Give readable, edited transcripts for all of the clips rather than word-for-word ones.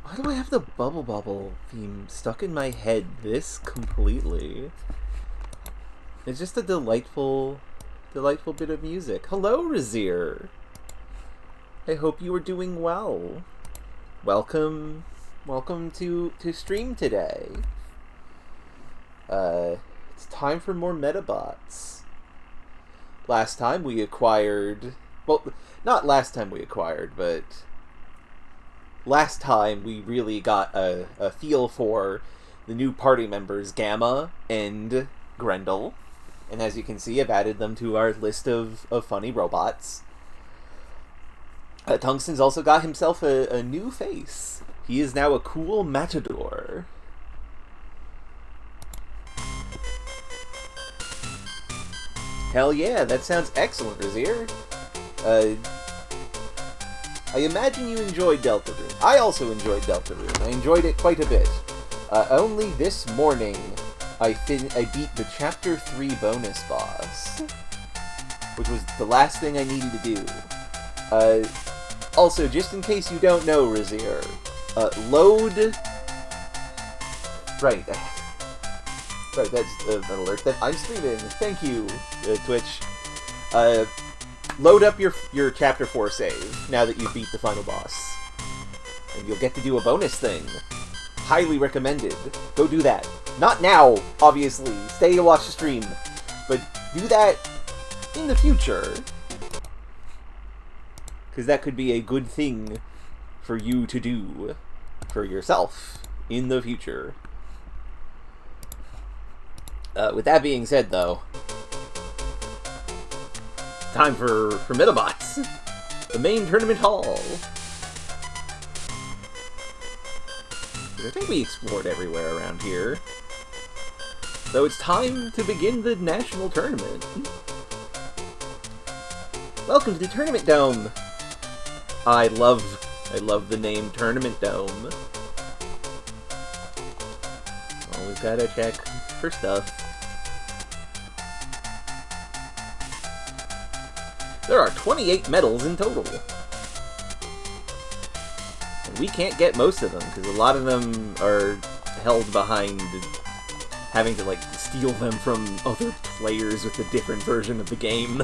Why do I have the Bubble Bubble theme stuck in my head this completely? It's just a delightful bit of music. Hello, Razir. I hope you are doing well. Welcome to stream today. It's time for more Medabots. Last time we acquired... Well, not last time we acquired, but... Last time we really got a feel for the new party members, Gamma and Grendel. And as you can see, I've added them to our list of funny robots. Tungsten's also got himself a new face. He is now a cool matador. Hell yeah, that sounds excellent, Razir. I imagine you enjoyed Deltarune. I also enjoyed Deltarune. I enjoyed it quite a bit. Only this morning, I beat the Chapter 3 bonus boss, which was the last thing I needed to do. Also, just in case you don't know, Razir, load... Right, that's an alert that I'm streaming. Thank you, Twitch. Load up your Chapter 4 save, now that you've beat the final boss. And you'll get to do a bonus thing. Highly recommended. Go do that. Not now, obviously. Stay to watch the stream. But do that in the future. Because that could be a good thing for you to do for yourself in the future. With that being said, though, time for Medabots, the main tournament hall. I think we explored everywhere around here. So it's time to begin the national tournament. Welcome to the Tournament Dome. I love the name Tournament Dome. Always gotta check for stuff. There are 28 medals in total. And we can't get most of them, because a lot of them are held behind having to, like, steal them from other players with a different version of the game.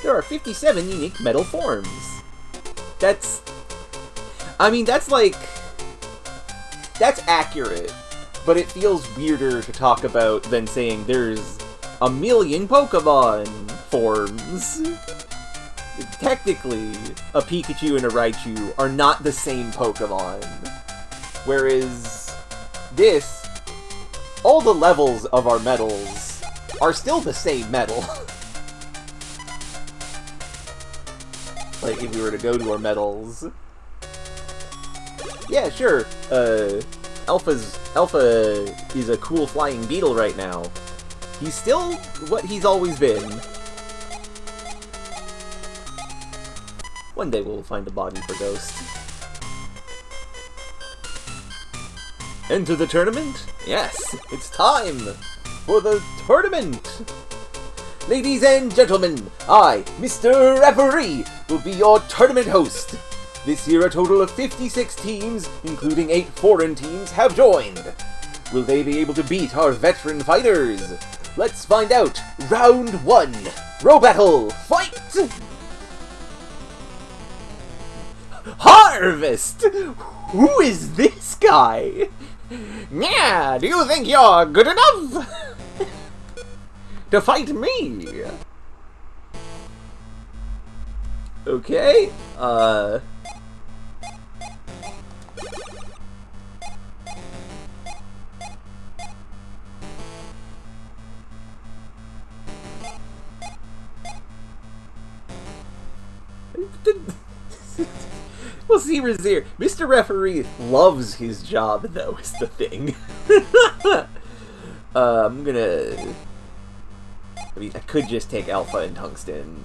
There are 57 unique medal forms. That's accurate, but it feels weirder to talk about than saying there's a million Pokemon forms. Technically, a Pikachu and a Raichu are not the same Pokemon. Whereas this, all the levels of our medals are still the same medal. Like, if we were to go to our medals... Yeah, sure, Alpha is a cool flying beetle right now. He's still what he's always been. One day we'll find a body for Ghost. Enter the tournament? Yes, it's time for the tournament! Ladies and gentlemen, I, Mr. Referee, will be your tournament host. This year a total of 56 teams, including 8 foreign teams, have joined. Will they be able to beat our veteran fighters? Let's find out! Round 1! Robattle! Fight! Harvest! Who is this guy? Yeah, do you think you're good enough to fight me? Okay, we'll see Razir. Mr. Referee loves his job, though, is the thing. I'm gonna... I mean, I could just take Alpha and Tungsten.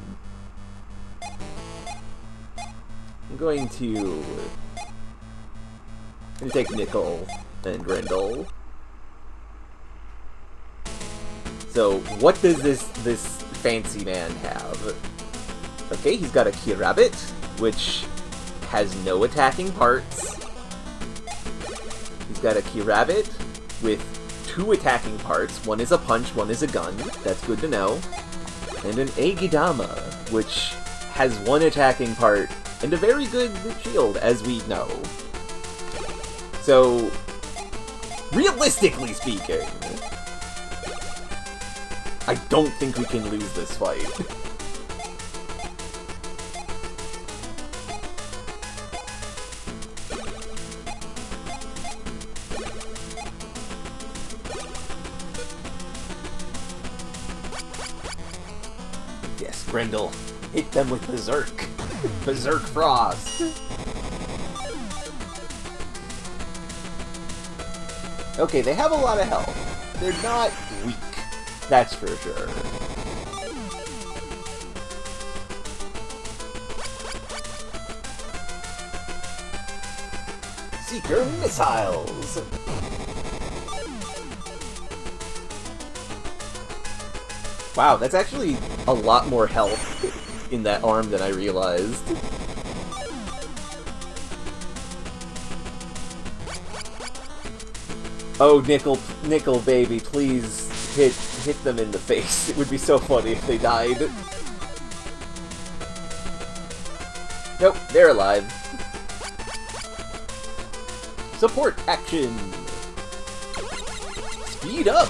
I'm going to take Nickel and Grendel. So, what does this fancy man have? Okay, he's got a Key Rabbit, which has no attacking parts. He's got a Key Rabbit with 2 attacking parts. One is a punch, one is a gun. That's good to know. And an Agidama, which has 1 attacking part and a very good shield, as we know. So, realistically speaking, I don't think we can lose this fight. Yes, Grendel, hit them with Berserk. Berserk Frost. Okay, they have a lot of health. They're not weak, that's for sure. Seeker Missiles! Wow, that's actually a lot more health in that arm than I realized. Oh, Nickel, baby, please hit them in the face. It would be so funny if they died. Nope, they're alive. Support action! Speed up!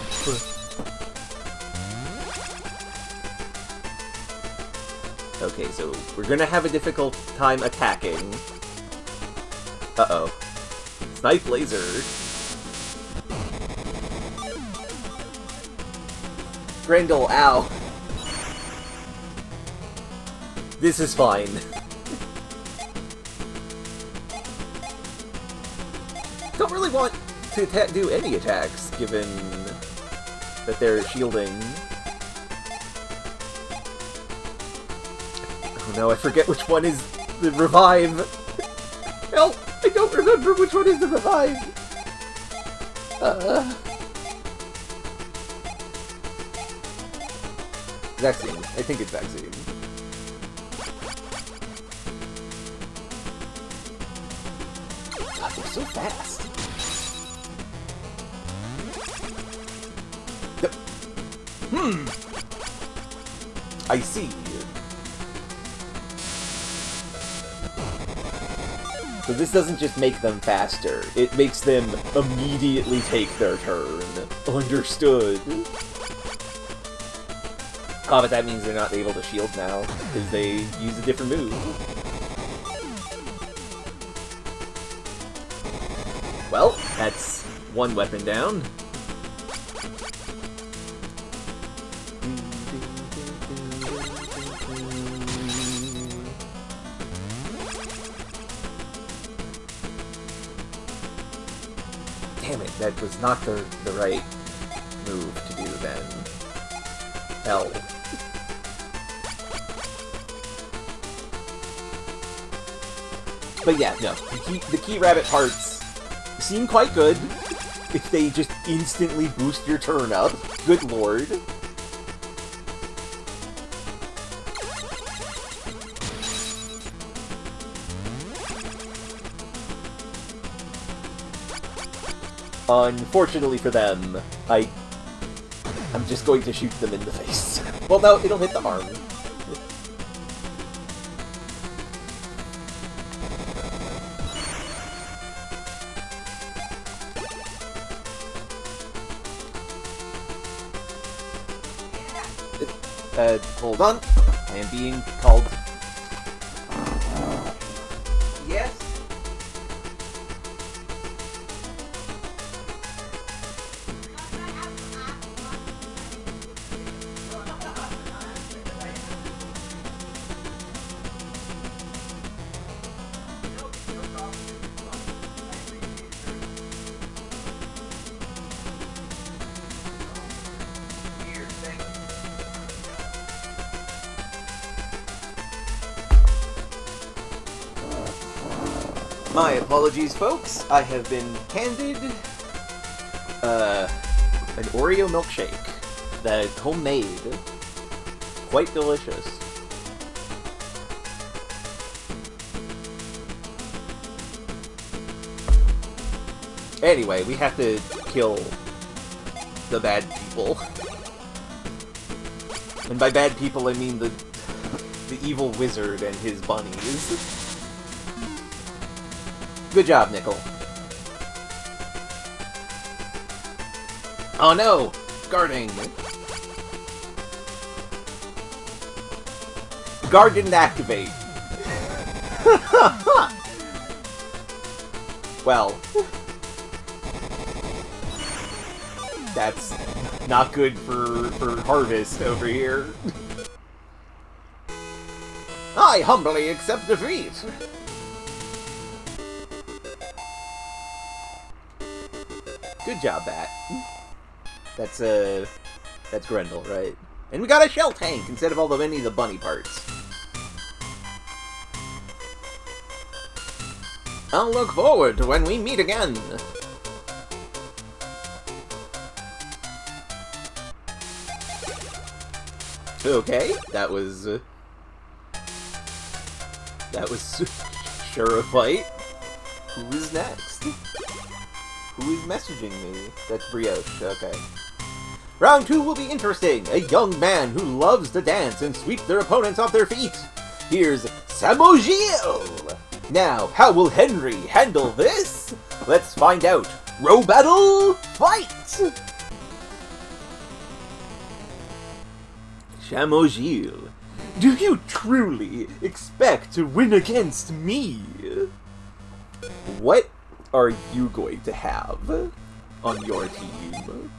Okay, so we're gonna have a difficult time attacking. Uh-oh. Snipe laser. Grendel, ow. This is fine. Don't really want to do any attacks, given that they're shielding. Oh no, I forget which one is the revive. Help! I don't remember which one is the revive. Vaccine. I think it's vaccine. God, they're so fast. I see. So this doesn't just make them faster, it makes them immediately take their turn. Understood. Oh, but that means they're not able to shield now, because they use a different move. Well, that's one weapon down. Damn it, that was not the right move to do then. Hell. But yeah, no, the key rabbit parts seem quite good if they just instantly boost your turn up. Good lord. Unfortunately for them, I'm just going to shoot them in the face. Well, no, it'll hit the arm. Hold on. I am being called. Yes? My apologies, folks. I have been handed an Oreo milkshake that is homemade. Quite delicious. Anyway, we have to kill the bad people. And by bad people, I mean the evil wizard and his bunnies. Good job, Nickel. Oh no! Guarding! The guard didn't activate. Well. That's not good for Harvest over here. I humbly accept defeat! Good job, Bat. That's Grendel, right? And we got a shell tank instead of many of the bunny parts. I'll look forward to when we meet again. Okay, that was sure a fight. Who is next? Who is messaging me? That's Brioche, okay. Round 2 will be interesting. A young man who loves to dance and sweep their opponents off their feet. Here's Samogil! Now, how will Henry handle this? Let's find out. Row battle, fight! Samogil, do you truly expect to win against me? What are you going to have on your team?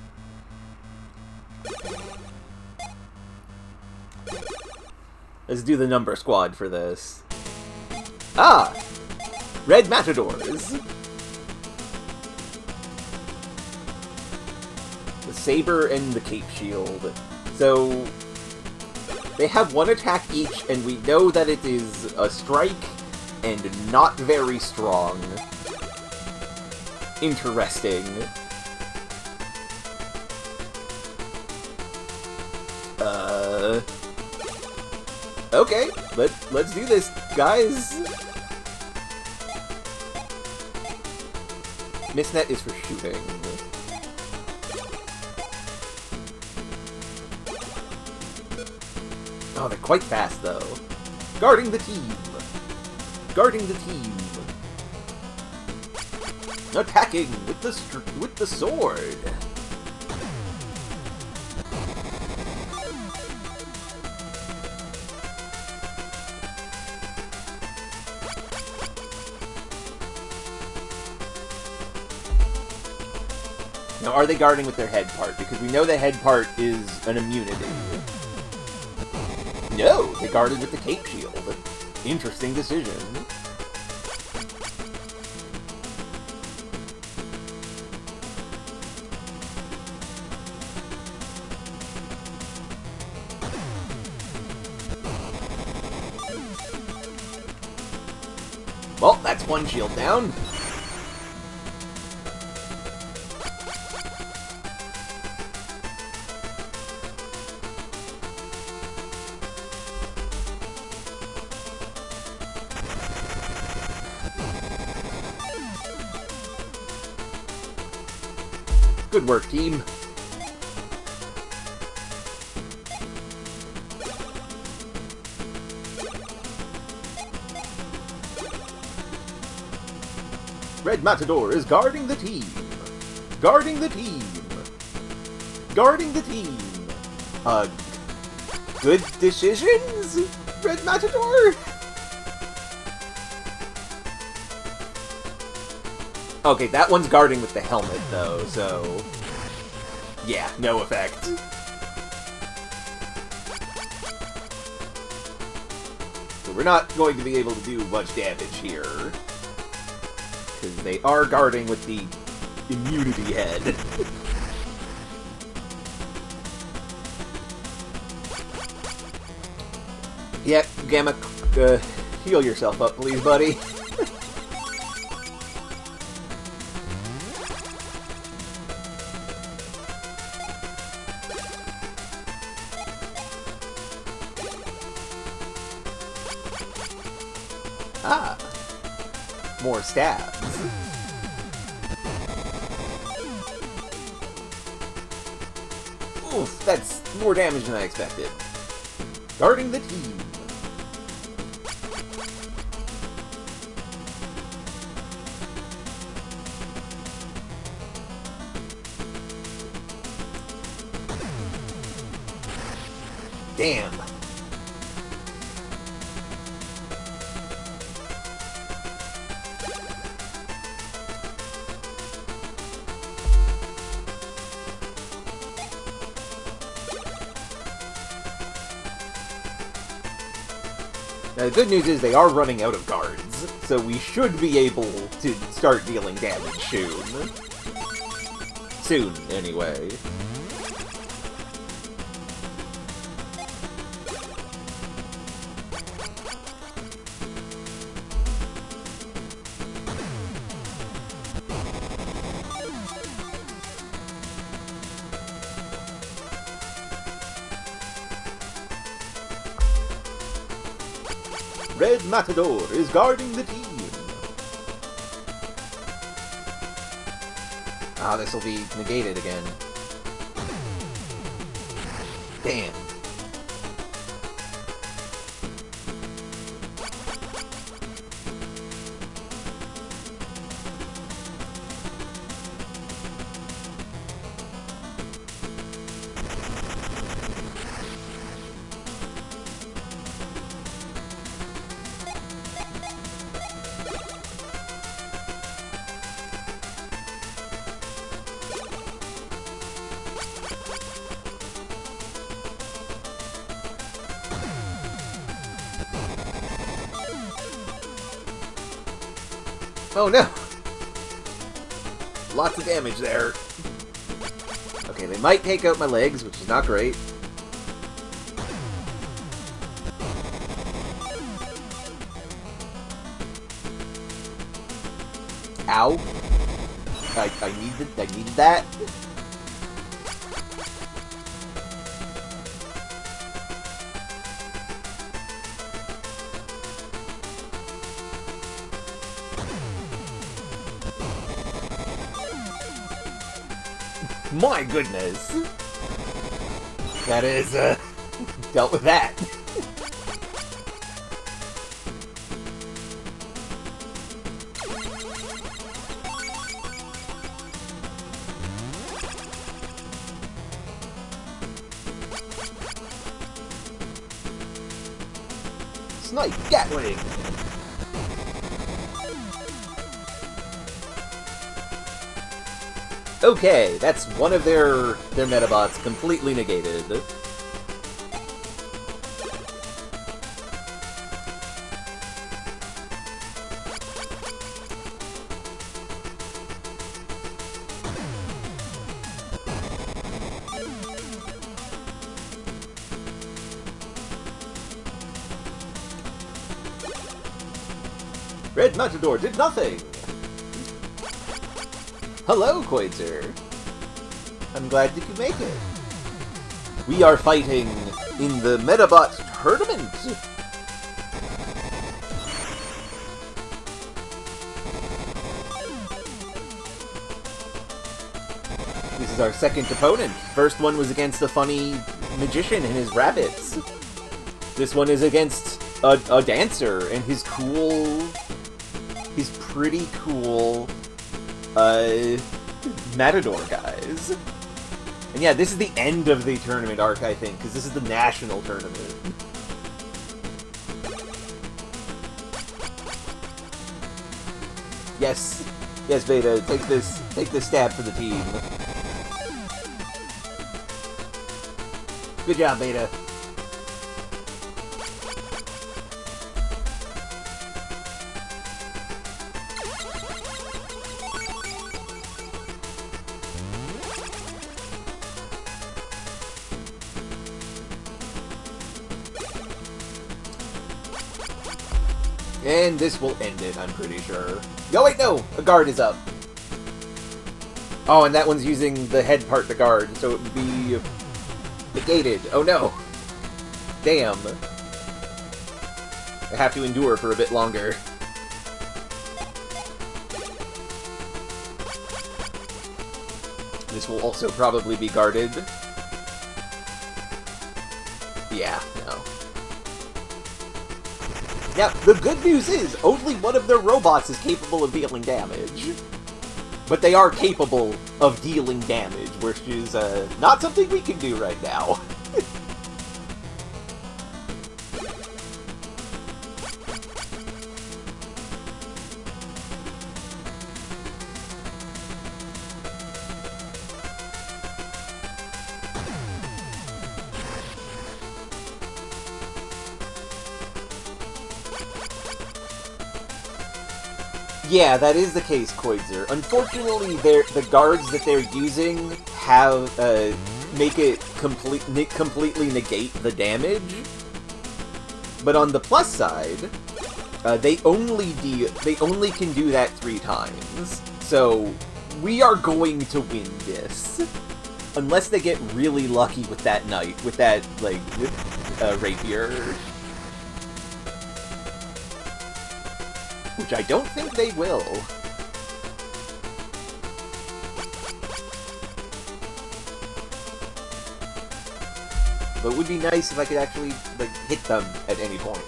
Let's do the number squad for this. Ah! Red Matadors! The Saber and the Cape Shield. So, they have one attack each, and we know that it is a strike and not very strong. Interesting. Okay, let's do this, guys. Mistnet is for shooting. Oh, they're quite fast, though. Guarding the team. Guarding the team. Attacking with the sword. Now, are they guarding with their head part? Because we know the head part is an immunity. No, they guarded with the cape shield. Interesting decision. Well, that's one shield down. Good work, team. Red Matador is guarding the team. Guarding the team. Guarding the team. Good decisions, Red Matador? Okay, that one's guarding with the helmet, though, so... yeah, no effect. So we're not going to be able to do much damage here. Because they are guarding with the immunity head. Yeah, Gamma, heal yourself up, please, buddy. Ah, more stabs. Oof, that's more damage than I expected. Guarding the team. Damn. Now, the good news is they are running out of guards, so we should be able to start dealing damage soon. Soon, anyway. Red Matador is guarding the team. Ah, this will be negated again. Damn. Oh no! Lots of damage there. Okay, they might take out my legs, which is not great. Ow. I needed that. My goodness! That is, dealt with that. Snipe Gatling! Okay, that's one of their Medabots completely negated. Red Matador did nothing! Hello, Koitzer. I'm glad you could make it. We are fighting in the Medabots tournament. This is our second opponent. First one was against the funny magician and his rabbits. This one is against a dancer and his pretty cool, matador guys. And yeah, this is the end of the tournament arc, I think, because this is the national tournament. Yes. Yes, Beta, take this stab for the team. Good job, Beta. And this will end it, I'm pretty sure. Oh wait, no! A guard is up. Oh, and that one's using the head part to guard, so it would be negated. Oh no! Damn. I have to endure for a bit longer. This will also probably be guarded. Yeah, no. Yeah, the good news is, only one of their robots is capable of dealing damage. But they are capable of dealing damage, which is not something we can do right now. Yeah, that is the case, Koidzer. Unfortunately, the guards that they're using have make it completely negate the damage. But on the plus side, they only can do that 3 times. So we are going to win this, unless they get really lucky with that knight, with that like rapier. Which I don't think they will. But it would be nice if I could actually, like, hit them at any point.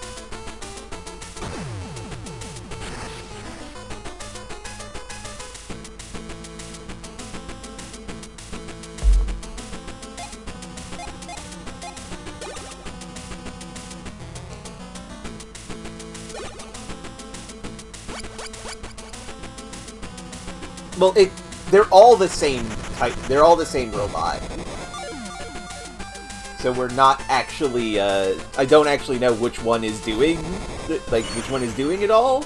Well, they're all the same type. They're all the same robot. So we're not actually, I don't actually know which one is doing, which one is doing it all.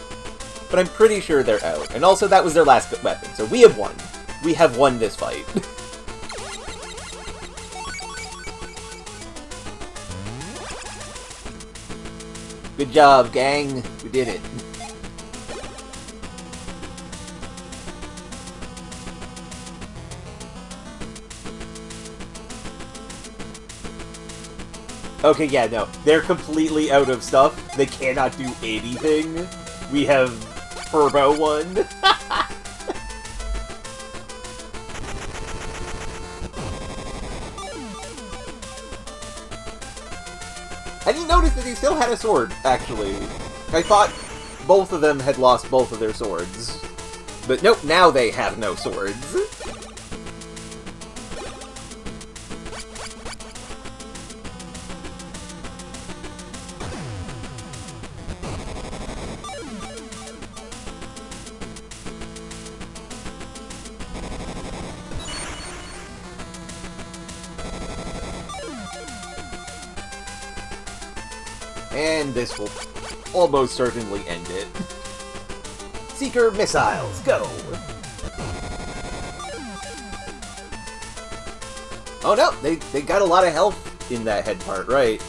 But I'm pretty sure they're out. And also, that was their last weapon. So we have won. We have won this fight. Good job, gang. We did it. Okay, yeah, no. They're completely out of stuff. They cannot do anything. We have Turbo one. I didn't notice that he still had a sword, actually. I thought both of them had lost both of their swords. But nope, now they have no swords. And this will almost certainly end it. Seeker missiles, go! Oh no, they got a lot of health in that head part, right?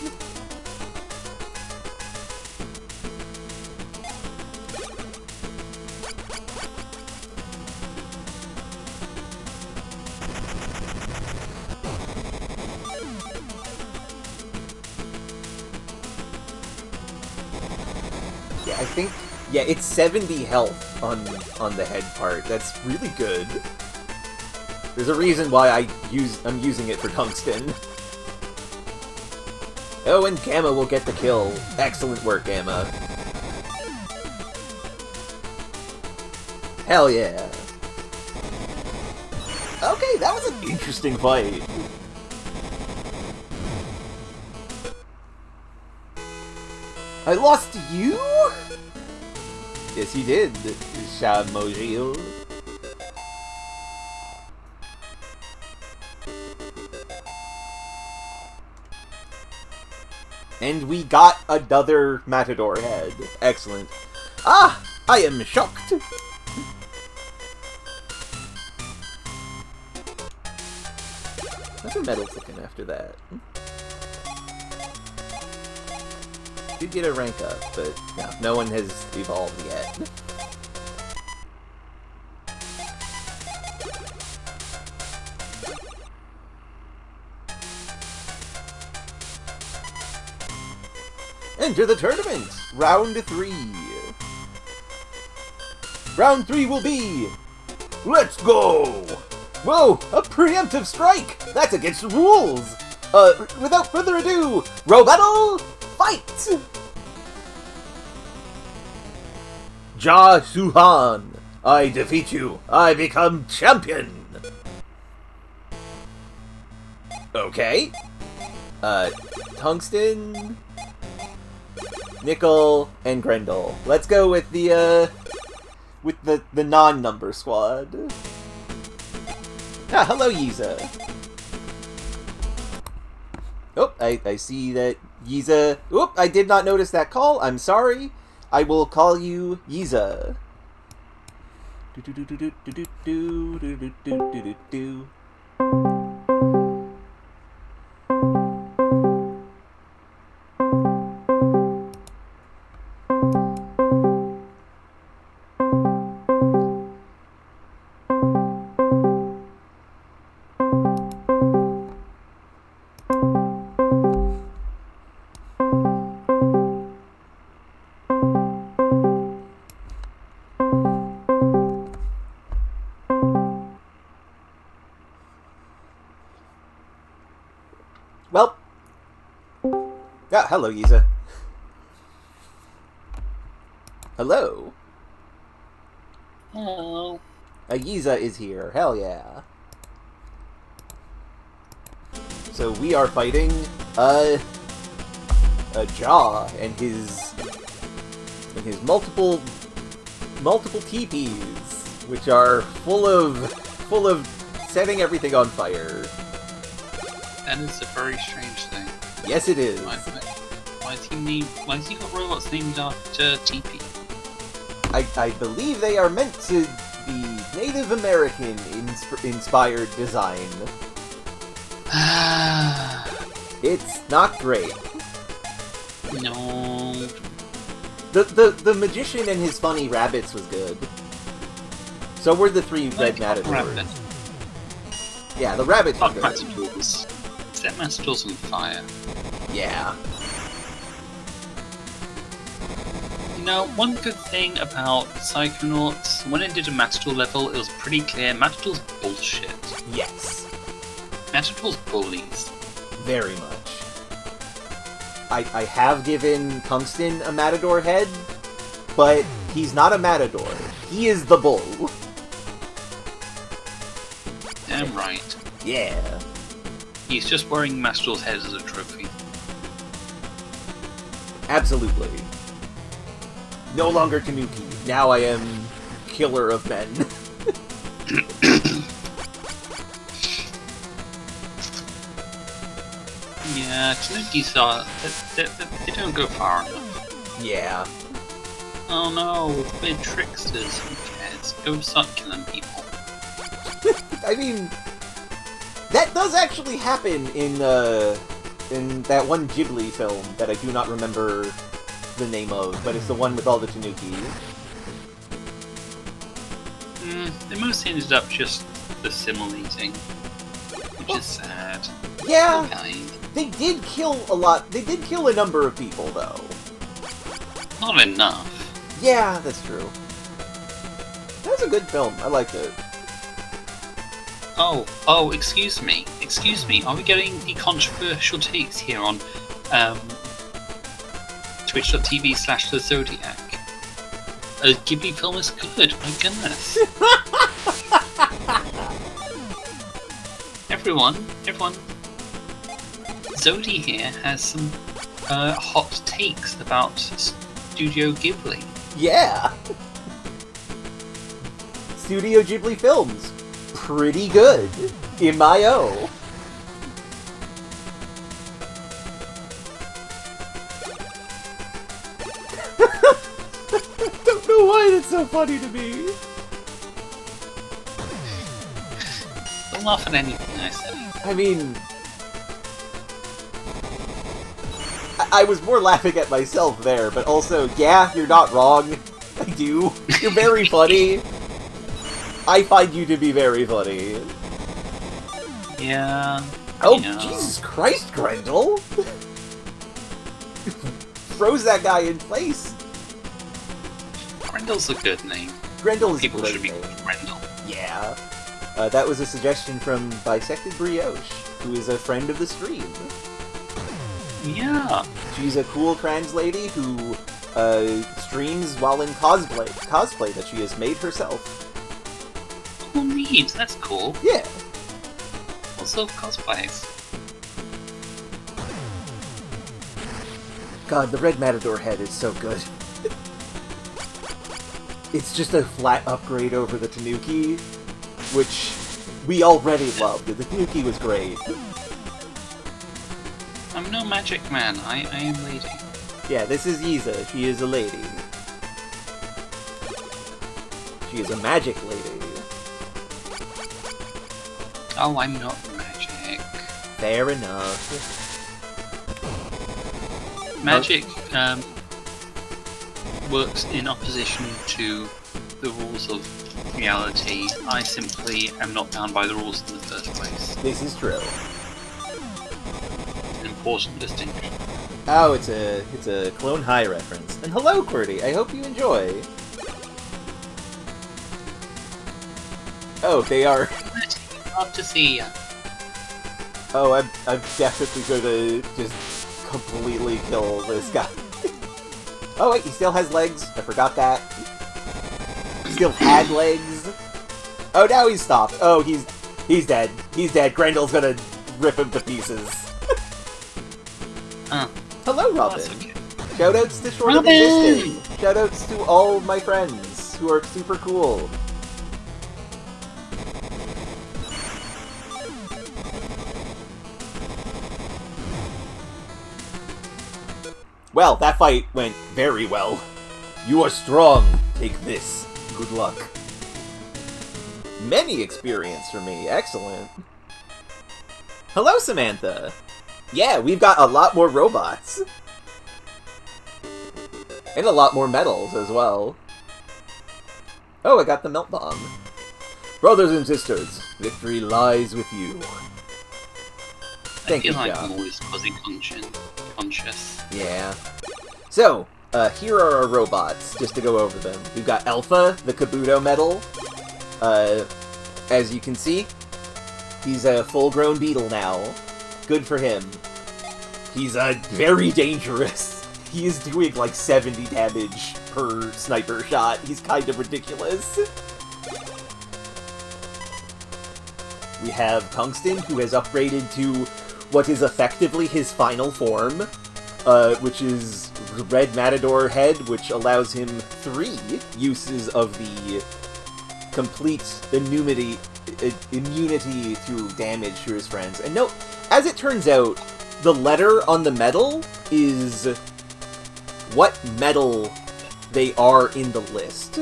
Yeah, I think, yeah, it's 70 health on the head part. That's really good. There's a reason why I'm using it for tungsten. Oh, and Gamma will get the kill. Excellent work, Gamma. Hell yeah. Okay, that was an interesting fight. I lost to you? Yes, you did, Shamojil. And we got another Matador head. Excellent. Ah! I am shocked! How's our medals looking after that? Did get a rank up, but no one has evolved yet. Enter the tournament! Round 3. Round 3 will be... Let's go! Whoa! A preemptive strike! That's against the rules! Without further ado, Robattle, fight! Ja Suhan, I defeat you. I become champion! Okay. Tungsten... Nickel, and Grendel. Let's go with the non-number squad. Ah, hello, Yiza. Oh, I see that Yiza... Oop, I did not notice that call. I'm sorry. I will call you Yiza. Well, yeah, hello, Yiza. Hello. Hello. Yiza is here. Hell yeah. So we are fighting Ja and his multiple TPs, which are full of setting everything on fire. That is a very strange thing. Yes, it is. Why has he got robots named after TP? I believe they are meant to be Native American inspired design. It's not great. No. The magician and his funny rabbits was good. So were the 3 red matadors. Rabbit. Yeah, the rabbits were Fuck good. Matadors. Set Matadors on fire. Yeah. You know, one good thing about Psychonauts, when it did a Matador level, it was pretty clear Matador's bullshit. Yes. Matador's bullies. Very much. I have given Tungsten a matador head, but he's not a matador. He is the bull. Damn right. Yeah. He's just wearing Matador's head as a trophy. Absolutely. No longer Tanuki. Now I am killer of men. Yeah, Tanukis are... They don't go far enough. Yeah. Oh no, we're tricksters. Who cares? Go start killing people. I mean, that does actually happen in that one Ghibli film that I do not remember the name of, but it's the one with all the Tanuki. They mostly ended up just assimilating, which is sad. Yeah, Okay. they did kill a lot. They did kill a number of people, though. Not enough. Yeah, that's true. That was a good film. I liked it. Oh, excuse me. Are we getting the controversial takes here on twitch.tv/the Zodiac? A Ghibli film is good, my goodness. Everyone, Zodi here has some hot takes about Studio Ghibli. Yeah! Studio Ghibli films. Pretty good. In my O. Don't know why that's so funny to me. Don't laugh at anything I say. I mean... I was more laughing at myself there, but also, yeah, you're not wrong. I do. You're very funny. I find you to be very funny. Yeah. Oh, yeah. Jesus Christ, Grendel! Froze that guy in place. Grendel's a good name. Grendel is People a great should be name. called Grendel. Yeah. That was a suggestion from Bisected Brioche, who is a friend of the stream. Yeah. She's a cool trans lady who streams while in cosplay that she has made herself. Oh, neat. That's cool. Yeah. Also cosplays. God, the Red Matador head is so good. It's just a flat upgrade over the Tanuki, which we already loved. The Tanuki was great. I'm no magic man. I am lady. Yeah, this is Yiza. She is a lady. She is a magic lady. Oh, I'm not magic. Fair enough. Magic works in opposition to the rules of reality. I simply am not bound by the rules in the first place. This is true. An important distinction. Oh, it's a Clone High reference. And hello, QWERTY. I hope you enjoy. Oh, they are. Love to see ya. Oh, I'm definitely gonna just completely kill this guy. Oh wait, he still has legs. I forgot that. He still had legs. Oh, now he's stopped. Oh, he's dead. He's dead. Grendel's gonna rip him to pieces. Hello, Robin. That's okay. Shoutouts to Short of Existing. Shoutouts to all my friends who are super cool. Well, that fight went very well. You are strong. Take this. Good luck. Many experience for me. Excellent. Hello, Samantha. Yeah, we've got a lot more robots. And a lot more medals as well. Oh, I got the melt bomb. Brothers and sisters, victory lies with you. Thank you, I feel like John. I'm always fuzzy conscious. Yeah. So, here are our robots, just to go over them. We've got Alpha, the Kabuto medal. As you can see, he's a full-grown beetle now. Good for him. He's very dangerous. He is doing like 70 damage per sniper shot. He's kind of ridiculous. We have Tungsten, who has upgraded to what is effectively his final form, which is Red Matador Head, which allows him 3 uses of the complete immunity to damage to his friends. And note, as it turns out, the letter on the medal is what medal they are in the list.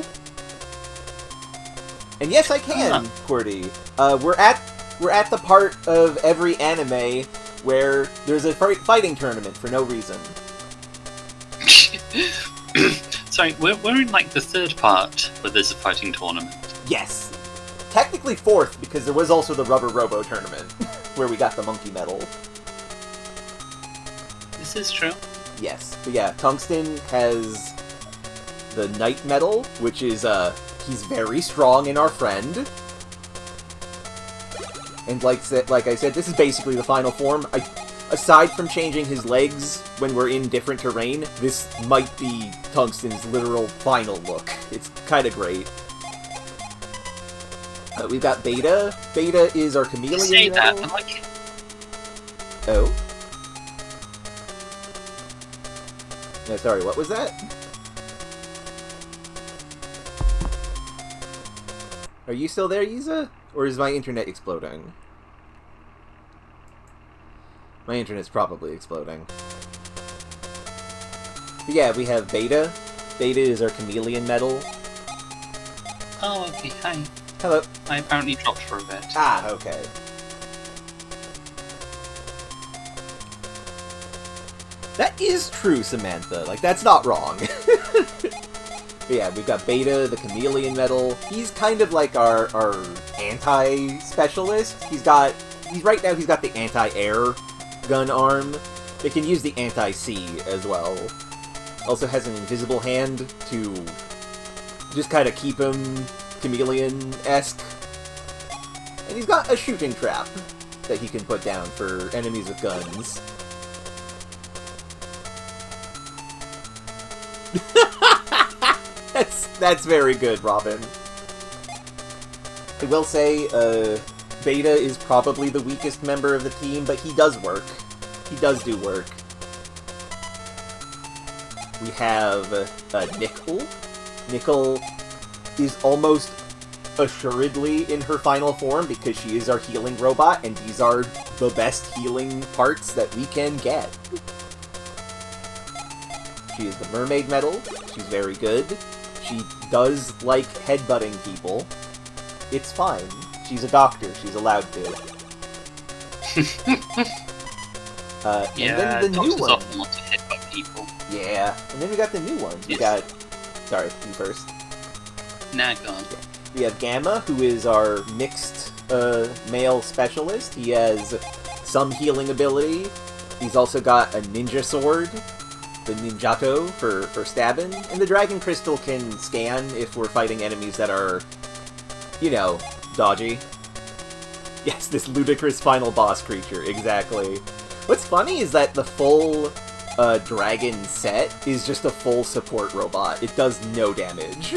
And yes, I can, QWERTY. We're at the part of every anime where there's a fighting tournament for no reason. Sorry, we're in like the third part where there's a fighting tournament. Yes. Technically 4th, because there was also the Rubber Robo tournament, where we got the monkey medal. This is true. Yes. But yeah, Tungsten has the Knight medal, which is, he's very strong and our friend. And like I said, this is basically the final form. Aside from changing his legs when we're in different terrain, this might be Tungsten's literal final look. It's kind of great. We've got Beta. Beta is our chameleon. You say that, metal. I like it. Oh. No, sorry, what was that? Are you still there, Yiza? Or is my internet exploding? My internet's probably exploding. But yeah, we have Beta. Beta is our chameleon metal. Oh, okay, hi. Hello. I apparently dropped for a bit. Ah, okay. That is true, Samantha. Like, that's not wrong. But yeah, we've got Beta, the chameleon metal. He's kind of like our anti-specialist. Right now he's got the anti-air gun arm. They can use the anti-sea as well. Also has an invisible hand to just kind of keep him chameleon-esque. And he's got a shooting trap that he can put down for enemies with guns. That's very good, Robin. I will say, Beta is probably the weakest member of the team, but he does work. He does do work. We have Nickel. Nickel is almost assuredly in her final form because she is our healing robot, and these are the best healing parts that we can get. She is the mermaid metal. She's very good. She does like headbutting people. It's fine. She's a doctor. She's allowed to. Yeah, and then the new doctors one. often want to headbutt people. Yeah, and then we got the new ones. We got... Sorry, you first. Nah, go on. Yeah. We have Gamma, who is our mixed male specialist. He has some healing ability. He's also got a ninja sword, the Ninjato for stabbing, and the Dragon Crystal can scan if we're fighting enemies that are, you know, dodgy. Yes, this ludicrous final boss creature, exactly. What's funny is that the full dragon set is just a full support robot. It does no damage.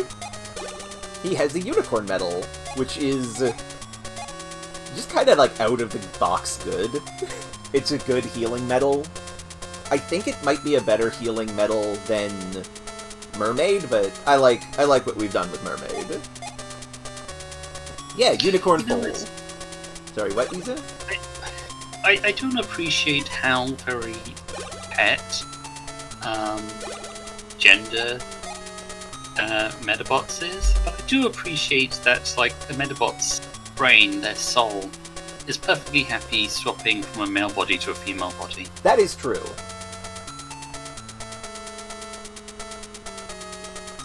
He has the unicorn medal, which is just kind of like out of the box good. It's a good healing medal. I think it might be a better healing medal than Mermaid, but I like what we've done with Mermaid. Yeah, unicorn You know, foal. Sorry, what, Isa? I don't appreciate how very pet, gender, Medabots is, but I do appreciate that, like, the Medabots' brain, their soul, is perfectly happy swapping from a male body to a female body. That is true.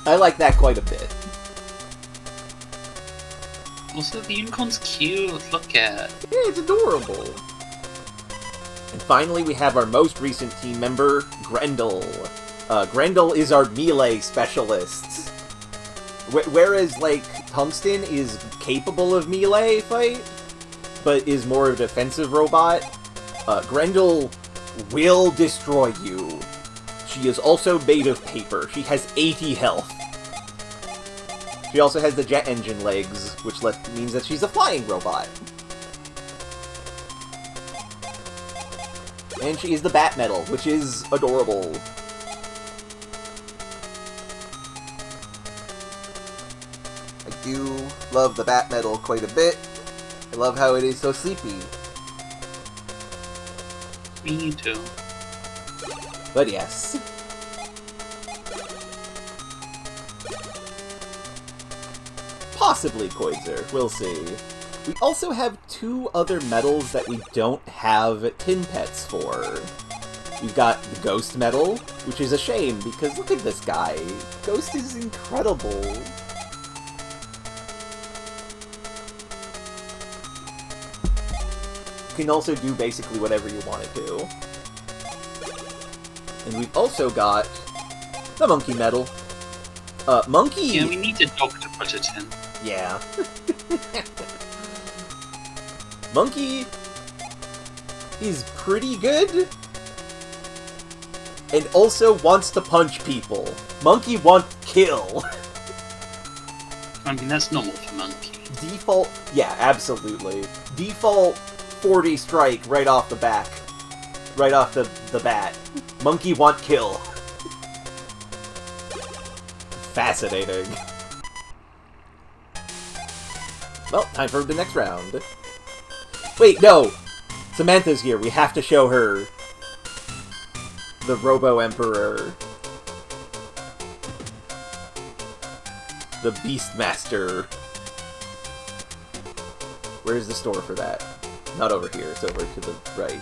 I like that quite a bit. Also, the unicorn's cute, look at. Yeah, it's adorable. And finally, we have our most recent team member, Grendel. Grendel is our melee specialist. Whereas, like, Tungsten is capable of melee fight, but is more of a defensive robot, Grendel will destroy you. She is also made of paper. She has 80 health. She also has the jet engine legs, which means that she's a flying robot. And she is the bat metal, which is adorable. I do love the bat metal quite a bit. I love how it is so sleepy. Me too. But yes. Possibly Koizer, we'll see. We also have two other medals that we don't have tin pets for. We've got the Ghost medal, which is a shame, because look at this guy. Ghost is incredible. You can also do basically whatever you want it to. And we've also got the Monkey medal. Monkey... Yeah, we need a dog to put it in. Yeah. Monkey is pretty good, and also wants to punch people. Monkey wants kill. I mean, that's normal for Monkey. Default, yeah, absolutely. Default 40 strike right off the back. Right off the bat. Monkey want kill. Fascinating. Well, time for the next round. Wait, no! Samantha's here. We have to show her the Robo-Emperor. The Beastmaster. Where's the store for that? Not over here, it's over to the right.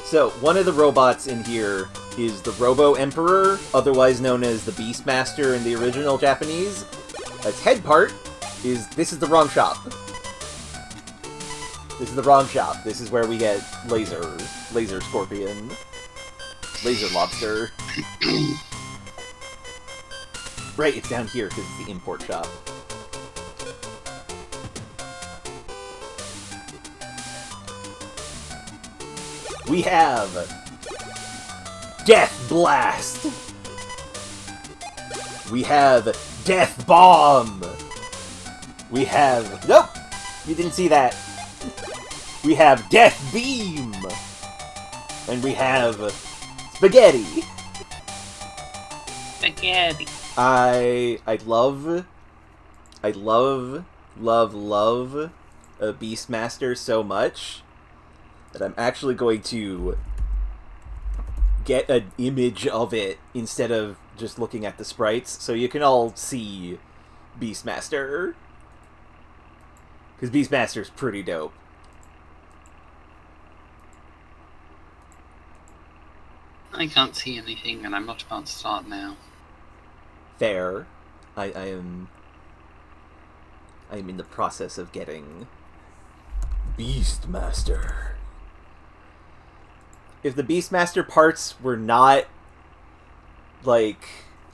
So, one of the robots in here is the Robo-Emperor, otherwise known as the Beastmaster in the original Japanese. Its head part is... This is the wrong shop. This is the wrong shop. This is where we get Laser Scorpion. Laser Lobster. Right, it's down here because it's the import shop. We have Death Blast. We have Death Bomb. We have... Nope! You didn't see that. We have Death Beam. And we have Spaghetti. Spaghetti. I love a Beastmaster so much that I'm actually going to get an image of it instead of just looking at the sprites, so you can all see Beastmaster. Because Beastmaster's pretty dope. I can't see anything, and I'm not about to start now. Fair. I am in the process of getting Beastmaster. If the Beastmaster parts were not, like,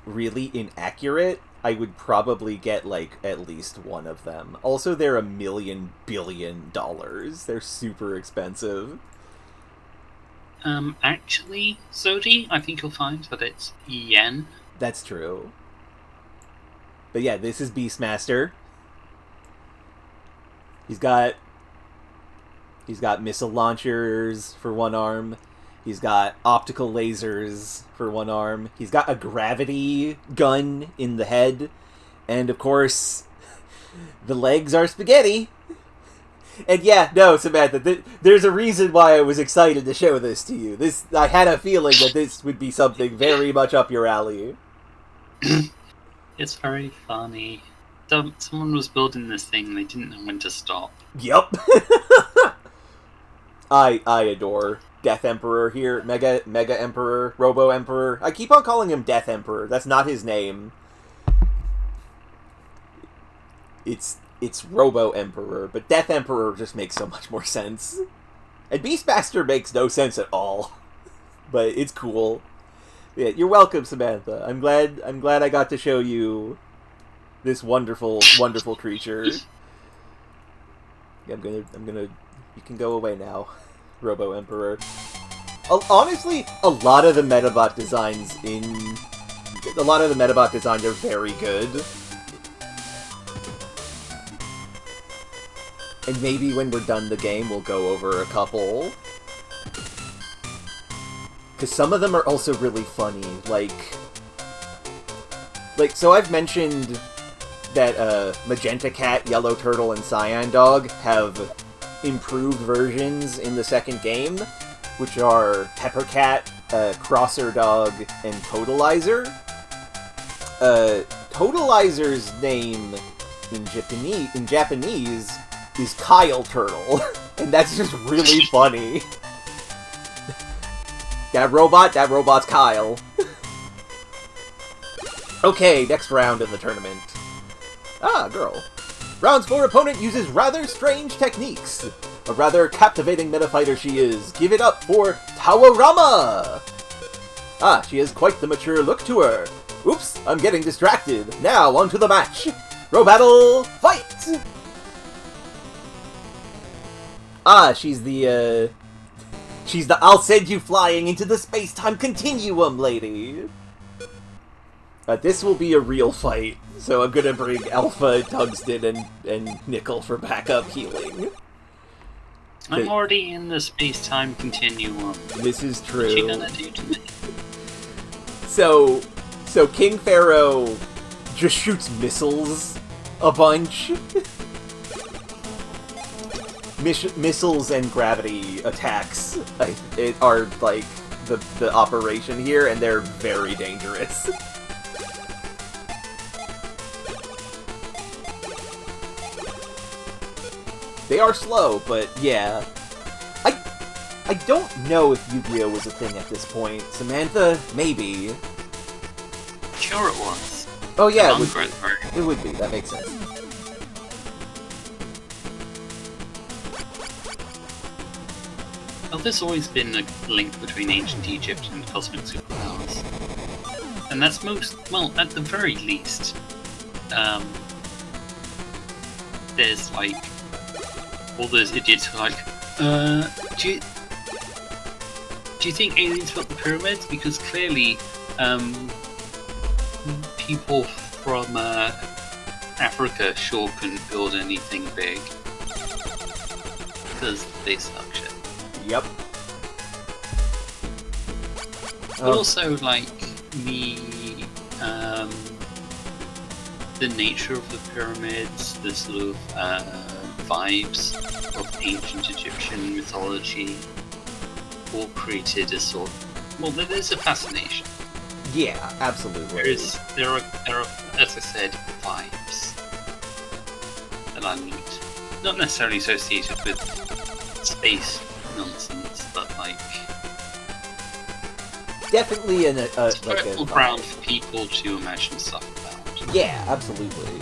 really inaccurate, I would probably get, like, at least one of them. Also, they're $1 million billion. They're super expensive. Actually, Zodi, I think you'll find that it's yen. That's true. But yeah, this is Beastmaster. He's got missile launchers for one arm. He's got optical lasers for one arm. He's got a gravity gun in the head. And of course, the legs are spaghetti. And yeah, no, Samantha, there's a reason why I was excited to show this to you. I had a feeling that this would be something very much up your alley. It's very funny. Someone was building this thing and they didn't know when to stop. Yup. I adore Death Emperor here. Mega Emperor, Robo Emperor. I keep on calling him Death Emperor. That's not his name. It's Robo Emperor, but Death Emperor just makes so much more sense. And Beastmaster makes no sense at all. But it's cool. Yeah, you're welcome, Samantha. I'm glad I got to show you this wonderful, wonderful creature. Yeah, I'm gonna you can go away now, Robo Emperor. Honestly, a lot of the Medabot designs are very good. And maybe when we're done the game, we'll go over a couple. Because some of them are also really funny. Like, so I've mentioned that Magenta Cat, Yellow Turtle, and Cyan Dog have improved versions in the second game, which are Pepper Cat, Crosser Dog, and Totalizer. Totalizer's name in Japanese is Kyle Turtle, and that's just really funny. That robot's Kyle. Okay, next round in the tournament. Ah, girl. Rounds 4 opponent uses rather strange techniques. A rather captivating metafighter she is. Give it up for Tawarama! Ah, she has quite the mature look to her. Oops, I'm getting distracted. Now, on to the match. Row battle, fight! Ah, she's the I'll send you flying into the space-time continuum lady. This will be a real fight, so I'm gonna bring Alpha, Tungsten, and Nickel for backup healing. I'm already in the space-time continuum. This is true. What's she gonna do to me? So King Pharaoh just shoots missiles a bunch. Missiles and gravity attacks are like the operation here, and they're very dangerous. They are slow, but yeah. I don't know if Yu-Gi-Oh! Was a thing at this point. Samantha, maybe. Sure it was. Oh yeah, it would be. That makes sense. Well, there's always been a link between ancient Egypt and cosmic superpowers. And that's well, at the very least, there's like all those idiots who are like, do you think aliens built the pyramids? Because clearly, people from Africa sure couldn't build anything big. Because they suck shit. Yep. But also, like, the nature of the pyramids, the sort of vibes of ancient Egyptian mythology, all created a sort of... Well, there's a fascination. Yeah, absolutely. There are, as I said, vibes that I need. Not necessarily associated with space nonsense, but like... Definitely a fertile ground for people to imagine stuff about. Yeah, absolutely.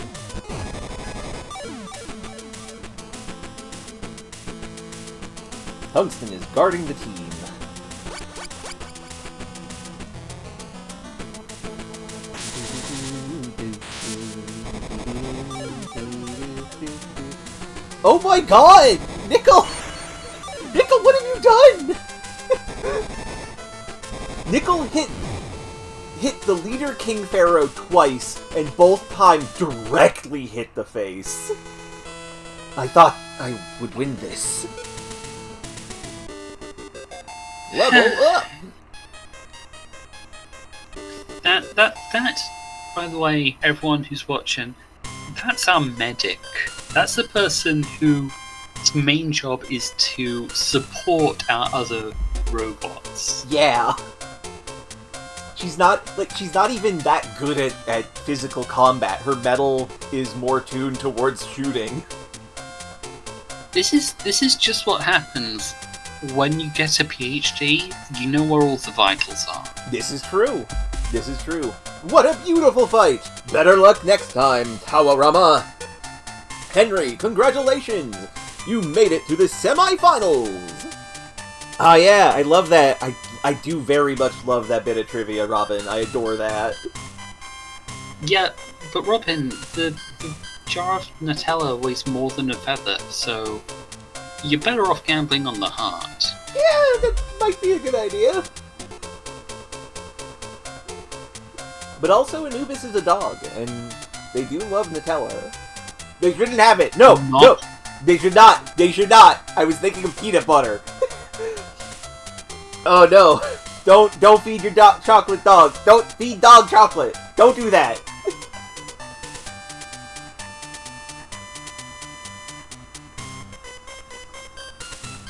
Tungsten is guarding the team. Oh my god! Nickel! Nickel, what have you done? Nickel hit the leader King Pharaoh twice, and both times directly hit the face. I thought I would win this. Level up! That, by the way, everyone who's watching, that's our medic. That's the person whose main job is to support our other robots. Yeah. She's not even that good at physical combat. Her metal is more tuned towards shooting. This is just what happens when you get a PhD. You know where all the vitals are. This is true. This is true. What a beautiful fight! Better luck next time, Tawarama! Henry, congratulations! You made it to the semi-finals! Ah yeah, I love that. I do very much love that bit of trivia, Robin. I adore that. Yeah, but Robin, the jar of Nutella weighs more than a feather, so you're better off gambling on the heart. Yeah, that might be a good idea. But also, Anubis is a dog, and they do love Nutella. They shouldn't have it. No, no, they should not. They should not. I was thinking of peanut butter. Oh no! Don't feed your chocolate dog. Don't feed dog chocolate. Don't do that.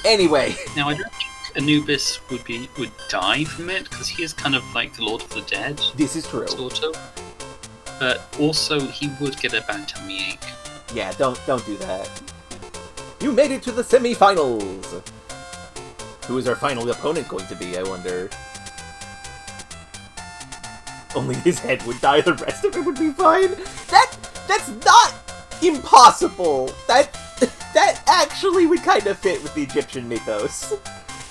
Anyway. Now I don't think Anubis would die from it, because he is kind of like the Lord of the Dead. This is true. Sort of. But also he would get a bad tummy ache. Yeah, don't do that. You made it to the semi-finals! Who is our final opponent going to be, I wonder? Only his head would die, the rest of it would be fine? That's not impossible! That actually would kind of fit with the Egyptian mythos.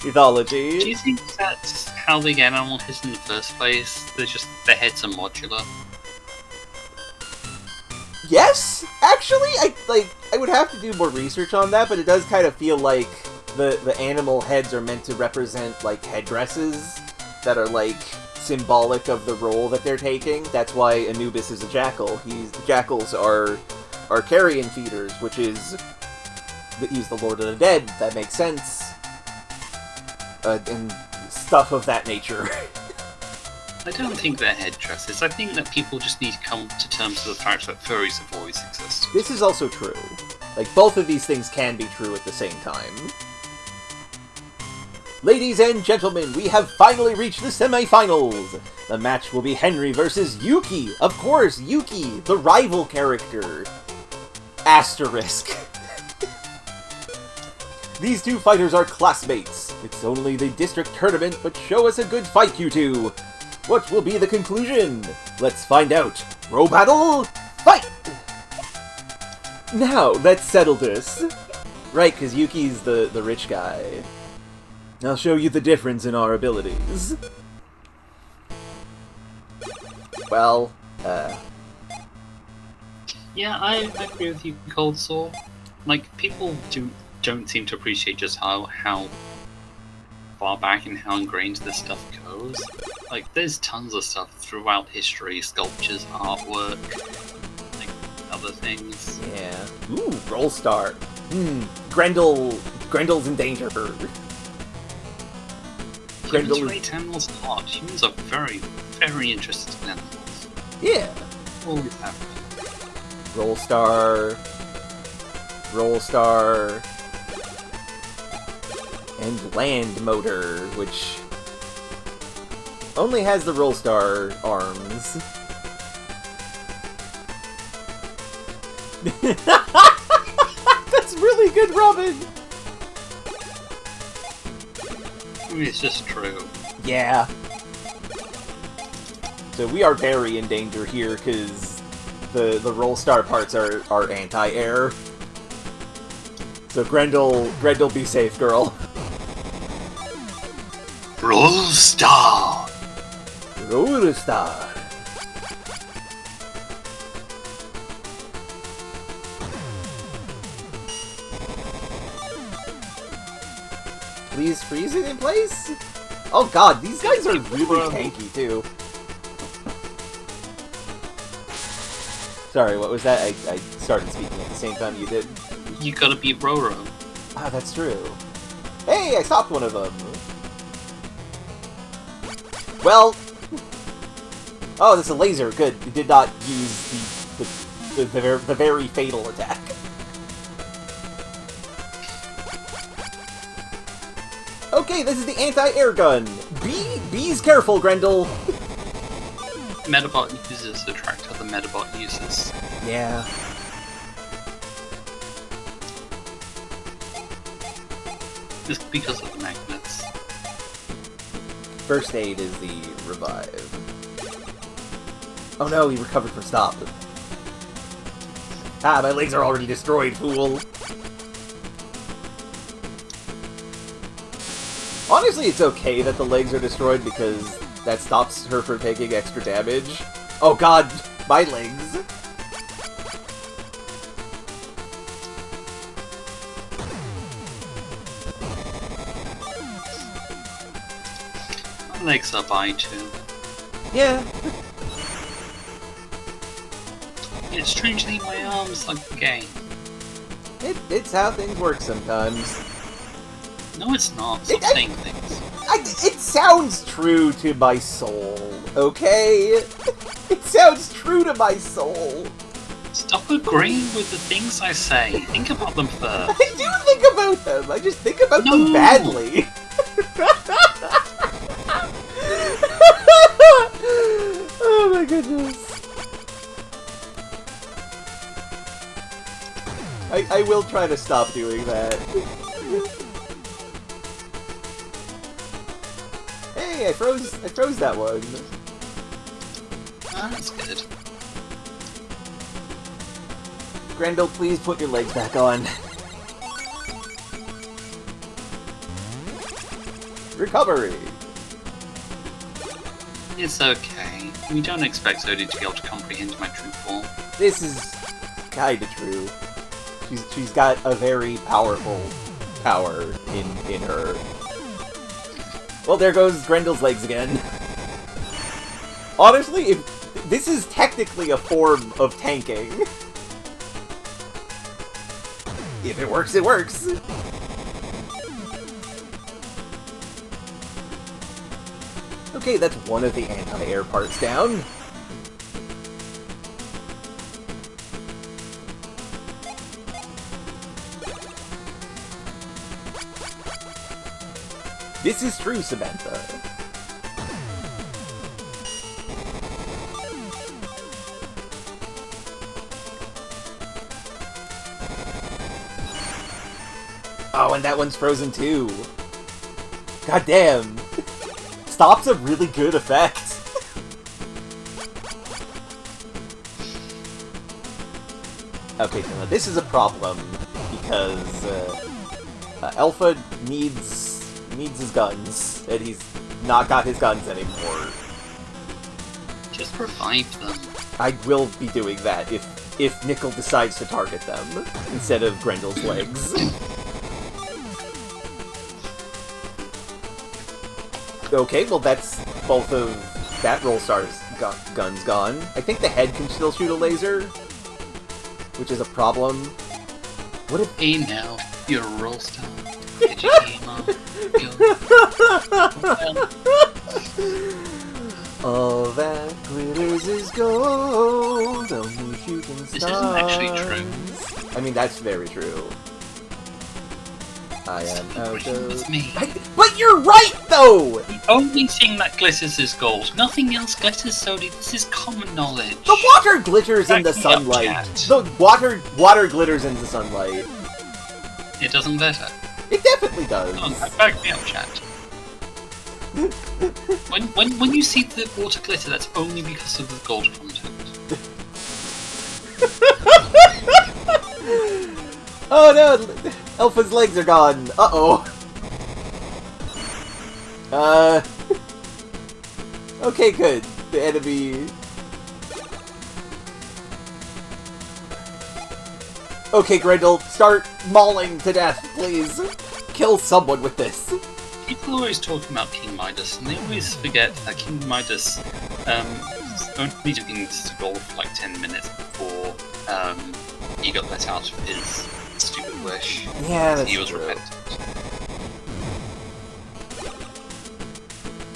mythology. Do you think that's how they get animal heads in the first place? Their heads are modular. Yes, actually, I would have to do more research on that, but it does kind of feel like the animal heads are meant to represent like headdresses that are like symbolic of the role that they're taking. That's why Anubis is a jackal. The jackals are carrion feeders, which is he's the Lord of the Dead. That makes sense, and stuff of that nature. I don't think they're headdresses. I think that people just need to come to terms with the fact that furries have always existed. This is also true. Like, both of these things can be true at the same time. Ladies and gentlemen, we have finally reached the semi-finals! The match will be Henry versus Yuki! Of course, Yuki, the rival character! Asterisk. These two fighters are classmates. It's only the district tournament, but show us a good fight, you two! What will be the conclusion? Let's find out. Bro battle, fight! Now, let's settle this. Right, because Yuki's the rich guy. I'll show you the difference in our abilities. Well, Yeah, I agree with you, Cold Sore. Like, people don't seem to appreciate just how far back and how ingrained this stuff goes. Like, there's tons of stuff throughout history, sculptures, artwork, like, other things. Yeah. Ooh, Roll Star. Grendel's in danger. Humans rate animals a lot. Humans are very, very interested in animals. Yeah. Always have been. Roll Star. And Land Motor, which only has the Roll Star arms. That's really good, Robin! I mean, it's just true. Yeah. So we are very in danger here, because the Roll Star parts are anti-air. So Grendel, be safe, girl. Roll Star! Roll Star. Please freeze it in place? Oh god, these guys are really tanky, too. Sorry, what was that? I started speaking at the same time you did. You gotta beat Roro. Ah, that's true. Hey, I stopped one of them! Well... Oh, that's a laser. Good. It did not use the very fatal attack. Okay, this is the anti-air gun. Be's careful, Grendel. Medabot uses the tractor the Medabot uses. Yeah. Just because of the magnets. First aid is the revive. Oh no, he recovered from stop. Ah, my legs are already destroyed, fool. Honestly, it's okay that the legs are destroyed because that stops her from taking extra damage. Oh god, my legs. My legs are by too. Yeah. Yeah, strangely, my arms like the game. It's how things work sometimes. No, it's not. Stop saying things. It sounds true to my soul, okay? It sounds true to my soul. Stop agreeing with the things I say. Think about them first. I do think about them. I just think about them badly. Oh my goodness. I will try to stop doing that. Hey, I froze that one. Ah, that's good. Grendel, please put your legs back on. Recovery! It's okay. We don't expect Zodi to be able to comprehend my true form. This is kinda true. She's got a very powerful power in her. Well, there goes Grendel's legs again. Honestly, this is technically a form of tanking. If it works, it works. Okay, that's one of the anti-air parts down. This is true, Samantha. Oh, and that one's frozen too. God damn. Stop's a really good effect. Okay, so now this is a problem because Alpha needs his guns, and he's not got his guns anymore. Just revive them. I will be doing that if Nickel decides to target them instead of Grendel's legs. Okay, well that's both of that Rollstar's guns gone. I think the head can still shoot a laser, which is a problem. What if... Hey now, you're a Rollstar. All that glitters is gold, only shooting stars. This isn't actually true. I mean, that's very true. I am out With me. But you're right, though! The only thing that glitters is gold. Nothing else glitters, Zodi. This is common knowledge. The water glitters in the sunlight. The water glitters in the sunlight. It doesn't glitter. It definitely does. Oh, back me up, chat. when you see the water glitter, that's only because of the gold content. Oh no! Alpha's legs are gone. Uh-oh. Okay, good. The enemy... Okay, Grendel, start mauling to death, please. Kill someone with this. People are always talking about King Midas, and they always forget that King Midas only did things to gold for like 10 minutes before he got let out of his stupid wish. Yeah, that's he was true. repentant.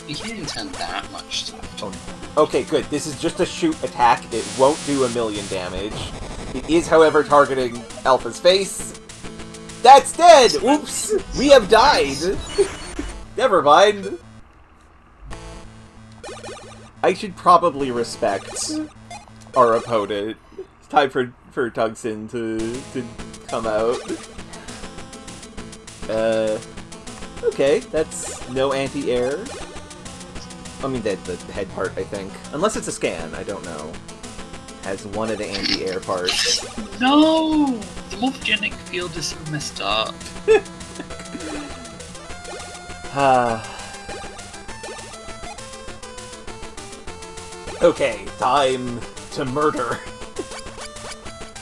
He didn't turn that much stuff. Oh. Okay, good. This is just a shoot attack. It won't do 1,000,000 damage. It is, however, targeting Alpha's face. That's dead! Oops! We have died! Never mind. I should probably respect our opponent. It's time for Tungsten to come out. Okay, that's no anti-air. I mean, the head part, I think. Unless it's a scan, I don't know. Has one of the anti-air parts. No! The morphogenic field is so messed up. Okay, time to murder.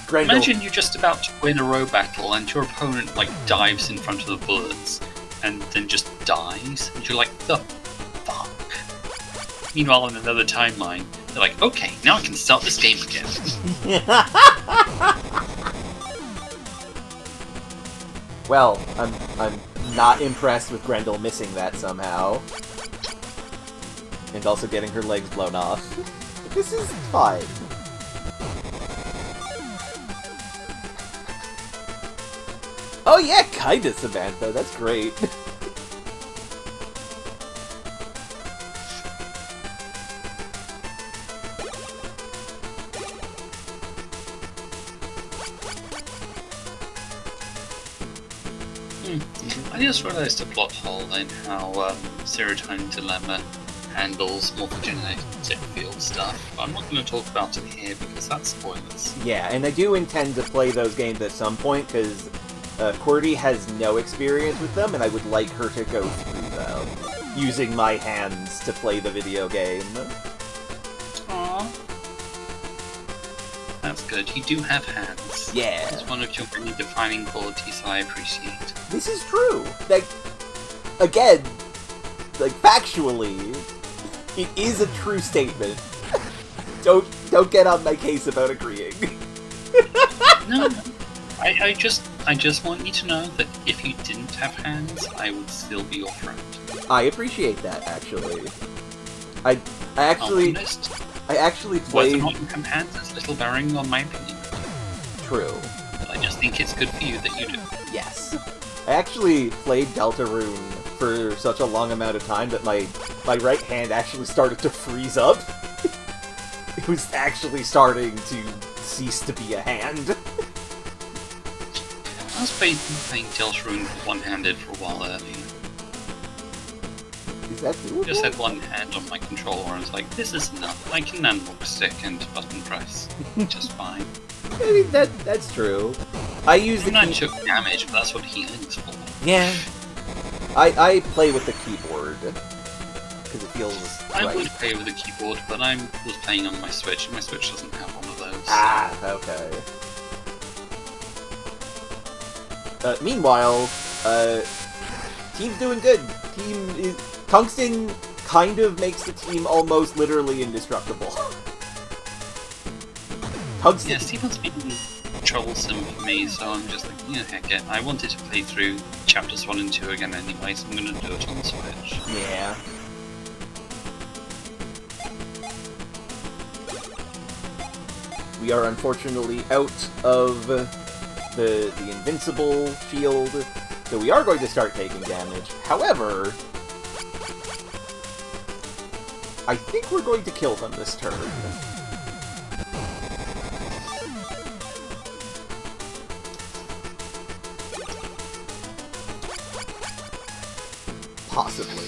Grendel. Imagine you're just about to win a row battle and your opponent like dives in front of the bullets and then just dies, and you're like, the fuck? Meanwhile, in another timeline, they're like, okay, now I can start this game again. Well, I'm not impressed with Grendel missing that somehow. And also getting her legs blown off. But this is fine. Oh yeah, kinda, Samantha. That's great. I just realised a plot hole in how Serotonin Dilemma handles morphogenetic field stuff. But I'm not going to talk about it here because that's spoilers. Yeah, and I do intend to play those games at some point because QWERTY has no experience with them, and I would like her to go through them. using my hands to play the video game. Aww. That's good. You do have hands. Yeah. It's one of your many defining qualities I appreciate. This is true. Like, again, like, factually, it is a true statement. Don't get on my case about agreeing. No. I just want you to know that if you didn't have hands, I would still be your friend. I appreciate that, actually. I actually Whether or played... not you have hands has little bearing on my opinion. True. But I just think it's good for you that you do. Yes. I actually played Deltarune for such a long amount of time that my right hand actually started to freeze up. It was actually starting to cease to be a hand. I was playing Deltarune one-handed for a while earlier. Is that doable? Just had one hand on my controller and was like, this is enough. I can analog stick and button press. Just fine. I mean, that's true. I use the I took damage, but that's what healing's for. Yeah. I play with the keyboard. Because it feels I right. would play with a keyboard, but I was playing on my Switch, and my Switch doesn't have one of those. Ah, okay. Meanwhile, team's doing good. Tungsten kind of makes the team almost literally indestructible. Tungsten... Yeah, Steven's been troublesome for me, so I'm just like, yeah, heck it. I wanted to play through chapters 1 and 2 again anyway, so I'm gonna do it on the Switch. Yeah. We are unfortunately out of the invincible shield, so we are going to start taking damage. However, I think we're going to kill them this turn. Possibly.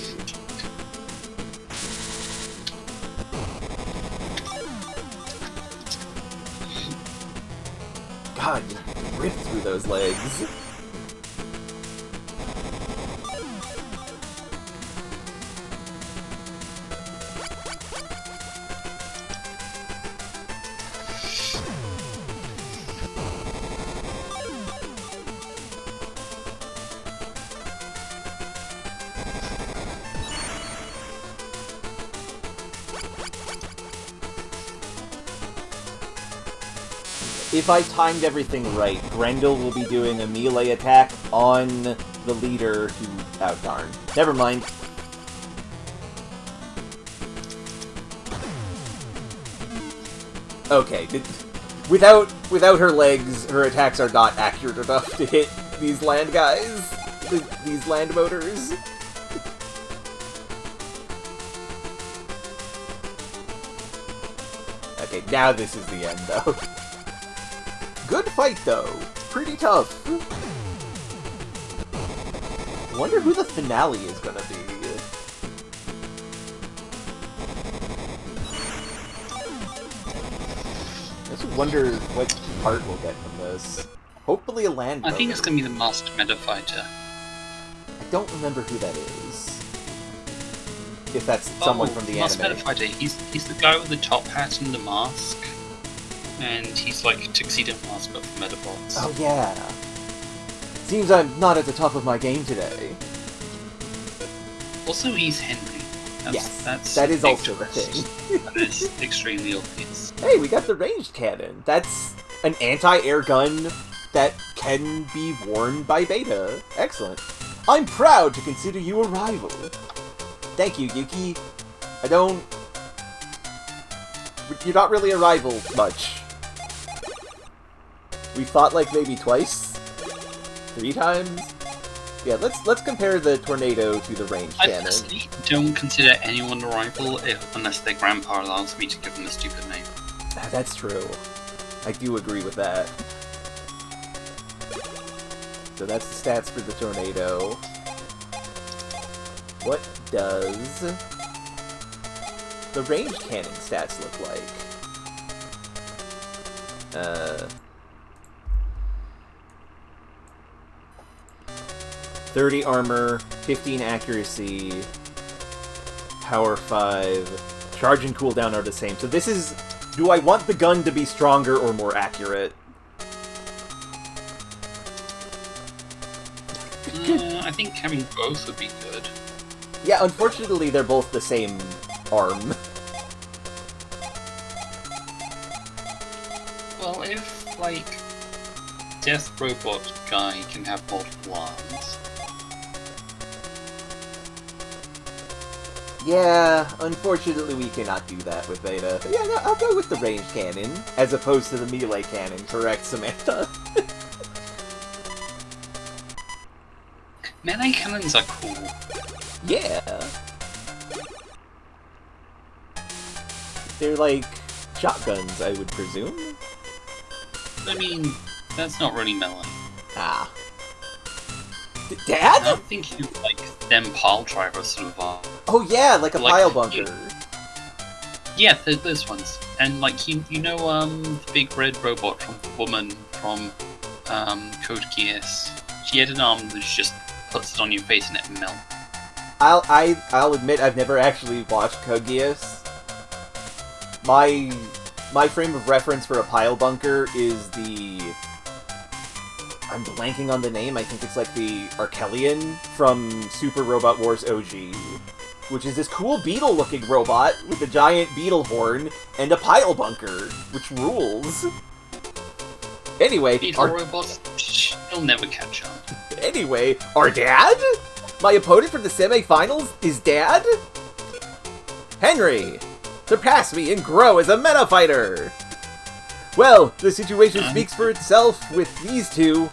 God, you ripped through those legs. If I timed everything right, Grendel will be doing a melee attack on the leader who... Oh, darn. Never mind. Okay, without her legs, her attacks are not accurate enough to hit these land guys. These land motors. Okay, now this is the end, though. Good fight, though. Pretty tough. I wonder who the finale is gonna be. I just wonder what part we'll get from this. Hopefully a land I think it's bonus. gonna be the Master Meta Fighter. I don't remember who that is. If that's someone from the Master anime. Meta Fighter, he's the guy with the top hat and the mask. And he's like Tuxedo Mask, but for Medabots. Oh yeah. Seems I'm not at the top of my game today. Also, he's Henry. That is also the twist. thing. That is extremely obvious. Hey, we got the ranged cannon. That's an anti-air gun that can be worn by Beta. Excellent. I'm proud to consider you a rival. Thank you, Yuki. You're not really a rival much. We fought like maybe twice? 3 times? Yeah, let's compare the tornado to the ranged I cannon. personally don't consider anyone a rival unless their grandpa allows me to give them a stupid name. That's true. I do agree with that. So that's the stats for the tornado. What does the ranged cannon stats look like? 30 armor, 15 accuracy, Power 5. Charge and cooldown are the same. So this is... Do I want the gun to be stronger or more accurate? I think having both would be good. Yeah, unfortunately they're both the same arm. Well, if, like, Death Robot guy can have multiple arms... Yeah, unfortunately we cannot do that with Beta. But yeah, no, I'll go with the ranged cannon, as opposed to the melee cannon, correct, Samantha? Melee cannons are cool. Yeah. They're like shotguns, I would presume. I mean, that's not really melee. Ah. I Dad? don't think you like them pile drivers sort of are. Oh yeah, like a pile bunker. Yeah, those ones. And like you know the big red robot from the woman from Code Geass. She had an arm that just puts it on your face and it melts. I'll admit I've never actually watched Code Geass. My frame of reference for a pile bunker is the... I'm blanking on the name, I think it's like the Arkelion from Super Robot Wars OG. Which is this cool beetle-looking robot with a giant beetle horn and a pile bunker, which rules. Anyway, Beetle robots, he'll never catch up. Anyway, our dad? My opponent from the semi-finals is Dad? Henry! Surpass me and grow as a meta fighter! Well, the situation speaks for itself with these two.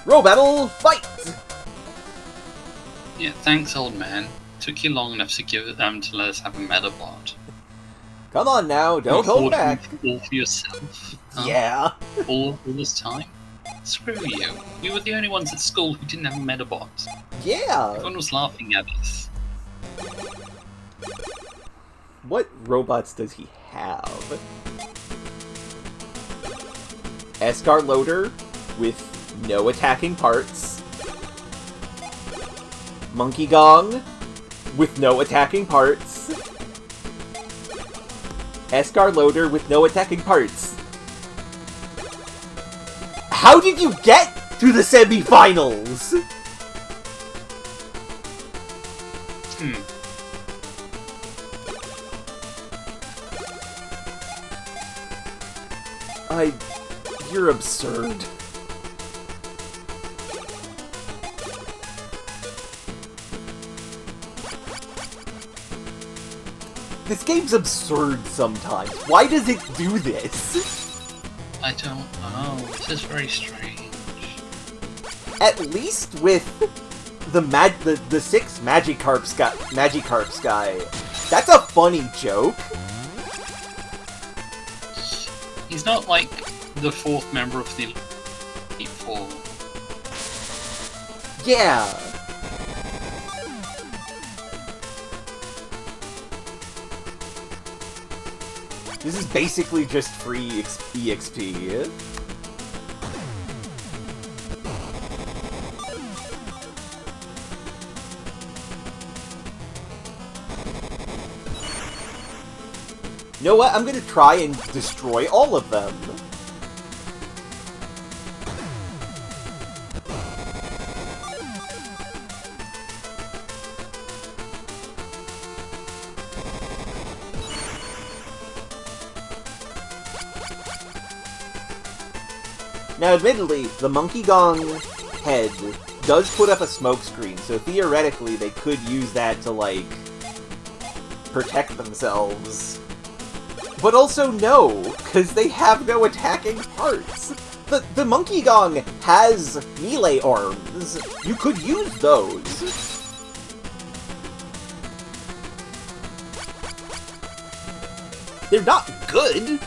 Robattle, fight! Yeah, thanks, old man. Took you long enough to give them to let us have a Medabot. Come on now, don't hold back. All for yourself. Yeah. All this time. Screw you. We were the only ones at school who didn't have a Medabot. Yeah. Everyone was laughing at us. What robots does he have? Escar Loader with no attacking parts. Monkey Gong with no attacking parts. Escar Loader with no attacking parts. How did you get to the semi-finals? You're absurd. This game's absurd sometimes. Why does it do this? I don't know. This is very strange. At least with the 6 Magikarps guy, that's a funny joke. He's not like the 4th member of the Elite Four. Yeah. This is basically just free EXP. You know what? I'm gonna try and destroy all of them. Now, admittedly, the Monkey Gong head does put up a smoke screen, so theoretically they could use that to, like, protect themselves. But also no, because they have no attacking parts. The Monkey Gong has melee arms. You could use those. They're not good,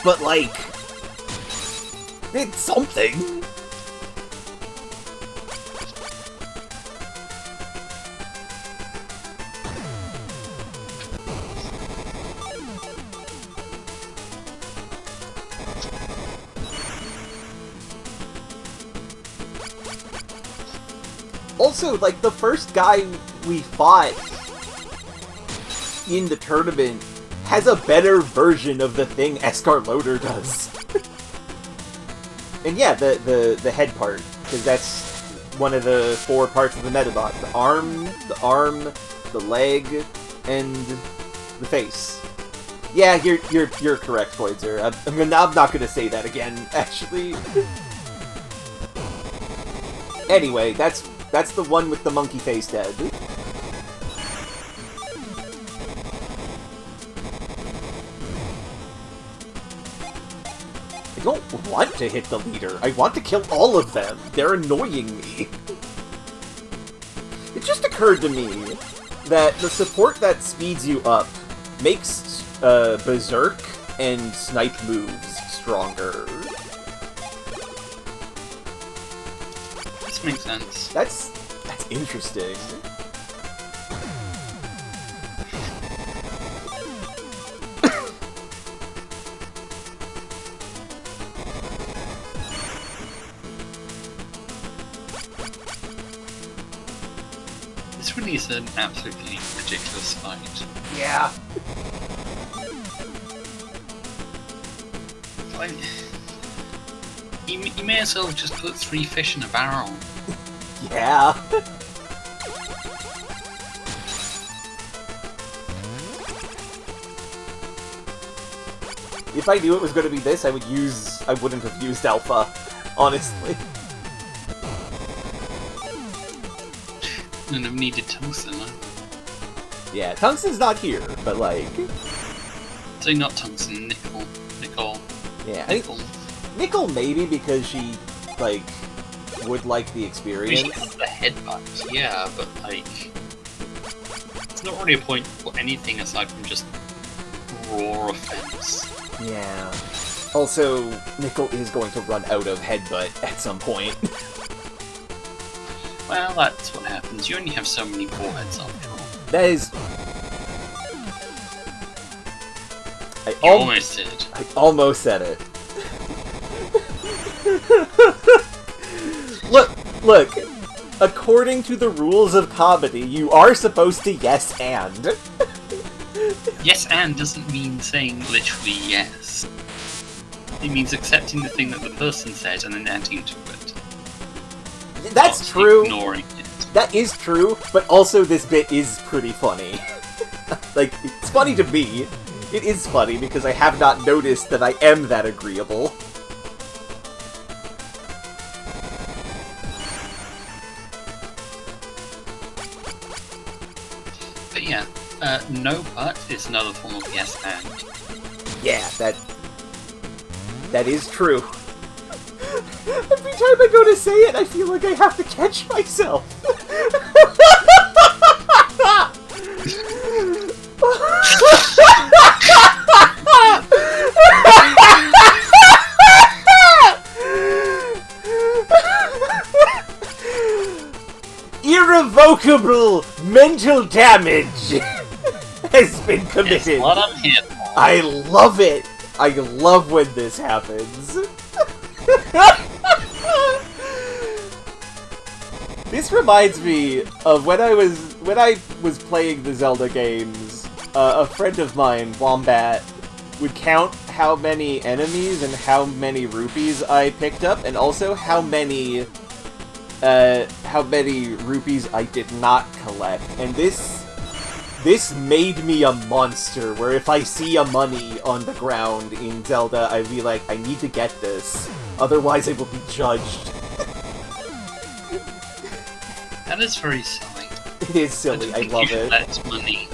but, like, it's something. Also, like, the first guy we fought in the tournament has a better version of the thing Escarloder does. And yeah, the head part, because that's one of the 4 parts of the Medabot. The arm, the leg, and the face. Yeah, you're correct, Voidzer. I'm not gonna say that again, actually. Anyway, that's the one with the monkey face head. I don't want to hit the leader. I want to kill all of them. They're annoying me. It just occurred to me that the support that speeds you up makes Berserk and Snipe moves stronger. This makes sense. That's interesting. This really is an absolutely ridiculous fight. Yeah. Like, you may as well have just put 3 fish in a barrel. Yeah. If I knew it was going to be this, I wouldn't have used Alpha, honestly. Wouldn't have needed tungsten either. Yeah, tungsten's not here, but like... So not tungsten, nickel. Yeah, Nickel. Nickel maybe because she, like, would like the experience. She has the headbutt, yeah, but like... It's not really a point for anything aside from just raw offense. Yeah. Also, Nickel is going to run out of headbutt at some point. Well, that's what happens. You only have so many foreheads after all. That is... You almost did. I almost said it. Look. According to the rules of comedy, you are supposed to yes and. Yes and doesn't mean saying literally yes. It means accepting the thing that the person said and then adding to it. That's Not true. Ignoring it. That is true, but also this bit is pretty funny. Like, it's funny to me. It is funny because I have not noticed that I am that agreeable. But yeah, no but is another form of yes and. Yeah, that is true. Every time I go to say it, I feel like I have to catch myself. Irrevocable mental damage has been committed. It's what I'm here for. I love it. I love when this happens. This reminds me of when I was playing the Zelda games. A friend of mine, Wombat, would count how many enemies and how many rupees I picked up, and also how many rupees I did not collect. And this made me a monster, where if I see a money on the ground in Zelda, I'd be like, I need to get this, otherwise I will be judged. That is very silly. It is silly, I love it. Let money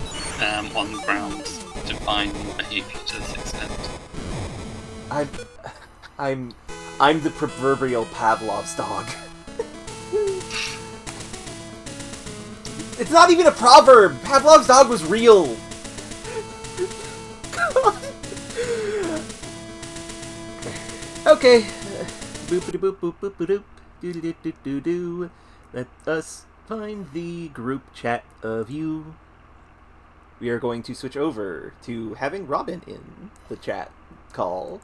on the ground define behavior to this extent. I'm the proverbial Pavlov's dog. It's not even a proverb! Pavlov's dog was real! Okay. Boop-a-doop-boop-boop-a-doop. Do-do-do-do-do-do. Let us find the group chat of you. We are going to switch over to having Robin in the chat call.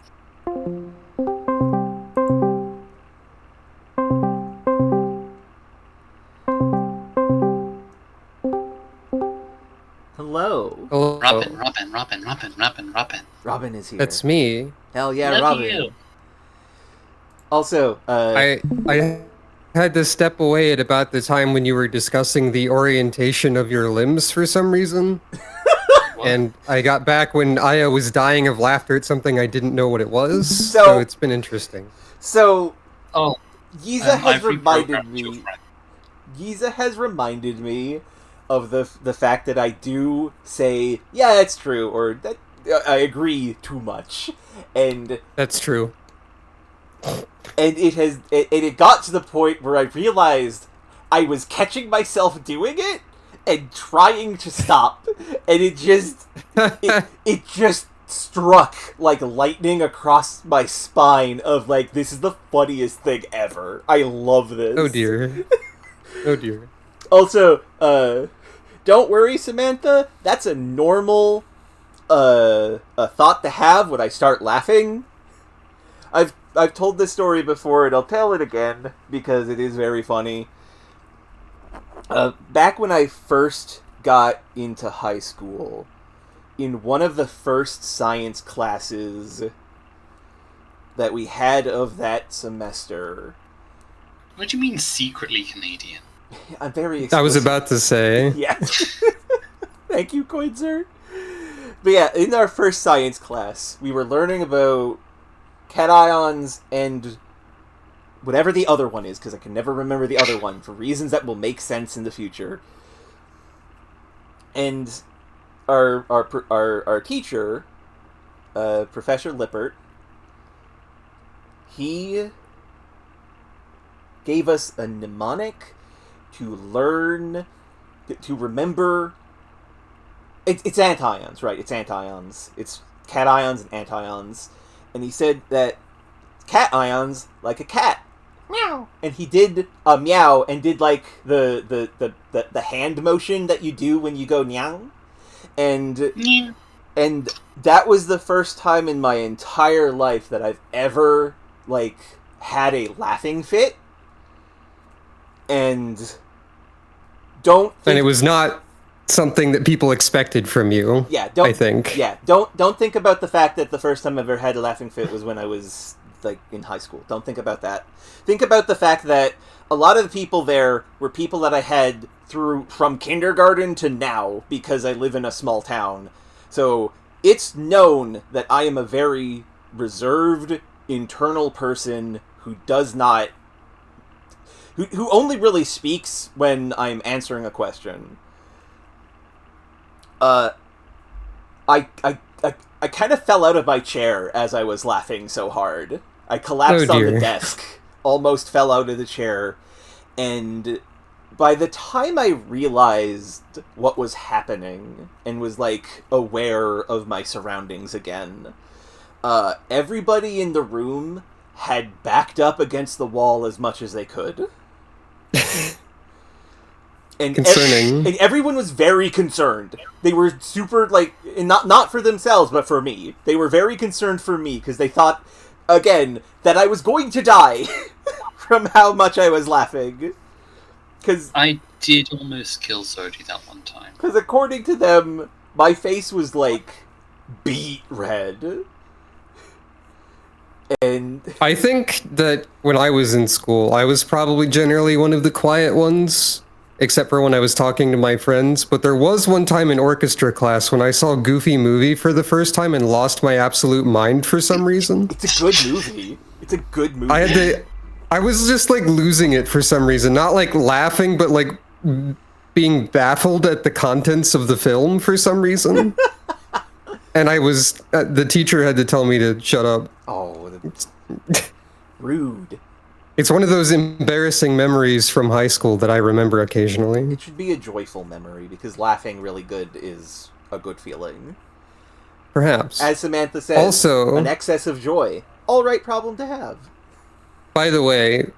Hello. Oh, Robin. Robin is here. That's me. Hell yeah, Love Robin. you. Also, I had to step away at about the time when you were discussing the orientation of your limbs for some reason. And I got back when Aya was dying of laughter at something I didn't know what it was. So it's been interesting. So, Oh, Giza has I've reminded reprogrammed your me. friend. Giza has reminded me of the fact that I do say, yeah, it's true, or that I agree too much, and That's true. it got to the point where I realized I was catching myself doing it and trying to stop, and it just struck like lightning across my spine of like, this is the funniest thing ever. I love this. Oh dear. Oh dear. Also, don't worry, Samantha. That's a normal a thought to have when I start laughing. I've told this story before, and I'll tell it again because it is very funny. Back when I first got into high school, in one of the first science classes that we had of that semester... What do you mean secretly Canadian? I'm very explicit. I was about to say. Yeah. Thank you, Coinzer. But yeah, in our first science class, we were learning about cations and whatever the other one is, because I can never remember the other one for reasons that will make sense in the future. And our teacher, Professor Lippert, he gave us a mnemonic to learn, to remember. It's antions, right? It's antions. It's cations and antions. And he said that cations like a cat. Meow. And he did a meow and did like the hand motion that you do when you go meow. And that was the first time in my entire life that I've ever like had a laughing fit. And it was not something that people expected from you. Yeah, I think. Yeah, don't think about the fact that the first time I ever had a laughing fit was when I was like in high school. Don't think about that. Think about the fact that a lot of the people there were people that I had from kindergarten to now because I live in a small town. So it's known that I am a very reserved, internal person who does not... who only really speaks when I'm answering a question. I kind of fell out of my chair as I was laughing so hard. I collapsed on the desk, almost fell out of the chair, and by the time I realized what was happening and was, like, aware of my surroundings again, everybody in the room had backed up against the wall as much as they could. And concerning. And everyone was very concerned. They were super, like, and not for themselves, but for me. They were very concerned for me, because they thought, again, that I was going to die from how much I was laughing. Cause I did almost kill Zodi that one time. Because according to them, my face was, like, beet red. And I think that when I was in school, I was probably generally one of the quiet ones, except for when I was talking to my friends. But there was one time in orchestra class when I saw Goofy Movie for the first time and lost my absolute mind for some reason. It's a good movie. It's a good movie. I was just like losing it for some reason. Not like laughing, but like being baffled at the contents of the film for some reason. And the teacher had to tell me to shut up. Oh, rude. It's one of those embarrassing memories from high school that I remember occasionally. It should be a joyful memory, because laughing really good is a good feeling. Perhaps. As Samantha says, also, an excess of joy. All right problem to have. By the way,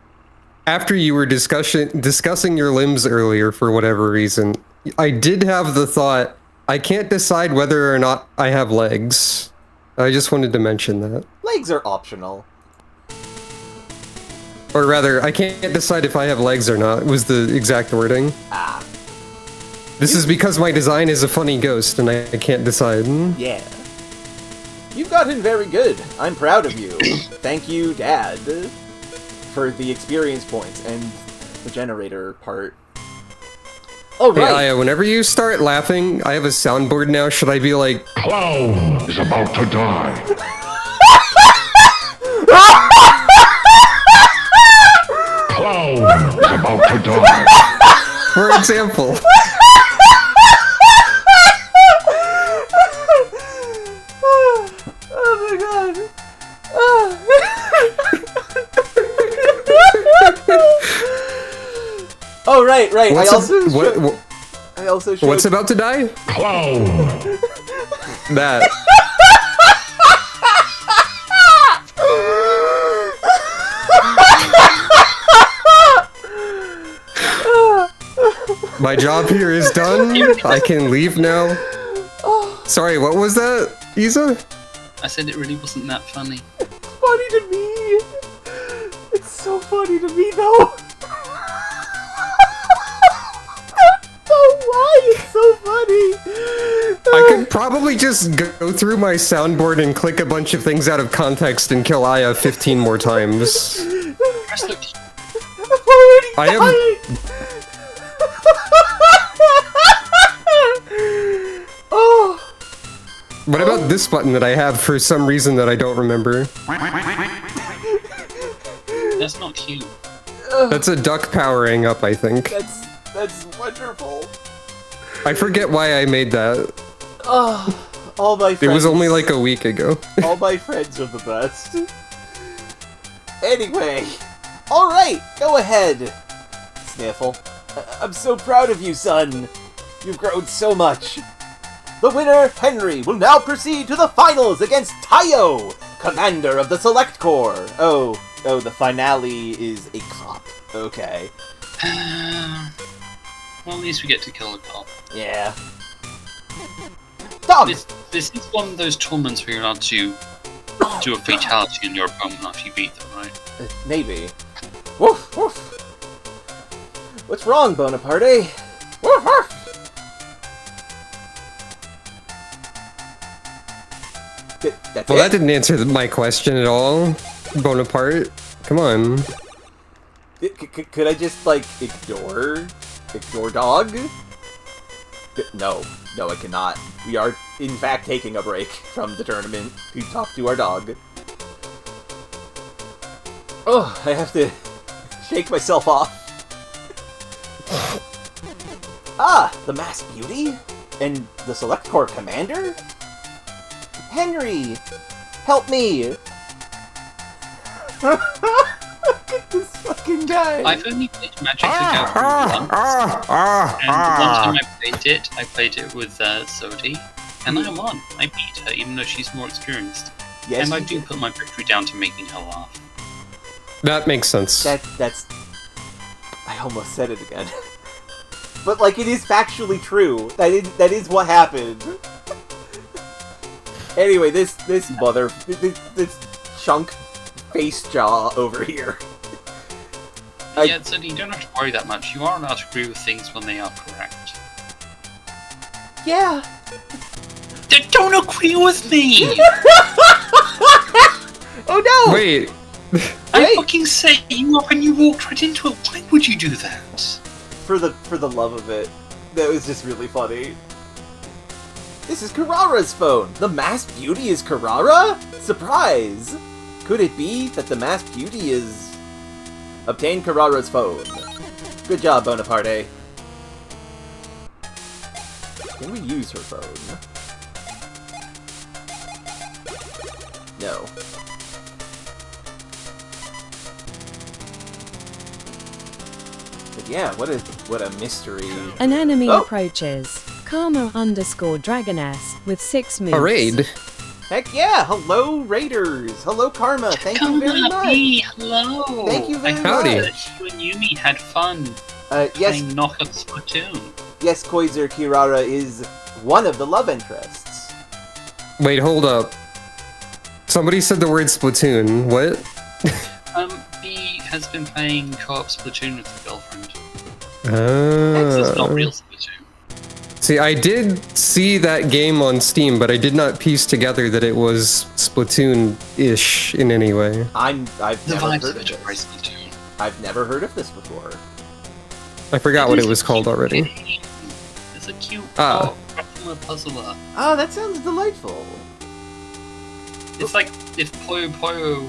after you were discussing your limbs earlier for whatever reason, I did have the thought, I can't decide whether or not I have legs. I just wanted to mention that. Legs are optional. Or rather, I can't decide if I have legs or not, was the exact wording. Ah. This is because my design is a funny ghost and I can't decide. Yeah. You've gotten very good. I'm proud of you. Thank you, Dad, for the experience points and the generator part. Oh, Hey, right. Aya, whenever you start laughing, I have a soundboard now. Should I be like, Clown is about to die. Clown is about to die. for example? Oh my god. Oh, right. I also showed... What's about to die? Clown. That. My job here is done. I can leave now. Sorry, what was that, Isa? I said it really wasn't that funny. It's funny to me. It's so funny to me, though. Why it's so funny. I could probably just go through my soundboard and click a bunch of things out of context and kill Aya 15 more times. Press the I'm already I am- dying. Oh. What about this button that I have for some reason that I don't remember? That's not you. That's a duck powering up, I think. That's wonderful. I forget why I made that. Oh, all my friends. It was only like a week ago. All my friends are the best. Anyway, all right, go ahead, Sniffle. I'm so proud of you, son. You've grown so much. The winner, Henry, will now proceed to the finals against Tayo, commander of the Select Corps. Oh, the finale is a cop. Okay. Well, at least we get to kill a cop. Yeah. Dog! This is one of those tournaments where you're allowed to do a fatality on your opponent after you beat them, right? Maybe. Woof, woof. What's wrong, Bonaparte? Woof, woof. That's Well, it? that didn't answer my question at all. Bonaparte. Come on. Could I just, like, ignore dog? No, I cannot. We are, in fact, taking a break from the tournament to talk to our dog. Oh, I have to shake myself off. Ah, the Masked Beauty? And the Select Corps Commander? Henry! Help me! Look at this fucking guy! I've only played Magic the Gathering once, and the one time I played it with Zodi, and I won. I beat her, even though she's more experienced. Yes, and I you do put my victory down to making her laugh. That makes sense. That's... I almost said it again. But, like, it is factually true. That is what happened. Anyway, this chunk face jaw over here. Yeah, Zodi, you don't have to worry that much. You are allowed to agree with things when they are correct. Yeah. Don't agree with me! Oh no! Wait. I fucking set you up and you walked right into it. Why would you do that? For the love of it. That was just really funny. This is Karara's phone! The Masked Beauty is Karara? Surprise! Could it be that the Masked Beauty is... Obtain Karara's phone. Good job, Bonaparte. Can we use her phone? No. But yeah, what a mystery. An enemy Oh. approaches. Karma_Dragoness with 6 moves. A raid. Heck yeah! Hello, Raiders! Hello, Karma! Thank you very much! Hello! Thank you very I Howdy. heard that you and Yumi had fun Yes, playing Knock at Splatoon. yes, Koizer Kirara is one of the love interests. Wait, hold up. Somebody said the word Splatoon. What? B has been playing co-op Splatoon with his girlfriend. Oh. So it's not Uh, real Splatoon. See, I did see that game on Steam, but I did not piece together that it was Splatoon-ish in any way. I've The never vibes heard of of it are very this. Splatoon. I've never heard of this before. I forgot what it was called already. It's a cute puzzler. Oh, that sounds delightful. It's like if Puyo Puyo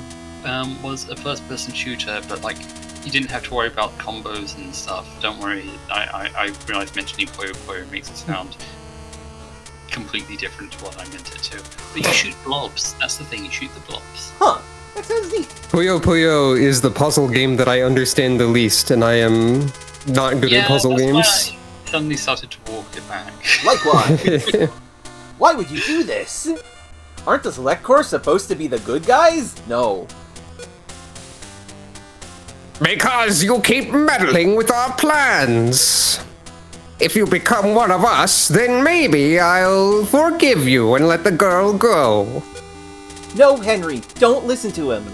was a first-person shooter, but like you didn't have to worry about combos and stuff. Don't worry, I realized mentioning Puyo Puyo makes it sound completely different to what I meant it to. But you shoot blobs. That's the thing. You shoot the blobs. Huh. That sounds neat. Puyo Puyo is the puzzle game that I understand the least, and I am not good at puzzle that's games. why I suddenly started to walk it back. Likewise. Why would you do this? Aren't the Select Corps supposed to be the good guys? No. Because you keep meddling with our plans. If you become one of us, then maybe I'll forgive you and let the girl go. No, Henry, don't listen to him.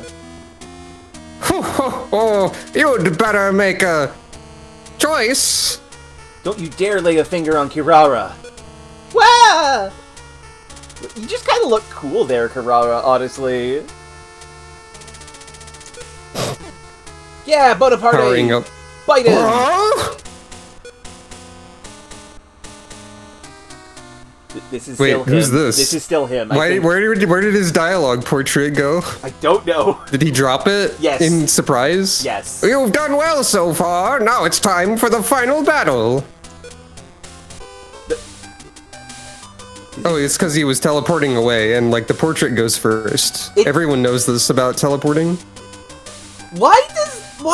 You'd better make a choice. Don't you dare lay a finger on Kirara. Wah! You just kind of look cool there, Kirara, honestly. Yeah, Bonaparte! Powering up. Bite him! This is Wait, still him. who's this? This is still him. Where did his dialogue portrait go? I don't know. Did he drop it? Yes. In surprise? Yes. You've done well so far. Now it's time for the final battle. Oh, it's because he was teleporting away, and like the portrait goes first. Everyone knows this about teleporting. Why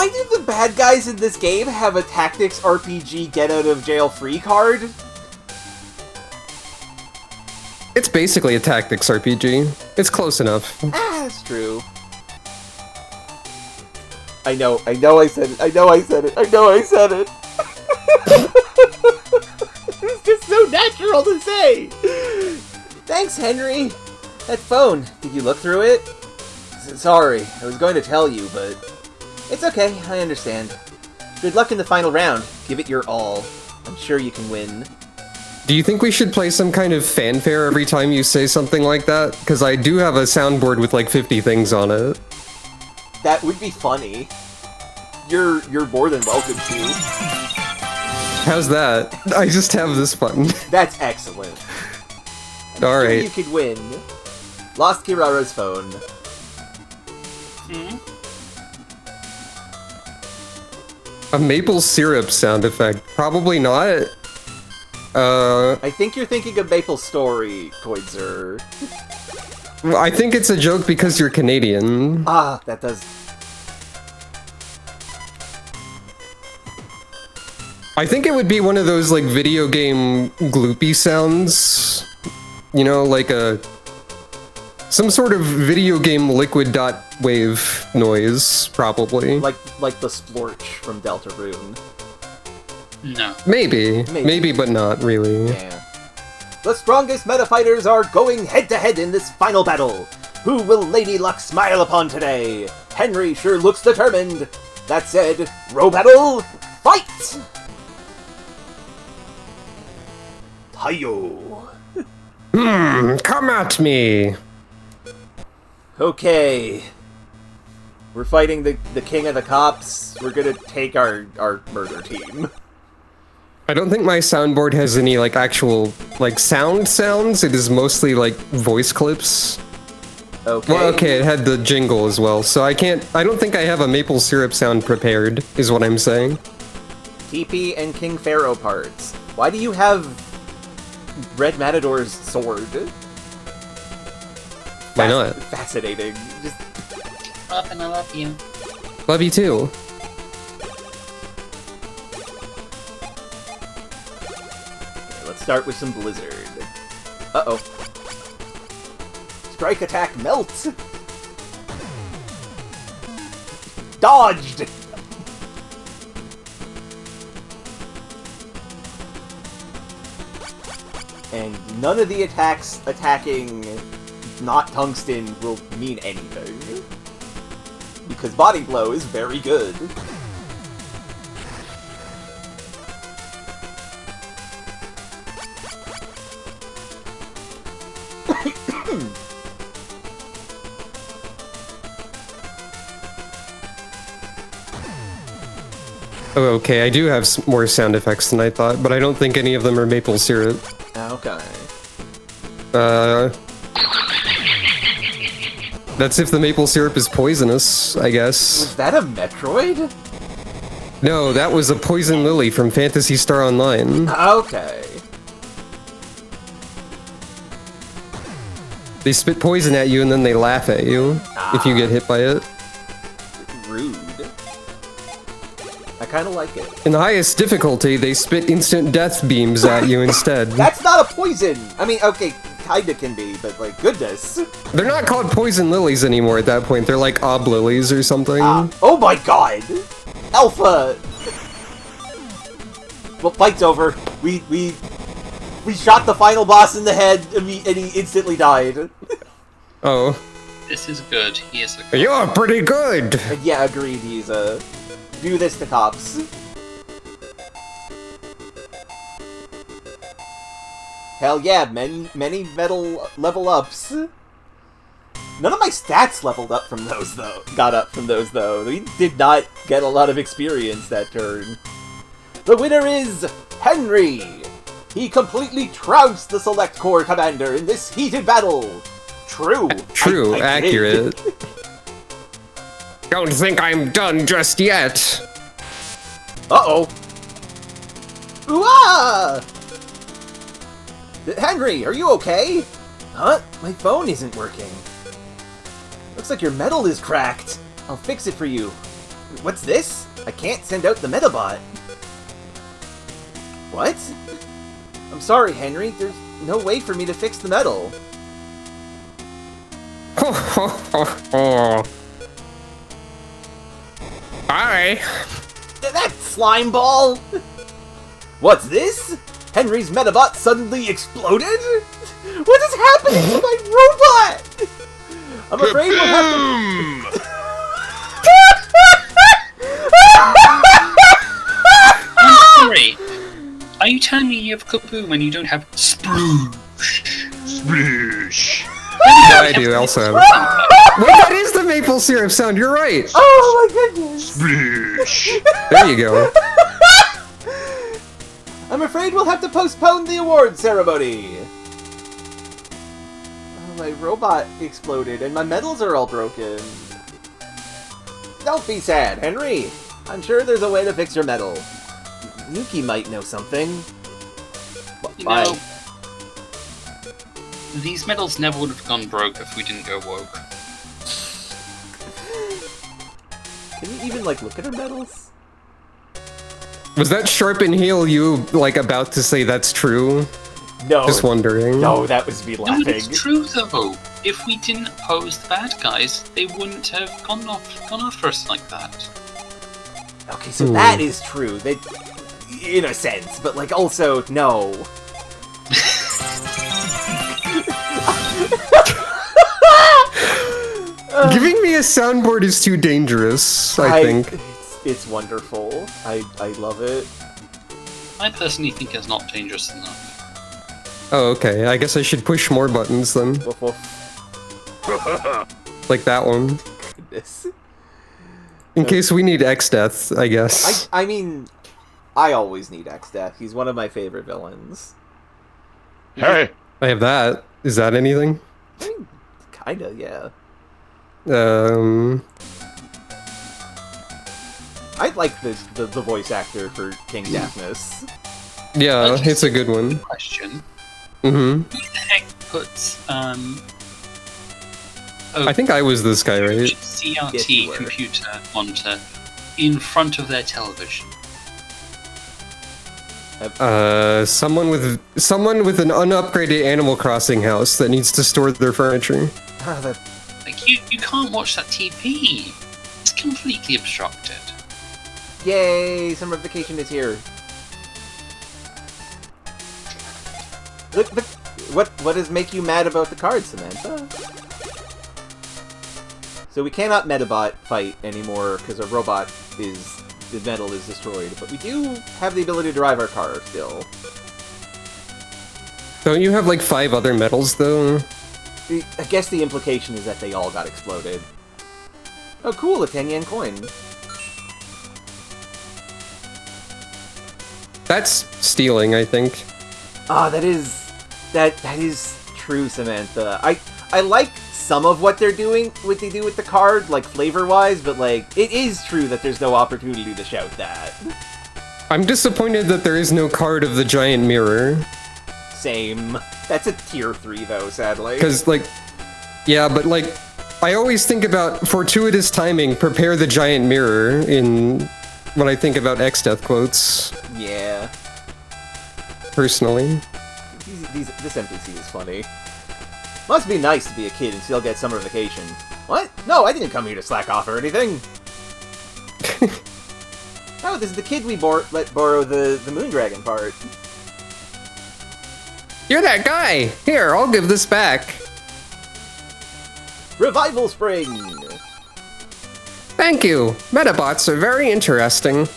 do the bad guys in this game have a tactics RPG get out of jail free card? It's basically a tactics RPG. It's close enough. Ah, that's true. I know I said it. I know I said it. It's just so natural to say. Thanks, Henry. That phone, did you look through it? Sorry, I was going to tell you, but it's okay, I understand. Good luck in the final round. Give it your all. I'm sure you can win. Do you think we should play some kind of fanfare every time you say something like that? Because I do have a soundboard with like 50 things on it. That would be funny. You're more than welcome to. How's that? I just have this button. That's excellent. Alright. You could win. Lost Kirara's phone. A maple syrup sound effect. Probably not. I think you're thinking of Maple Story, Koidzer. I think it's a joke because you're Canadian. Ah, that does... I think it would be one of those like video game gloopy sounds. You know, like some sort of video game liquid dot wave noise, probably. Like the splorch from Deltarune. No. Maybe, but not really. Yeah. The strongest meta fighters are going head-to-head in this final battle. Who will Lady Luck smile upon today? Henry sure looks determined. That said, row battle, fight! Hiyo. Come at me! Okay. We're fighting the king of the cops. We're gonna take our murder team. I don't think my soundboard has any like actual like sounds. It is mostly like voice clips. Okay. Well, okay, it had the jingle as well, so I don't think I have a maple syrup sound prepared, is what I'm saying. TP and King Pharaoh parts. Why do you have Red Matador's sword? Why not? Fascinating. Just... Up and I love you. Love you too. Let's start with some Blizzard. Uh-oh. Strike attack melt! Dodged! And none of the attacks attacking not tungsten will mean anything. Because body blow is very good. Oh, okay, I do have more sound effects than I thought, but I don't think any of them are maple syrup. Okay. That's if the maple syrup is poisonous, I guess. Was that a Metroid? No, that was a poison lily from Phantasy Star Online. Okay. They spit poison at you and then they laugh at you if you get hit by it. Rude. I kind of like it. In the highest difficulty, they spit instant death beams at you instead. That's not a poison! I mean, okay, kinda can be, but like, goodness. They're not called poison lilies anymore at that point. They're like ob lilies or something. Oh my god! Alpha! Well, fight's over. We shot the final boss in the head and he instantly died. Oh. This is good. He is a good. You're pretty good! And yeah, agreed, he's do this to cops. Hell yeah, many metal level ups. None of my stats leveled up from those though. Got up from those though. We did not get a lot of experience that turn. The winner is Henry! He completely trounced the Select Corps commander in this heated battle! True! True, I accurate. Don't think I'm done just yet! Uh-oh! Ooh-ah! Henry, are you okay? Huh? My phone isn't working. Looks like your metal is cracked. I'll fix it for you. What's this? I can't send out the Medabot. What? I'm sorry, Henry. There's no way for me to fix the metal. Hi. That slime ball! What's this? Henry's Medabot suddenly exploded? What is happening to my robot? I'm afraid we'll have to... I'm sorry. Are you telling me you have kaboom when you don't have sploosh? Sploosh. Yeah, I do also. Wait, that is the maple syrup sound, you're right! Oh my goodness! Sploosh. There you go. I'm afraid we'll have to postpone the award ceremony. Oh, my robot exploded and my medals are all broken. Don't be sad, Henry. I'm sure there's a way to fix your medal. Yuki might know something. You Bye. know, these medals never would have gone broke if we didn't go woke. Can you even, like, look at her medals? Was that sharp and heel you, like, about to say that's true? No. Just wondering. No, that was me No, laughing. it's true though. If we didn't oppose the bad guys, they wouldn't have gone after us like that. Okay, so that is true. They, in a sense, but like also no. Giving me a soundboard is too dangerous, I think. It's wonderful. I love it. I personally think it's not dangerous enough. Oh, okay. I guess I should push more buttons then. Woof, woof. Like that one. Goodness. In case we need X-Death, I guess. I mean, I always need X-Death. He's one of my favorite villains. Hey. I have that. Is that anything? I mean, kinda, yeah. I like the voice actor for King Daphnis. Yeah, it's a good one. Question. Mm-hmm. Who the heck puts I think I was this guy, right? CRT Yes, you were. computer monitor in front of their television? Someone with an unupgraded Animal Crossing house that needs to store their furniture. Ah, that Like you can't watch that TV. It's completely obstructed. Yay! Summer vacation is here. Look, what does make you mad about the card, Samantha? So we cannot Medabot fight anymore because our robot the metal is destroyed, but we do have the ability to drive our car still. Don't you have like 5 other medals though? I guess the implication is that they all got exploded. Oh cool, a 10 yen coin. That's stealing, I think. Ah, that is true, Samantha. I like some of what they're doing, what they do with the card, like flavor-wise, but like it is true that there's no opportunity to shout that. I'm disappointed that there is no card of the giant mirror. Same. That's a tier 3 though, sadly. Because, like, yeah, but like, I always think about fortuitous timing, prepare the giant mirror when I think about X-Death quotes. Yeah. Personally. This NPC is funny. Must be nice to be a kid and still get summer vacation. What? No, I didn't come here to slack off or anything. Oh, this is the kid we let borrow the Moondragon part. You're that guy! Here, I'll give this back. Revival Spring! Thank you. Medabots are very interesting.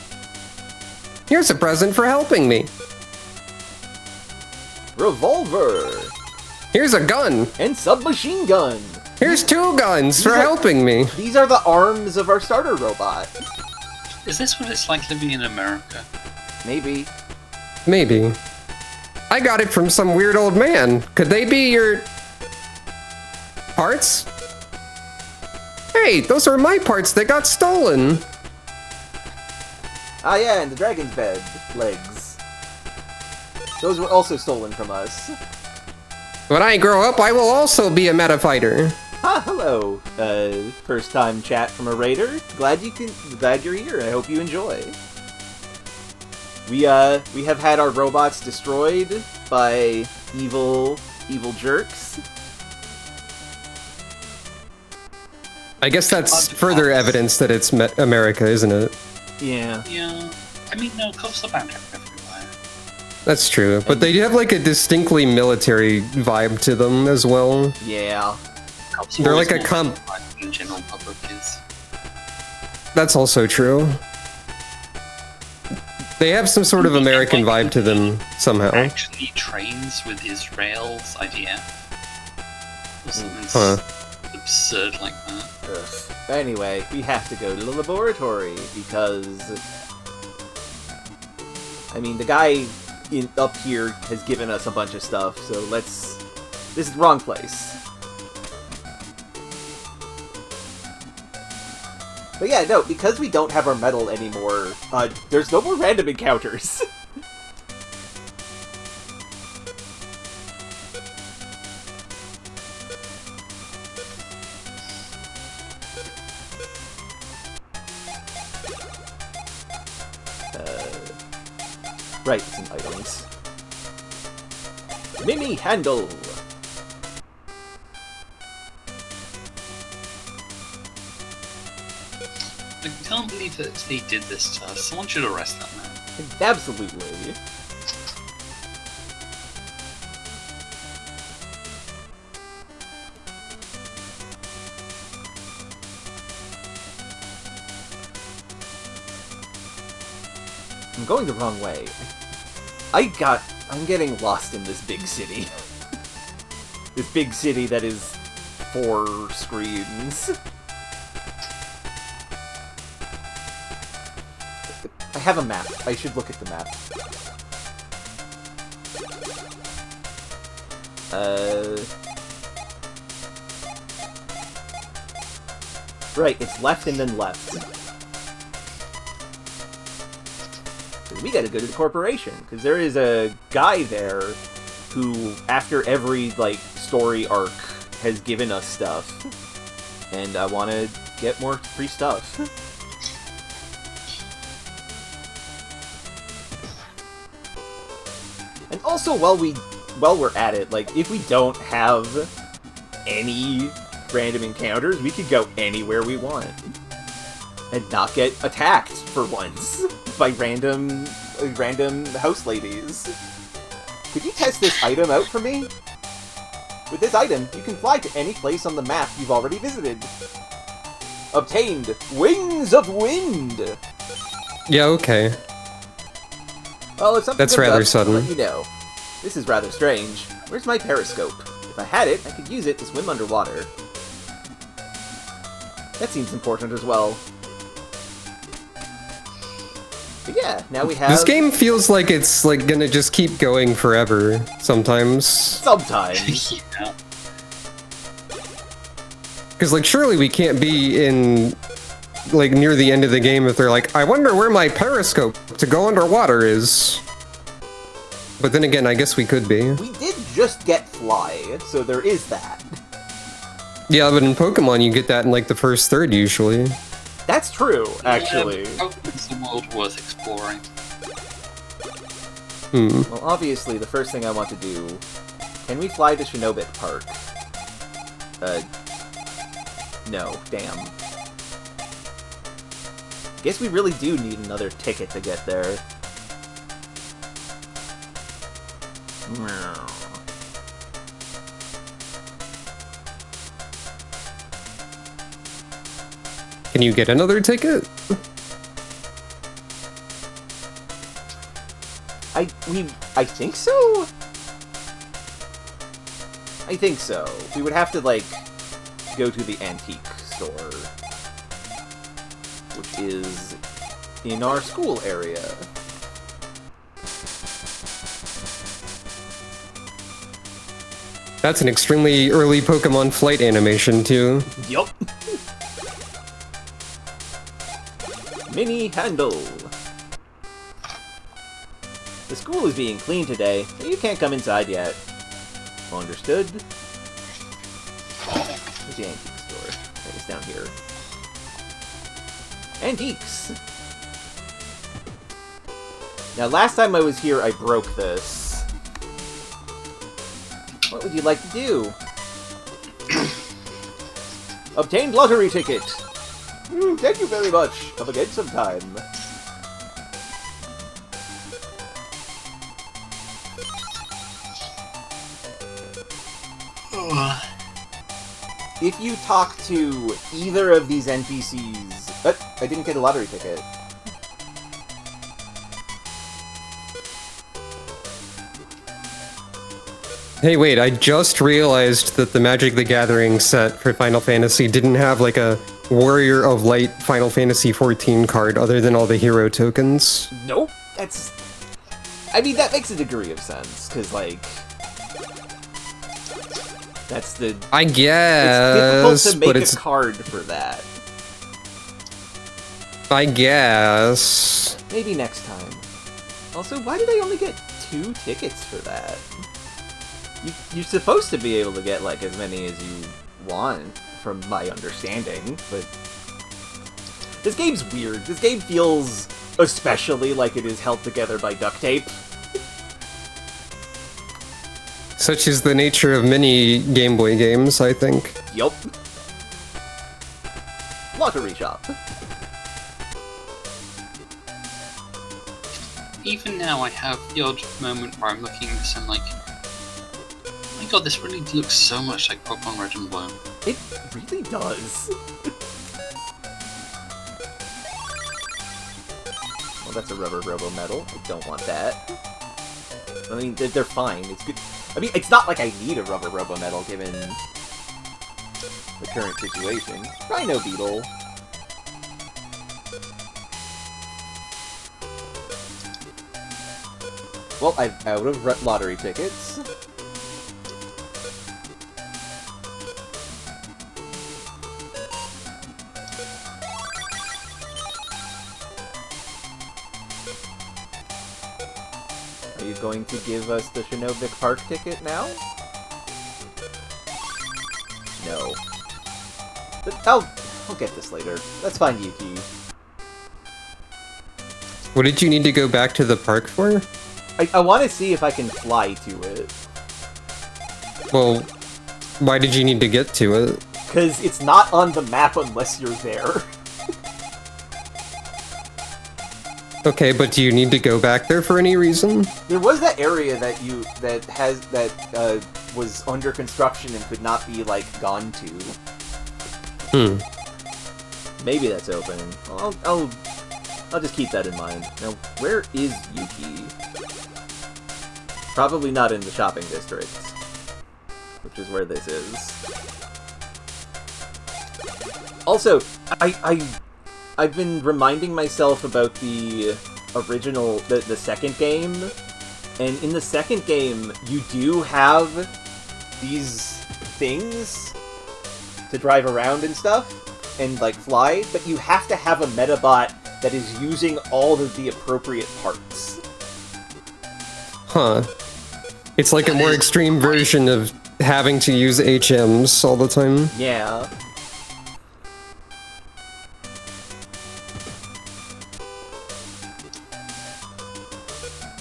Here's a present for helping me. Revolver! Here's a gun. And submachine gun! Here's 2 guns for helping me. These are the arms of our starter robot. Is this what it's like living in America? Maybe. Maybe. I got it from some weird old man. Could they be your... parts? Hey, those are my parts that got stolen. Ah yeah, and the dragon's bed legs. Those were also stolen from us. When I grow up, I will also be a meta fighter. Ah, hello. First time chat from a raider. Glad you're here. I hope you enjoy. We have had our robots destroyed by evil jerks. I guess that's further evidence that it's America, isn't it? Yeah. Yeah. I mean, no, cops are bound everywhere. That's true, but they do have like a distinctly military vibe to them as well. Yeah. Cops are They're always like a more comp. civilized than the general public is. That's also true. They have some sort of American vibe to them somehow. Actually trains with Israel's IDF. Or something absurd like that. Ugh. Anyway, we have to go to the laboratory because, I mean, the guy up here has given us a bunch of stuff, so this is the wrong place. But yeah, no, because we don't have our medal anymore, there's no more random encounters. Right, some items. Mini handle! I can't believe that they did this to us. Someone should arrest that man. Absolutely. I'm going the wrong way. I'm getting lost in this big city. This big city that is 4 screens. I have a map. I should look at the map. Right, it's left and then left. We gotta go to the corporation, because there is a guy there who, after every, like, story arc, has given us stuff. And I want to get more free stuff. And also, while we're at it, like, if we don't have any random encounters, we could go anywhere we want. And not get attacked, for once, by random house ladies. Could you test this item out for me? With this item, you can fly to any place on the map you've already visited. Obtained Wings of Wind! Yeah, okay. Well, if something That's comes rather up, sudden. I'll let you know. This is rather strange. Where's my periscope? If I had it, I could use it to swim underwater. That seems important as well. But yeah, now we have... This game feels like it's like gonna just keep going forever sometimes. Sometimes. Yeah. Because like surely we can't be in like near the end of the game if they're like, I wonder where my periscope to go underwater is. But then again, I guess we could be. We did just get Fly, so there is that. Yeah, but in Pokemon you get that in like the first third usually. That's true, actually. Pokemon's a world worth exploring. Well, obviously, the first thing I want to do... Can we fly to Shinobit Park? No, damn. Guess we really do need another ticket to get there. Can you get another ticket? I think so? I think so. We would have to, like, go to the antique store. Which is in our school area. That's an extremely early Pokemon flight animation, too. Yup. Mini handle. The school is being cleaned today, so you can't come inside yet. Understood? Where's the antique store? Okay, it's down here. Antiques! Now, last time I was here, I broke this. What would you like to do? Obtained lottery ticket! Thank you very much. Come again sometime. If you talk to either of these NPCs... I didn't get a lottery ticket. Hey, wait, I just realized that the Magic the Gathering set for Final Fantasy didn't have, like, a Warrior of Light Final Fantasy XIV card other than all the hero tokens. Nope. That's... I mean, that makes a degree of sense, because, like... That's the... I It's guess, difficult to but make it's... a card for that. I guess... Maybe next time. Also, why did I only get 2 tickets for that? You're supposed to be able to get, like, as many as you want, from my understanding, but... This game's weird. This game feels especially like it is held together by duct tape. Such is the nature of many Game Boy games, I think. Yup. Lottery shop. Even now, I have the odd moment where I'm looking at this and like, oh my god, this really looks so much like Pokemon Red and Blue. It really does. Well, that's a rubber robo metal. I don't want that. I mean, they're fine. It's good. I mean, it's not like I need a rubber robo metal given the current situation. Rhino Beetle. Well, I'm out of lottery tickets. Are you going to give us the Shinobit Park ticket now? No. But I'll get this later. That's fine, Yuki. What did you need to go back to the park for? I want to see if I can fly to it. Well, why did you need to get to it? Because it's not on the map unless you're there. Okay, but do you need to go back there for any reason? There was that area that was under construction and could not be, like, gone to. Maybe that's open. I'll just keep that in mind. Now, where is Yuki? Probably not in the shopping district, which is where this is. Also, I've been reminding myself about the original, the second game. And in the second game, you do have these things to drive around and stuff, and, like, fly, but you have to have a Medabot that is using all of the appropriate parts. Huh. It's like a more extreme version of having to use HMs all the time. Yeah.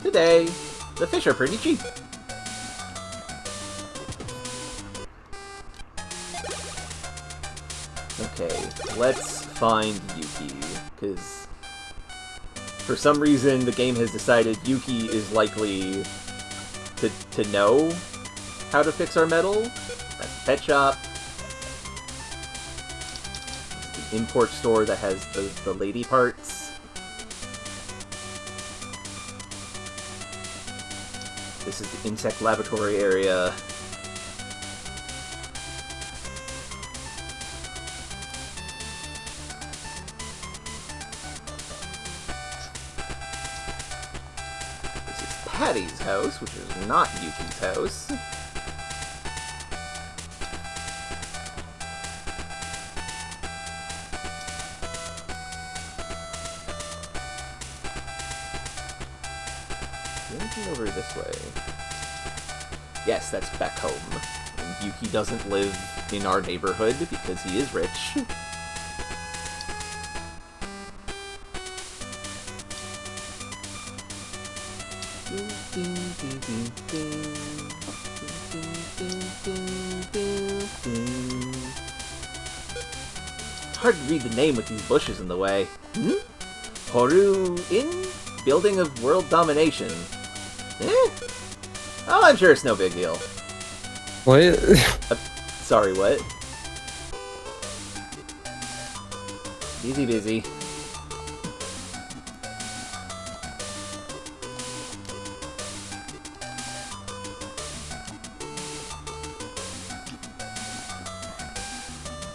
Today, the fish are pretty cheap. Okay, let's find Yuki, because for some reason the game has decided Yuki is likely to know how to fix our metal. That's the pet shop. It's the import store that has the lady parts. This is the insect laboratory area. This is Patty's house, which is not Yuki's house. Anything over this way? Yes, that's back home. And Yuki doesn't live in our neighborhood because he is rich. Hard to read the name with these bushes in the way. Horu Inn? Building of World Domination. Oh, I'm sure it's no big deal. What? Sorry, what? Easy busy.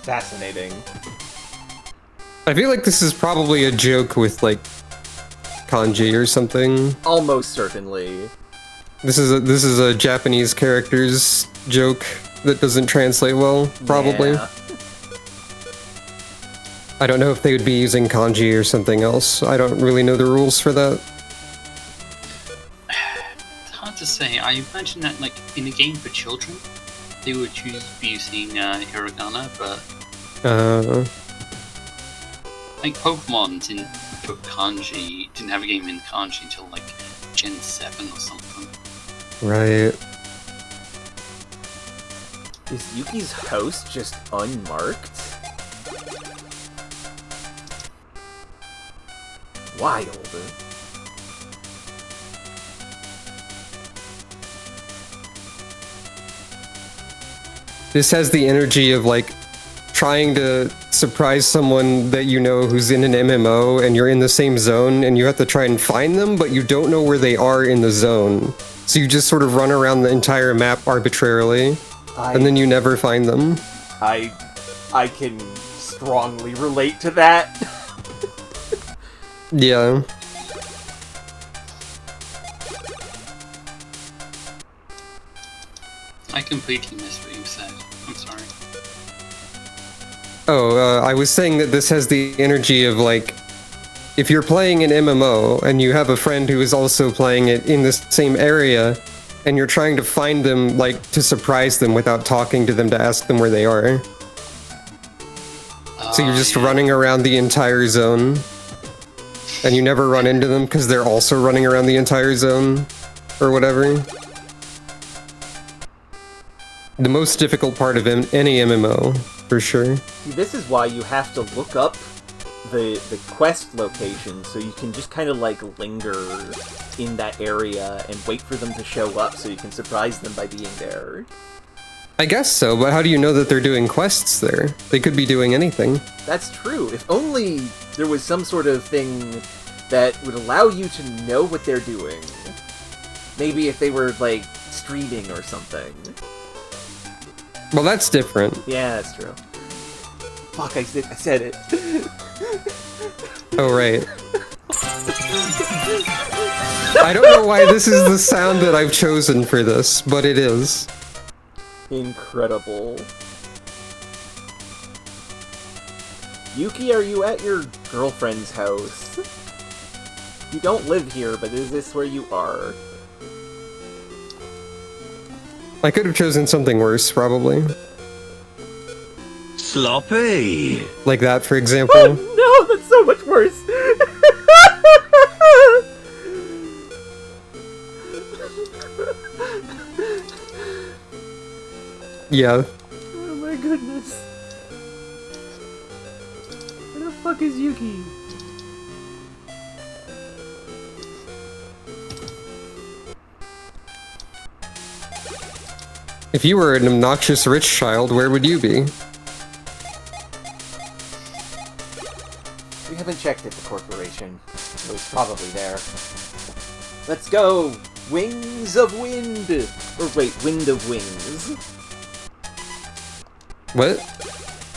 Fascinating. I feel like this is probably a joke with, like, kanji or something. Almost certainly. This is a Japanese character's joke that doesn't translate well, probably. Yeah. I don't know if they would be using kanji or something else. I don't really know the rules for that. It's hard to say. I imagine that, like, in a game for children, they would be using hiragana, but like Pokemon didn't put kanji, didn't have a game in kanji until like Gen 7 or something. Right. Is Yuki's house just unmarked? Wild. This has the energy of, like, trying to surprise someone that you know who's in an MMO and you're in the same zone and you have to try and find them, but you don't know where they are in the zone. So you just sort of run around the entire map arbitrarily, and then you never find them. I can strongly relate to that. Yeah. I completely missed what you said. I'm sorry. Oh, I was saying that this has the energy of, like, if you're playing an MMO and you have a friend who is also playing it in the same area, and you're trying to find them, like, to surprise them without talking to them to ask them where they are. So you're just running around the entire zone, and you never run into them because they're also running around the entire zone, or whatever. The most difficult part of any MMO, for sure. See, this is why you have to look up the quest location so you can just kind of like linger in that area and wait for them to show up so you can surprise them by being there. I guess so, but how do you know that they're doing quests there? They could be doing anything. That's true. If only there was some sort of thing that would allow you to know what they're doing. Maybe if they were, like, streaming or something. Well, that's different. Yeah, that's true. Fuck, I said it. Oh, right. I don't know why this is the sound that I've chosen for this, but it is. Incredible. Yuki, are you at your girlfriend's house? You don't live here, but is this where you are? I could have chosen something worse, probably. Sloppy. Like that, for example. Oh, no, that's so much worse. Yeah. Oh my goodness. Where the fuck is Yuki? If you were an obnoxious rich child, where would you be? We haven't checked at the corporation. It was probably there. Let's go! Wings of Wind! Or wait, Wind of Wings. What?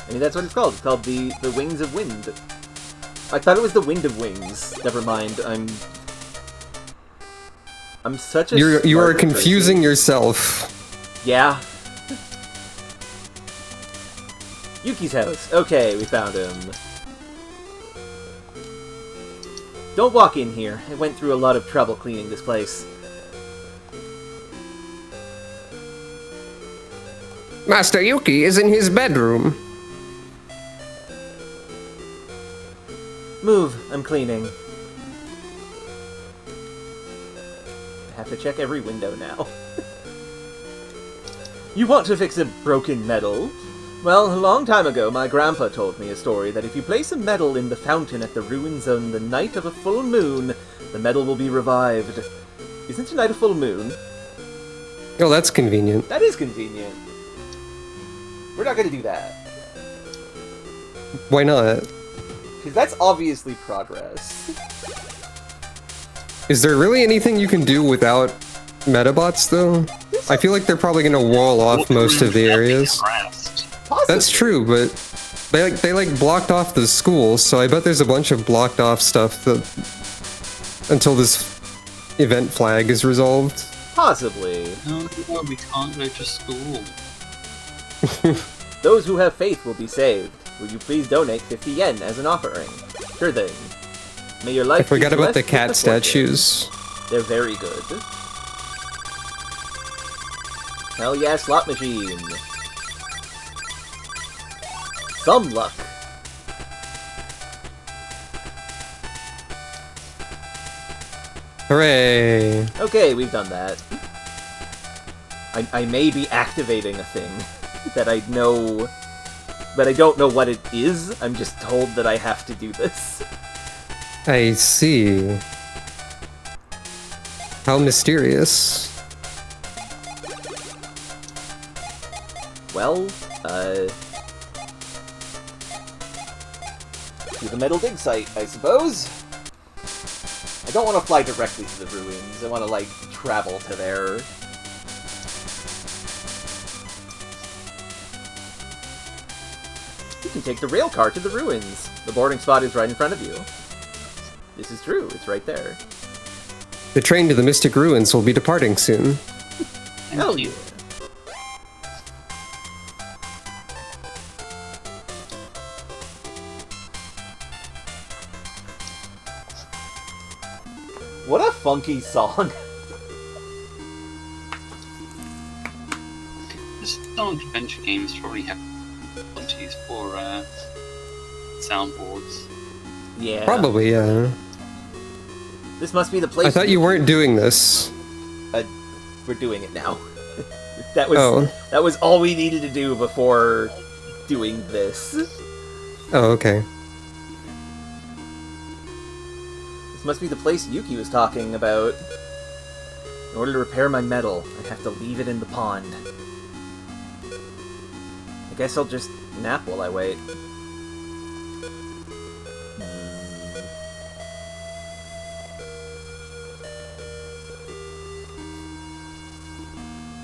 I mean, that's what it's called. It's called the Wings of Wind. I thought it was the Wind of Wings. Never mind, I'm such a You are smart confusing person. yourself. Yeah. Yuki's house. Okay, we found him. Don't walk in here. I went through a lot of trouble cleaning this place. Master Yuki is in his bedroom. Move. I'm cleaning. I have to check every window now. You want to fix a broken medal? Well, a long time ago, my grandpa told me a story that if you place a medal in the fountain at the ruins on the night of a full moon, the medal will be revived. Isn't tonight a full moon? Oh, that's convenient. That is convenient. We're not gonna do that. Why not? Because that's obviously progress. Is there really anything you can do without Medabots, though? I feel like they're probably gonna wall off most of the areas. Possibly. That's true, but they blocked off the schools, so I bet there's a bunch of blocked off stuff that until this event flag is resolved. Possibly. No, we can't go to school. Those who have faith will be saved. Will you please donate 50 yen as an offering? Sure thing. May your life I forgot be about the blessed cat with fortune. statues. They're very good. Hell yeah, slot machine. Some luck. Hooray! Okay, we've done that. I may be activating a thing that I know, but I don't know what it is. I'm just told that I have to do this. I see. How mysterious. Well, to the metal dig site, I suppose. I don't want to fly directly to the ruins. I want to, like, travel to there. You can take the rail car to the ruins. The boarding spot is right in front of you. This is true. It's right there. The train to the Mystic Ruins will be departing soon. Hell yeah. What a funky song. Some adventure games probably have abilities for soundboards. Yeah. Probably, yeah. This must be the place. I thought you weren't doing this. We're doing it now. that was Oh. that was all we needed to do before doing this. Oh, okay. This must be the place Yuki was talking about. In order to repair my medal, I have to leave it in the pond. I guess I'll just nap while I wait.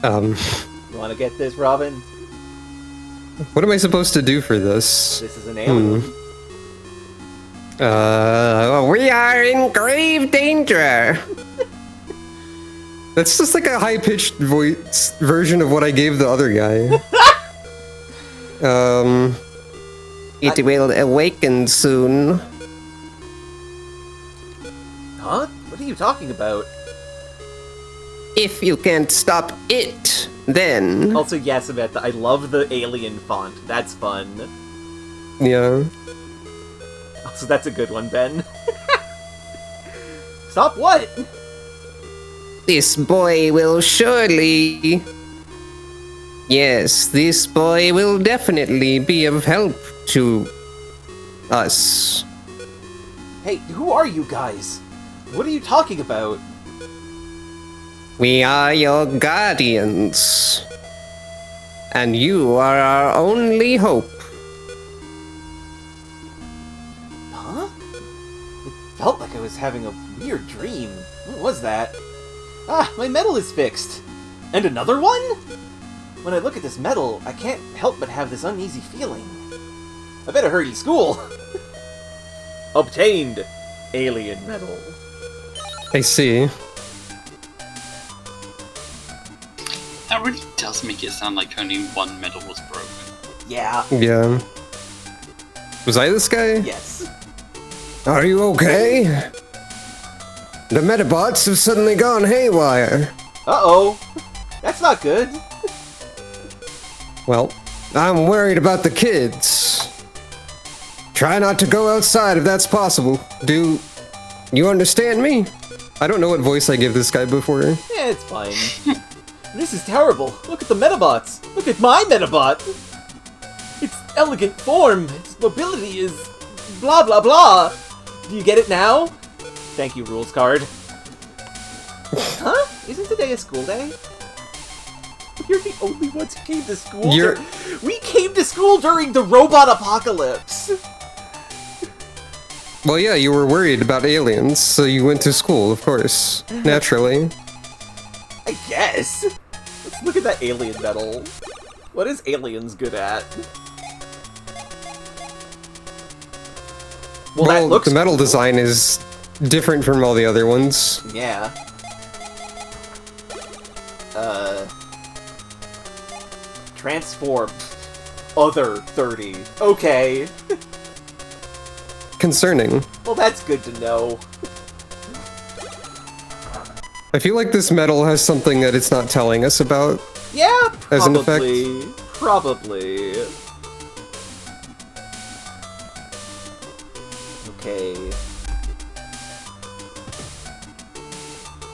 You want to get this, Robin? What am I supposed to do for this? This is an alien. We are in grave danger. That's just like a high-pitched voice version of what I gave the other guy. It will awaken soon. Huh? What are you talking about? If you can't stop it, then... Also, yes, Samantha, I love the alien font. That's fun. Yeah. Also, that's a good one, Ben. Stop what? This boy will surely... Yes, this boy will definitely be of help to us. Hey, who are you guys? What are you talking about? We are your guardians. And you are our only hope. Huh? It felt like I was having a weird dream. What was that? Ah, my medal is fixed. And another one? When I look at this medal, I can't help but have this uneasy feeling. I better hurry to school. Obtained. Alien medal. I see. That really does make it sound like only one medal was broken. Yeah. Yeah. Was I this guy? Yes. Are you okay? The Medabots have suddenly gone haywire. Uh-oh. That's not good. Well, I'm worried about the kids. Try not to go outside if that's possible. Do you understand me? I don't know what voice I give this guy before. Yeah, it's fine. This is terrible. Look at the Medabots. Look at my Medabot. Its elegant form, its mobility is blah blah blah. Do you get it now? Thank you, rules card. Huh? Isn't today a school day? You're the only ones who came to school. We came to school during the robot apocalypse. Well, yeah, you were worried about aliens, so you went to school, of course. Naturally. I guess. Let's look at that alien medal. What is aliens good at? Well, that looks the metal cool. design is different from all the other ones. Yeah. Transform. Other 30. Okay. Concerning. Well, that's good to know. I feel like this metal has something that it's not telling us about. Yeah, As an effect? probably. Probably. Okay.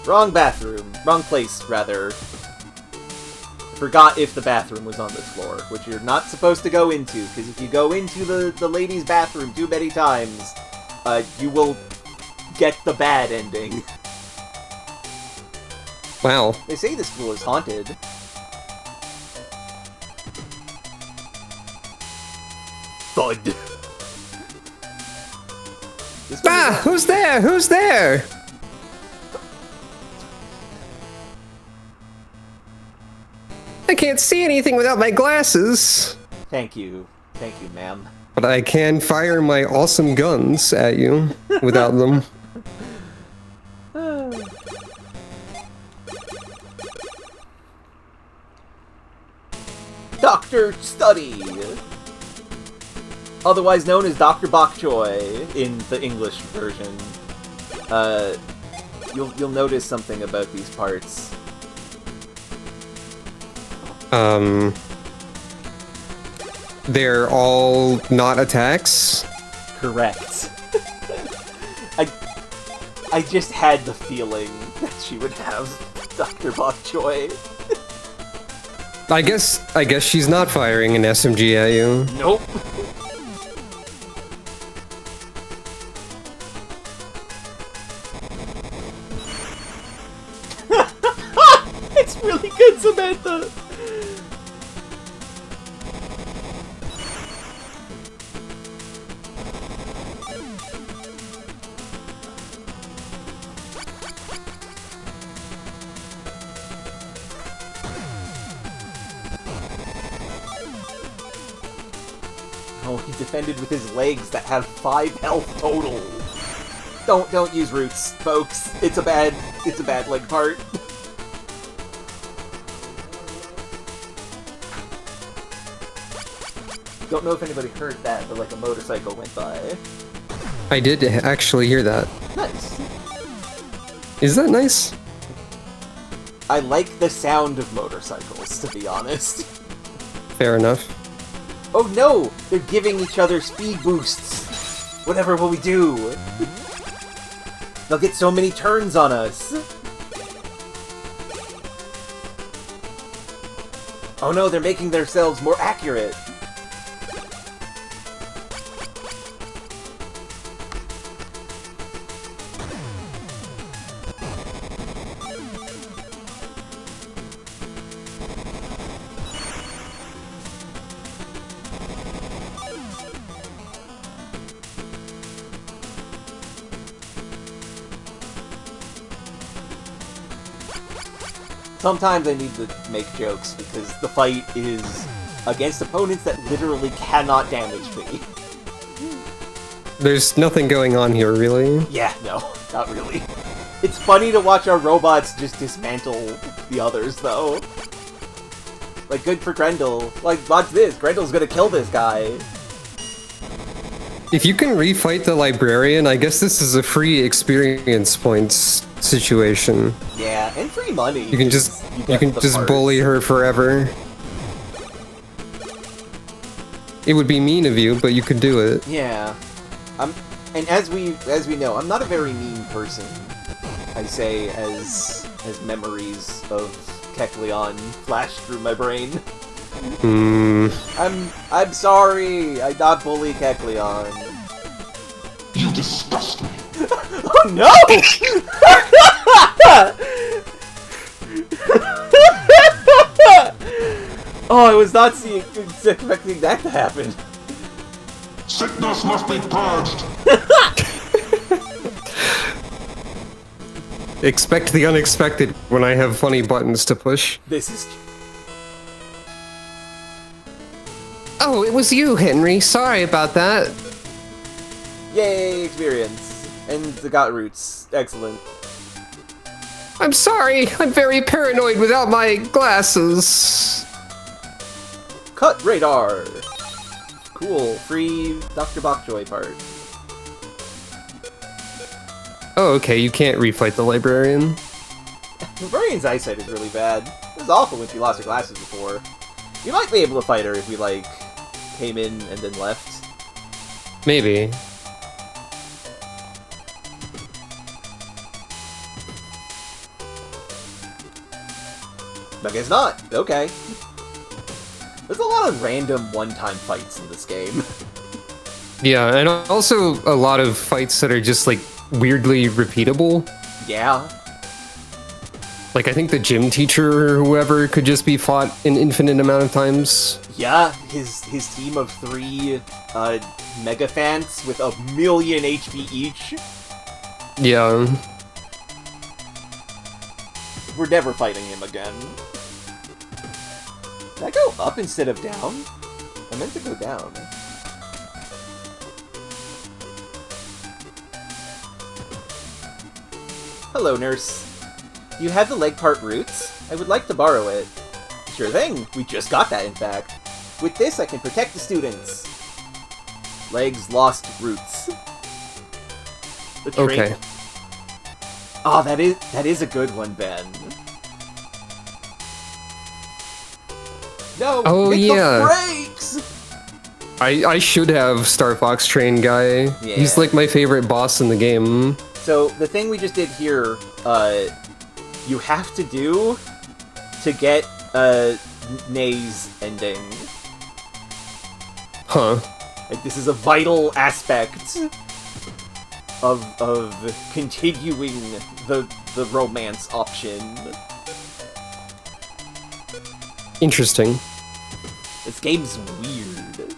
Wrong bathroom. Wrong place, rather. Forgot if the bathroom was on this floor, which you're not supposed to go into, because if you go into the ladies' bathroom too many times, you will get the bad ending. Wow. They say the school is haunted. Thud. This one Ah! is- Who's there? Who's there? I can't see anything without my glasses. Thank you. Thank you, ma'am. But I can fire my awesome guns at you without them. Dr. Study! Otherwise known as Dr. Bok Choy in the English version. You'll notice something about these parts. They're all not attacks. Correct. I just had the feeling that she would have Dr. Bok Choy. I guess she's not firing an SMG at you. Nope. It's really good, Samantha. Oh, he defended with his legs that have 5 health total. Don't use roots, folks. It's a bad leg part. Don't know if anybody heard that, but like a motorcycle went by. I did actually hear that. Nice. Is that nice? I like the sound of motorcycles, to be honest. Fair enough. Oh no! They're giving each other speed boosts! Whatever will we do? They'll get so many turns on us! Oh no, they're making themselves more accurate! Sometimes I need to make jokes, because the fight is against opponents that literally cannot damage me. There's nothing going on here, really. Yeah, no, not really. It's funny to watch our robots just dismantle the others, though. Like, good for Grendel. Like, watch this, Grendel's gonna kill this guy. If you can refight the librarian, I guess this is a free experience points situation. Yeah, and free money. You can just parts. bully her forever. It would be mean of you, but you could do it. Yeah. And as we know, I'm not a very mean person. I say as memories of Kecleon flash through my brain. I'm sorry. I not bully Kecleon. You disgust me. Oh no! Oh, I was not expecting that to happen. Sickness must be purged. Expect the unexpected when I have funny buttons to push. This is... Oh, it was you, Henry. Sorry about that. Yay, experience. And the got roots. Excellent. I'm sorry. I'm very paranoid without my glasses. Cut radar! Cool, free Dr. Bokjoy part. Oh, okay. You can't refight the librarian. Librarian's eyesight is really bad. It was awful when she lost her glasses before. You might be able to fight her if we, like, came in and then left. Maybe. I guess not. Okay. There's a lot of random one-time fights in this game. Yeah, and also a lot of fights that are just, like, weirdly repeatable. Yeah. Like, I think the gym teacher or whoever could just be fought an infinite amount of times. Yeah, his team of 3 Mega Fans with 1,000,000 HP each. Yeah. We're never fighting him again. Did I go up instead of down? I meant to go down. Hello, nurse. Do you have the leg part roots? I would like to borrow it. Sure thing. We just got that, in fact. With this, I can protect the students. Legs lost roots. The trait. Okay. Oh, that is a good one, Ben. No, Oh, hit yeah. the brakes! I should have Star Fox Train guy. Yeah. He's like my favorite boss in the game. So, the thing we just did here, you have to do to get, Nay's ending. Huh. Like, this is a vital aspect of continuing the romance option. Interesting. This game's weird.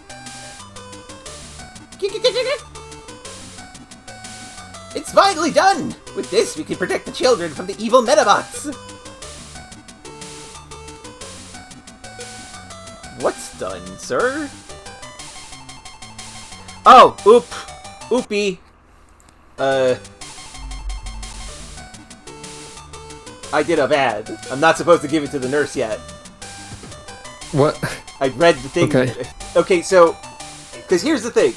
It's finally done! With this, we can protect the children from the evil Medabots! What's done, sir? Oh, oopie. I did a bad. I'm not supposed to give it to the nurse yet. What? I read the thing. Okay. Okay, so... Because here's the thing.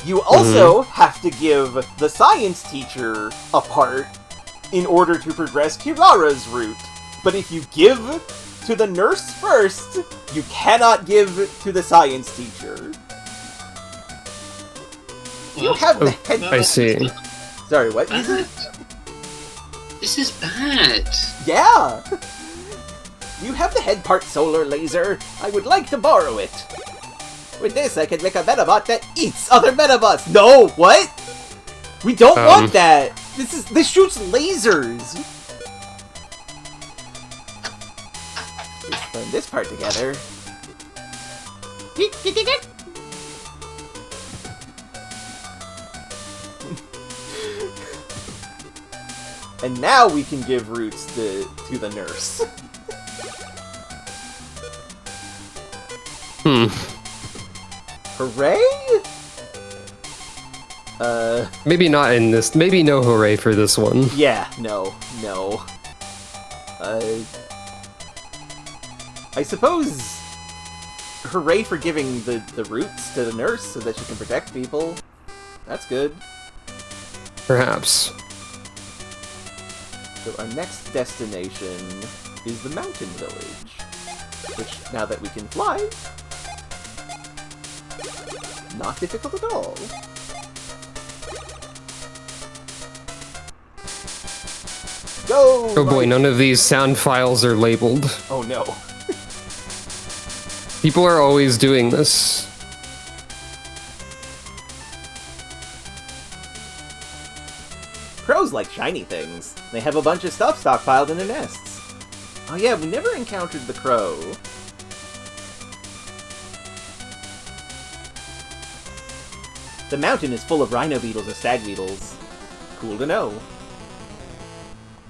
You also have to give the science teacher a part in order to progress Kirara's route. But if you give to the nurse first, you cannot give to the science teacher. You have the head... I see. Sorry, what is it? This is bad. Yeah! You have the head part solar laser. I would like to borrow it. With this, I can make a Medabot that eats other Medabots. No, what? We don't want that. This shoots lasers. Let's put this part together. And now we can give roots to the nurse. Hooray? Maybe not in this. Maybe no hooray for this one. Yeah, no. I suppose hooray for giving the roots to the nurse so that she can protect people. That's good. Perhaps. So our next destination is the mountain village. Which, now that we can fly, not difficult at all. Go! Oh boy, none of these sound files are labeled. Oh no. People are always doing this. Crows like shiny things. They have a bunch of stuff stockpiled in their nests. Oh yeah, we never encountered the crow. The mountain is full of rhino beetles and stag beetles. Cool to know.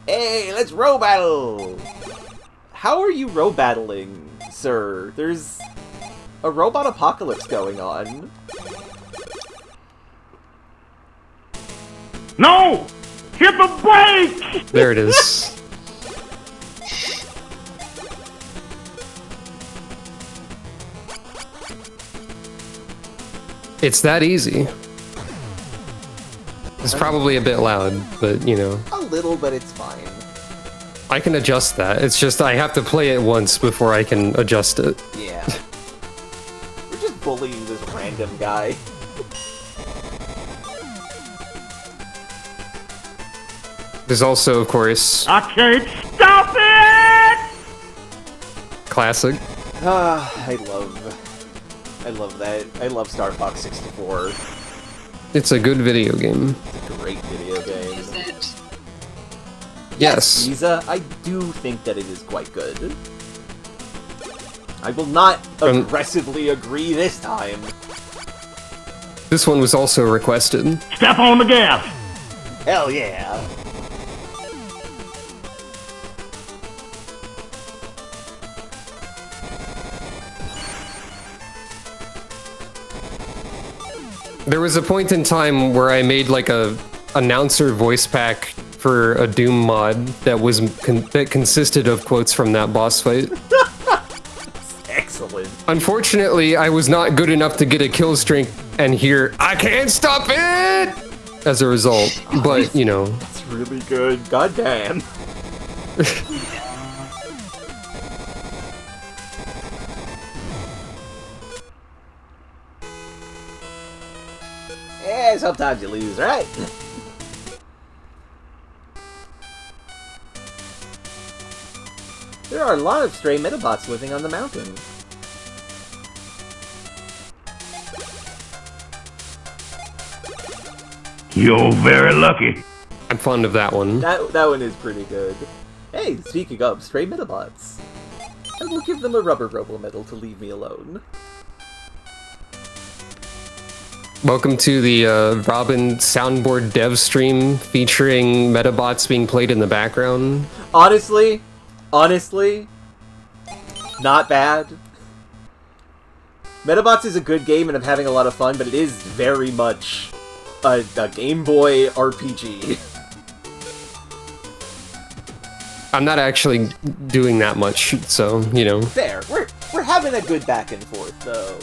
Hey, let's row battle! How are you row battling, sir? There's a robot apocalypse going on. No! Hit the brakes! There it is. It's that easy. It's probably a bit loud, but you know. A little, but it's fine. I can adjust that. It's just I have to play it once before I can adjust it. Yeah. We're just bullying this random guy. There's also, of course, I can't stop it! classic. I love that. I love Star Fox 64. It's a good video game. It's a great video game. Is it? Yes. Lisa, I do think that it is quite good. I will not aggressively agree this time. This one was also requested. Step on the gas! Hell yeah. There was a point in time where I made like a announcer voice pack for a Doom mod that was that consisted of quotes from that boss fight. Excellent. Unfortunately, I was not good enough to get a kill streak and hear "I can't stop it" as a result. But you know, It's really good. God damn. Yeah, sometimes you lose, right? There are a lot of stray Medabots living on the mountain. You're very lucky. I'm fond of that one. That one is pretty good. Hey, speaking of stray Medabots, I will give them a rubber robo medal to leave me alone. Welcome to the Robin soundboard dev stream featuring Medabots being played in the background. Honestly, not bad. Medabots is a good game and I'm having a lot of fun, but it is very much a Game Boy RPG. I'm not actually doing that much, so, you know. Fair. We're having a good back and forth, though.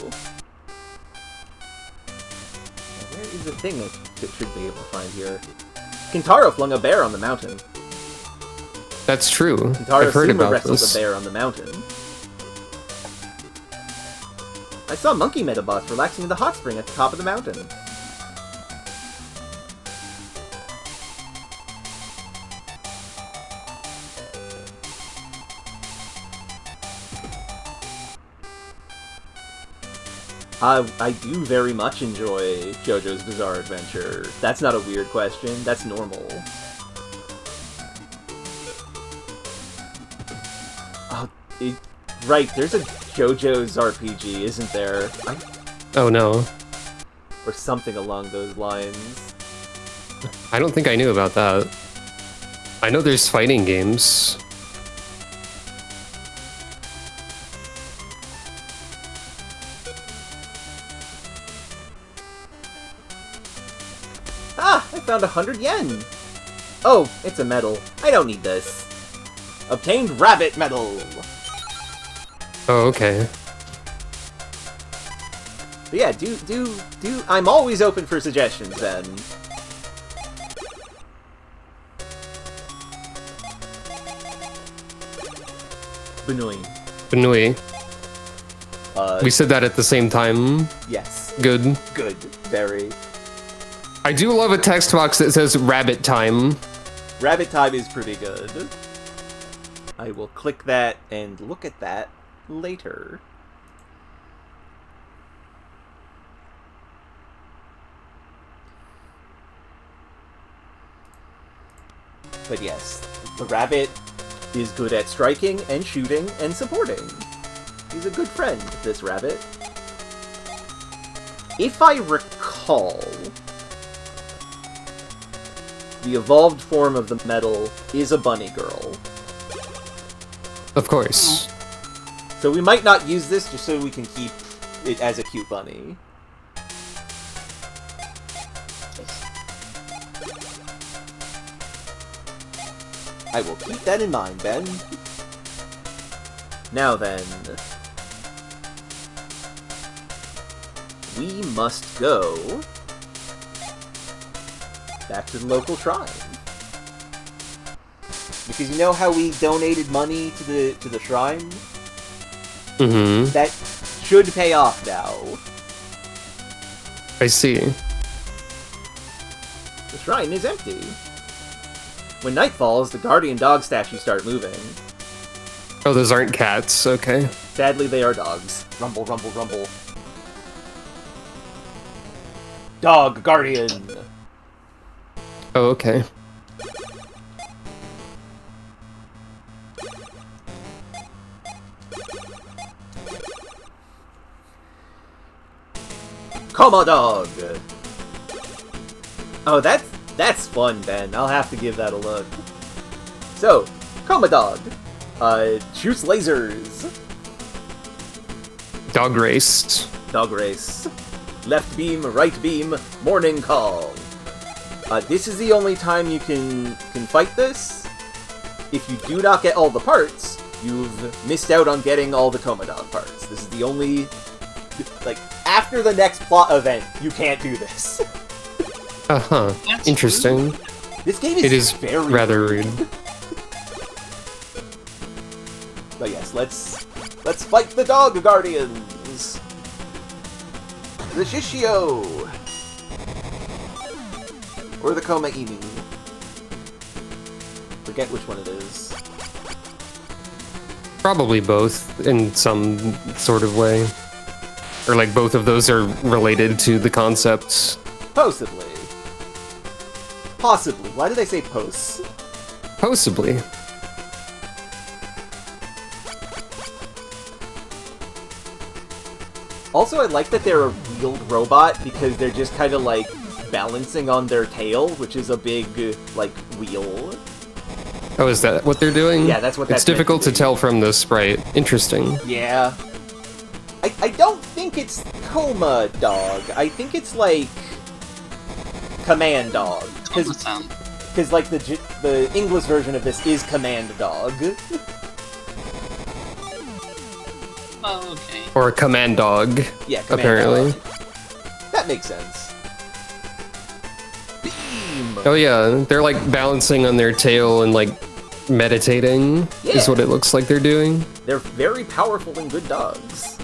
Now, where is the thing that should be able to find here? Kintaro flung a bear on the mountain. That's true. Kintaro I've heard Suma about wrestled this. a bear on the mountain. I saw monkey Medabots relaxing in the hot spring at the top of the mountain. I do very much enjoy JoJo's Bizarre Adventure. That's not a weird question. That's normal. Right, there's a JoJo's RPG, isn't there? Oh no. Or something along those lines. I don't think I knew about that. I know there's fighting games. Ah! I found 100 yen! Oh, it's a medal. I don't need this. Obtained rabbit medal! Oh, okay. But yeah, I'm always open for suggestions, then. Benui. Benui. We said that at the same time. Yes. Good. Good. Very. I do love a text box that says rabbit time. Rabbit time is pretty good. I will click that and look at that later. But yes, the rabbit is good at striking and shooting and supporting. He's a good friend, this rabbit. If I recall, the evolved form of the medal is a bunny girl. Of course. So we might not use this just so we can keep it as a cute bunny. I will keep that in mind, Ben. Now then, we must go back to the local shrine. Because you know how we donated money to the shrine? Mm-hmm. That should pay off now. I see. The shrine is empty. When night falls, the guardian dog statues start moving. Oh, those aren't cats. Okay. Sadly, they are dogs. Rumble, rumble, rumble. Dog guardian. Oh, okay. Coma dog. Oh, that's fun, Ben. I'll have to give that a look. So, Coma dog. Shoots lasers. Dog race. Dog race. Left beam, right beam, morning call. This is the only time you can fight this. If you do not get all the parts, you've missed out on getting all the Coma dog parts. This is the only... Like, after the next plot event, you can't do this. Uh-huh. That's Interesting. rude. This game It is very rather rude. But yes, let's fight the dog guardians. The Shishio. Or the Koma Inu. Forget which one it is. Probably both, in some sort of way. Or like both of those are related to the concepts. Possibly. Possibly. Why did I say posts? Possibly. Also, I like that they're a wheeled robot because they're just kind of like balancing on their tail, which is a big, like, wheel. Oh, is that what they're doing? Yeah, that's what that's It's difficult meant to to be. tell from the sprite. Interesting. Yeah. I don't think it's Coma Dog. I think it's like Command Dog. Coma-san. Because, like, the English version of this is Command Dog. Oh, okay. Or Command Dog. Yeah, Command apparently. Dog. That makes sense. Beam! Oh yeah, they're like balancing on their tail and like meditating is Yeah. what it looks like they're doing. They're very powerful and good dogs.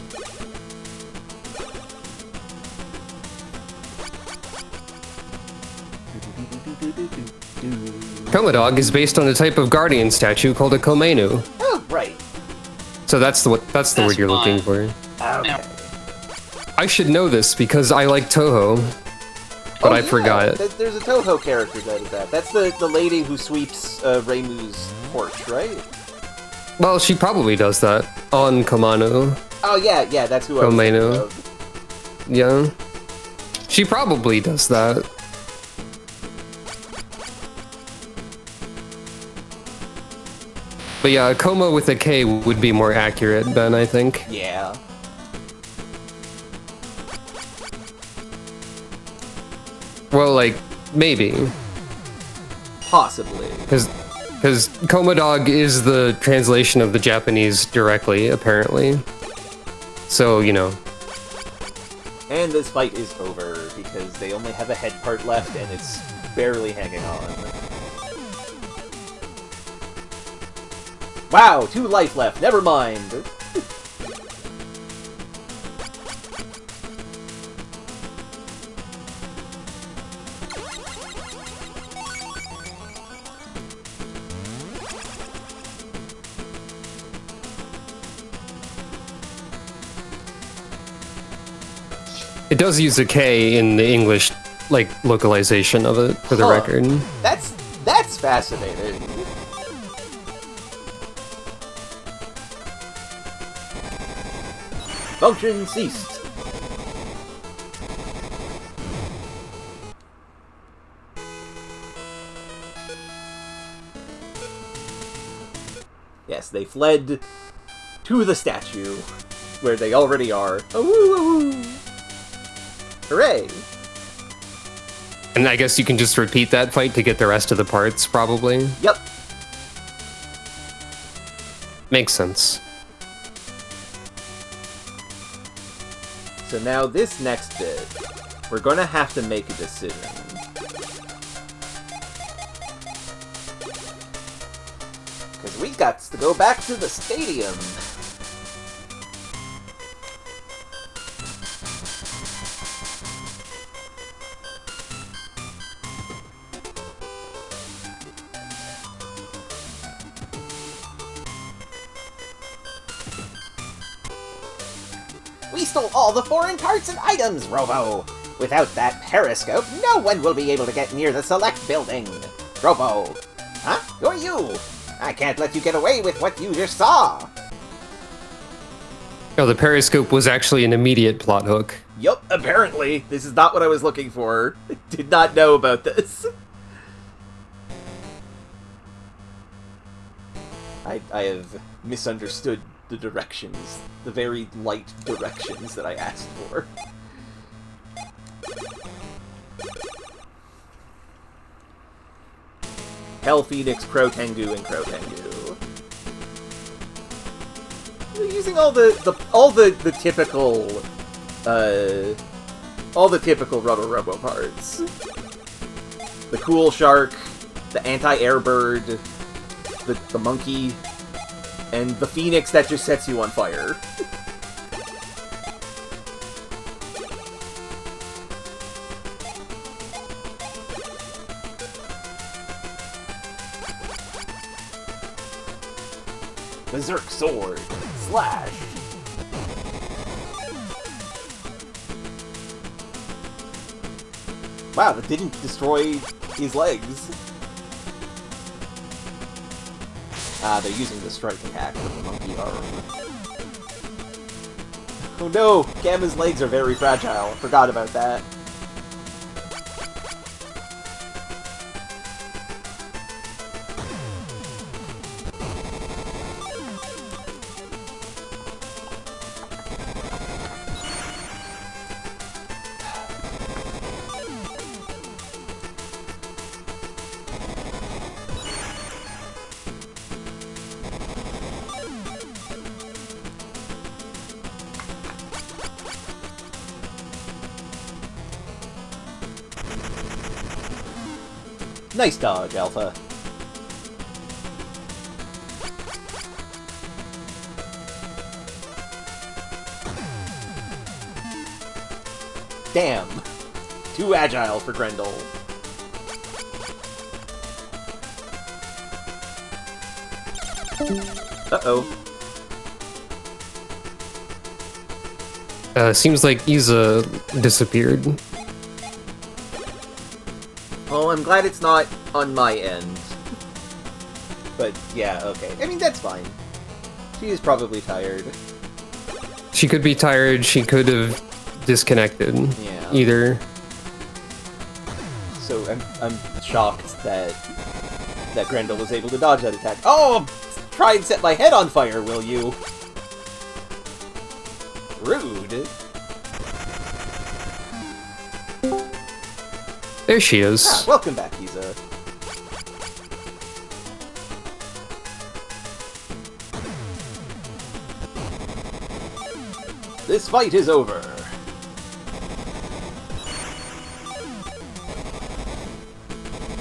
Komodog is based on a type of guardian statue called a Komenu. Oh, right. So that's the word you're looking for. Okay. I should know this because I like Toho, but Oh, I yeah, forgot. There's a Toho character that is that. That's the lady who sweeps Reimu's porch, right? Well, she probably does that on Kamano. Oh, yeah, that's who I was thinking Komenu. of. Yeah. She probably does that. But yeah, Koma with a K would be more accurate then, I think. Yeah. Well, like, maybe. Possibly. Because Komodog is the translation of the Japanese directly, apparently. So, you know. And this fight is over, because they only have a head part left, and it's barely hanging on. Wow, 2 life left, never mind! It does use a K in the English, like, localization of it, for the Huh. record. That's fascinating. Function ceased. Yes, they fled to the statue, where they already are. Awoo, awoo. Hooray! And I guess you can just repeat that fight to get the rest of the parts, probably. Yep. Makes sense. So now this next bit, we're gonna have to make a decision. Because we got to go back to the stadium. We stole all the foreign parts and items, Robo! Without that periscope, no one will be able to get near the Select building! Robo! Huh? Who are you? I can't let you get away with what you just saw! Oh, the periscope was actually an immediate plot hook. Yup, apparently. This is not what I was looking for. I did not know about this. I have misunderstood the directions. The very light directions that I asked for. Hell Phoenix, Crow Tengu, and Crow Tengu. They're using all the typical Robo parts. The cool shark, the anti-air bird, the monkey, and the phoenix that just sets you on fire. Berserk Sword. Slash. Wow, that didn't destroy his legs. Ah, they're using the strike attack with the monkey arm. Oh no! Gamma's legs are very fragile. I forgot about that. Nice dodge, Alpha. Damn. Too agile for Grendel. Uh-oh. Seems like Isa disappeared. Oh, I'm glad it's not on my end. But, yeah, okay. I mean, that's fine. She is probably tired. She could be tired, she could have disconnected. Yeah. Either. So, I'm shocked that Grendel was able to dodge that attack. Oh! Try and set my head on fire, will you? Rude. There she is. Ah, welcome back, Isa. This fight is over.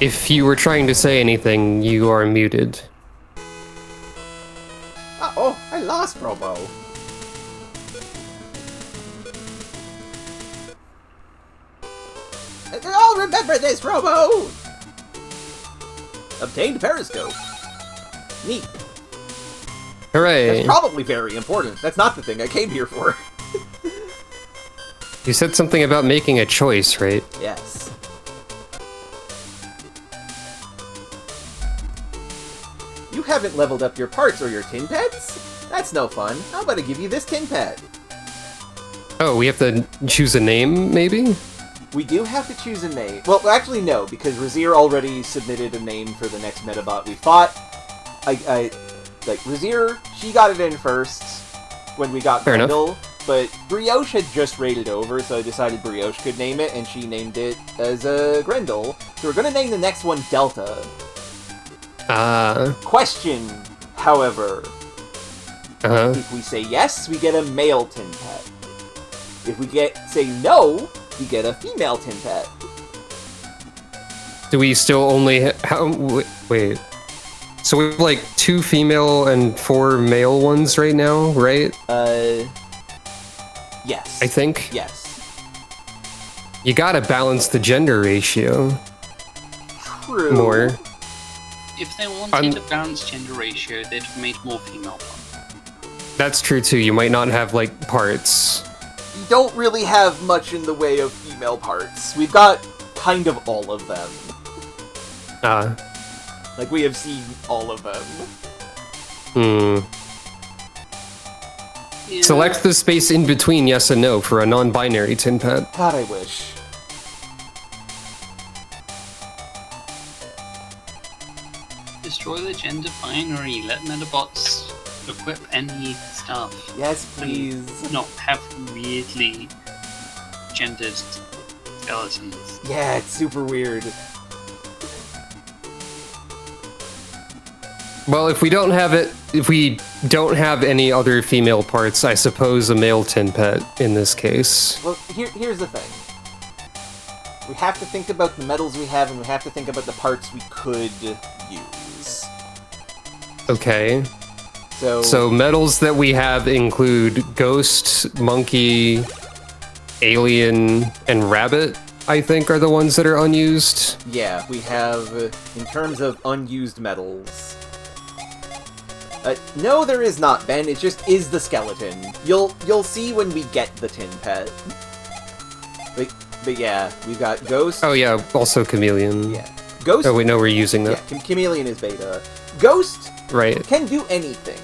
If you were trying to say anything, you are muted. Oh, I lost Robo. I'll remember this, Robo! Obtained Periscope. Neat. Hooray! That's probably very important. That's not the thing I came here for. You said something about making a choice, right? Yes. You haven't leveled up your parts or your tin pets? That's no fun. How about I give you this tin pet? Oh, we have to choose a name, maybe? We do have to choose a name. Well, actually, no, because Razir already submitted a name for the next Medabot we fought. Like, Razir, she got it in first when we got Grendel, but Brioche had just raided over, so I decided Brioche could name it, and she named it as Grendel. So we're gonna name the next one Delta. Question, however. If we say yes, we get a male tin pet. If we say no, we get a female tin pet. Do we still only wait. So we have like 2 female and 4 male ones right now, right? Yes. I think? Yes. You gotta balance the gender ratio. True. More. If they wanted a balanced gender ratio, they'd have made more female ones. That's true too, you might not have like parts. You don't really have much in the way of female parts. We've got kind of all of them. Like, we have seen all of them. Yeah. Select the space in between yes and no for a non-binary tin pet. God, I wish. Destroy the gender binary. Let Medabots equip any stuff. Yes, please. Not have weirdly gendered skeletons. Yeah, it's super weird. Well, if we don't have any other female parts, I suppose a male tin pet in this case. Well, here's the thing. We have to think about the metals we have, and we have to think about the parts we could use. Okay. So metals that we have include ghost, monkey, alien, and rabbit, I think, are the ones that are unused. yeah, we have, in terms of unused metals... no, there is not, Ben. It just is the skeleton. You'll see when we get the tin pet. But yeah, we've got Ghost. Oh yeah, also chameleon. Yeah. Ghost... Oh wait, no, we're using that. Yeah, Chameleon is beta. Ghost Right. can do anything.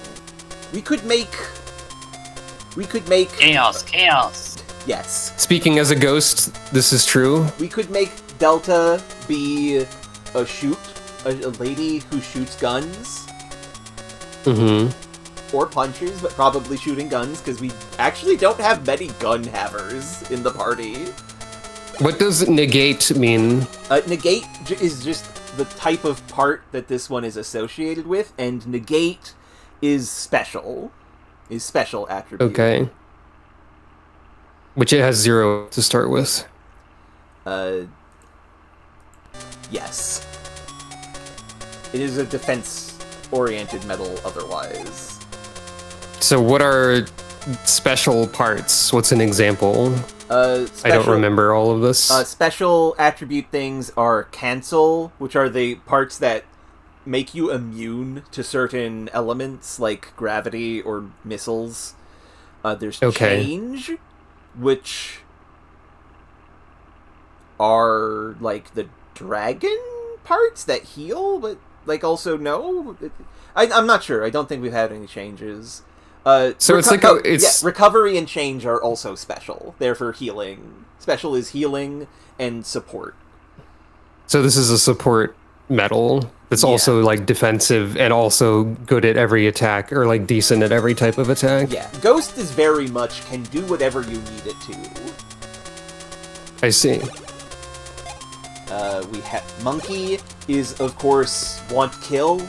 We could make... Chaos. Yes. Speaking as a ghost, this is true. We could make Delta be a lady who shoots guns. Or punchers, but probably shooting guns, because we actually don't have many gun havers in the party. What does negate mean? Negate is just the type of part that this one is associated with, and negate is special. Is special attribute. Okay. Which it has 0 to start with. Yes. It is a defense-oriented medal otherwise. So what are special parts? What's an example? I don't remember all of this. Special attribute things are cancel, which are the parts that make you immune to certain elements like gravity or missiles. There's change, which are like the dragon parts that heal, but like also no. I'm not sure. I don't think we've had any changes. So it's like recovery and change are also special. They're for healing. Special is healing and support. So this is a support medal that's also like defensive and also good at every attack, or like decent at every type of attack. Yeah, Ghost is very much can do whatever you need it to. I see. We have Monkey is of course want kill.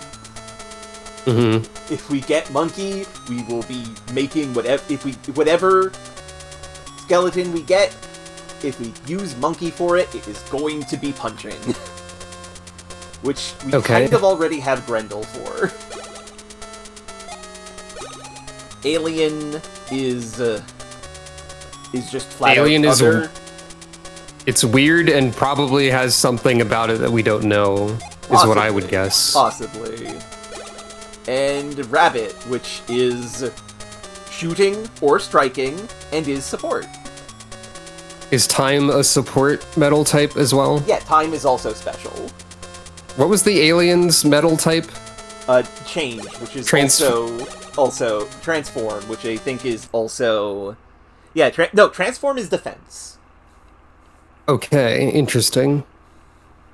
Mm-hmm. If we get Monkey, we will be making whatever skeleton we get. If we use Monkey for it, it is going to be punching. Which we kind of already have Grendel for. Alien is just flat Alien out other. It's weird and probably has something about it that we don't know, is what I would guess. Possibly. And Rabbit, which is shooting or striking, and is support. Is Time a support metal type as well? Yeah, Time is also special. What was the alien's metal type? Change, which is also Transform, which I think is also... Yeah, Transform is defense. Okay, interesting.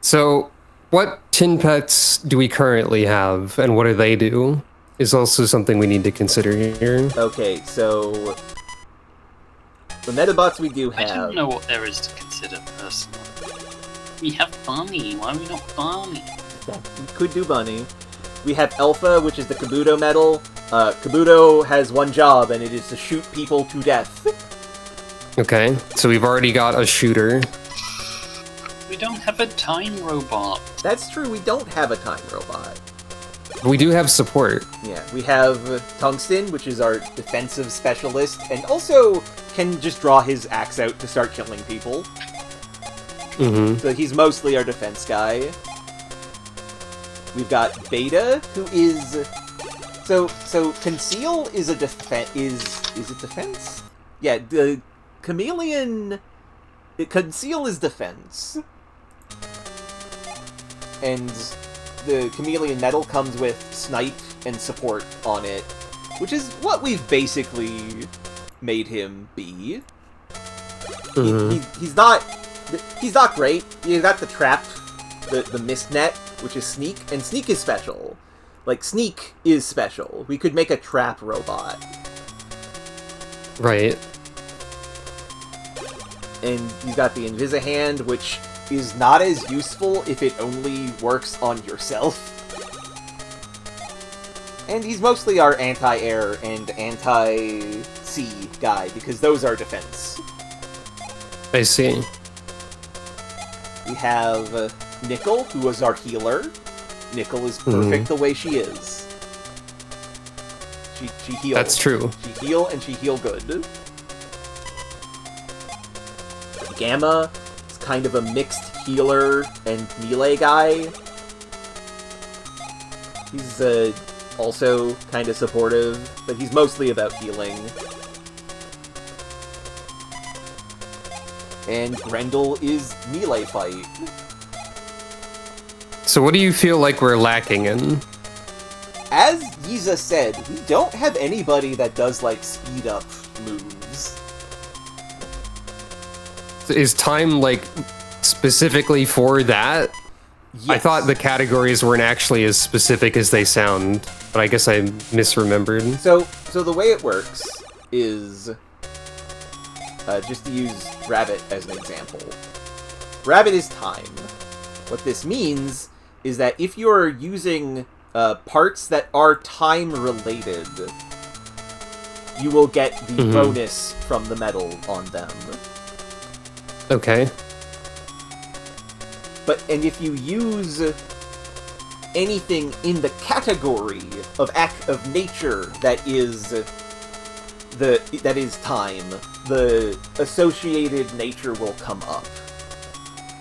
So, what tin pets do we currently have, and what do they do? Is also something we need to consider here. Okay, so... The Medabots we do have... I don't know what there is to consider, personally. We have Bunny. Why are we not Bunny? We could do Bunny. We have Alpha, which is the Kabuto medal. Kabuto has one job, and it is to shoot people to death. Okay, so we've already got a shooter. We don't have a time robot. That's true, we don't have a time robot. We do have support. Yeah, we have Tungsten, which is our defensive specialist, and also can just draw his axe out to start killing people. Mm-hmm. So he's mostly our defense guy. We've got Beta, who is... So Conceal is a is it defense? Yeah, the Chameleon... Conceal is defense. And the Chameleon medal comes with Snipe and support on it, which is what we've basically made him be. Mm-hmm. He's not great. You got the trap, the mist net, which is Sneak, and Sneak is special. Like, Sneak is special. We could make a trap robot. Right. And you got the Invisihand, which is not as useful if it only works on yourself. And he's mostly our anti-air and anti-sea guy, because those are defense. I see. We have Nickel, who is our healer. Nickel is perfect the way she is. She heals. That's true. She heal, and she heal good. Gamma is kind of a mixed healer and melee guy. He's also kind of supportive, but he's mostly about healing. And Grendel is melee fight. So what do you feel like we're lacking in? As Yiza said, we don't have anybody that does, like, speed-up moves. Is Time, like, specifically for that? Yes. I thought the categories weren't actually as specific as they sound, but I guess I misremembered. So the way it works is... just to use Rabbit as an example. Rabbit is Time. What this means is that if you're using parts that are time-related, you will get the bonus from the medal on them. Okay. And if you use anything in the category of nature that is time, the associated nature will come up.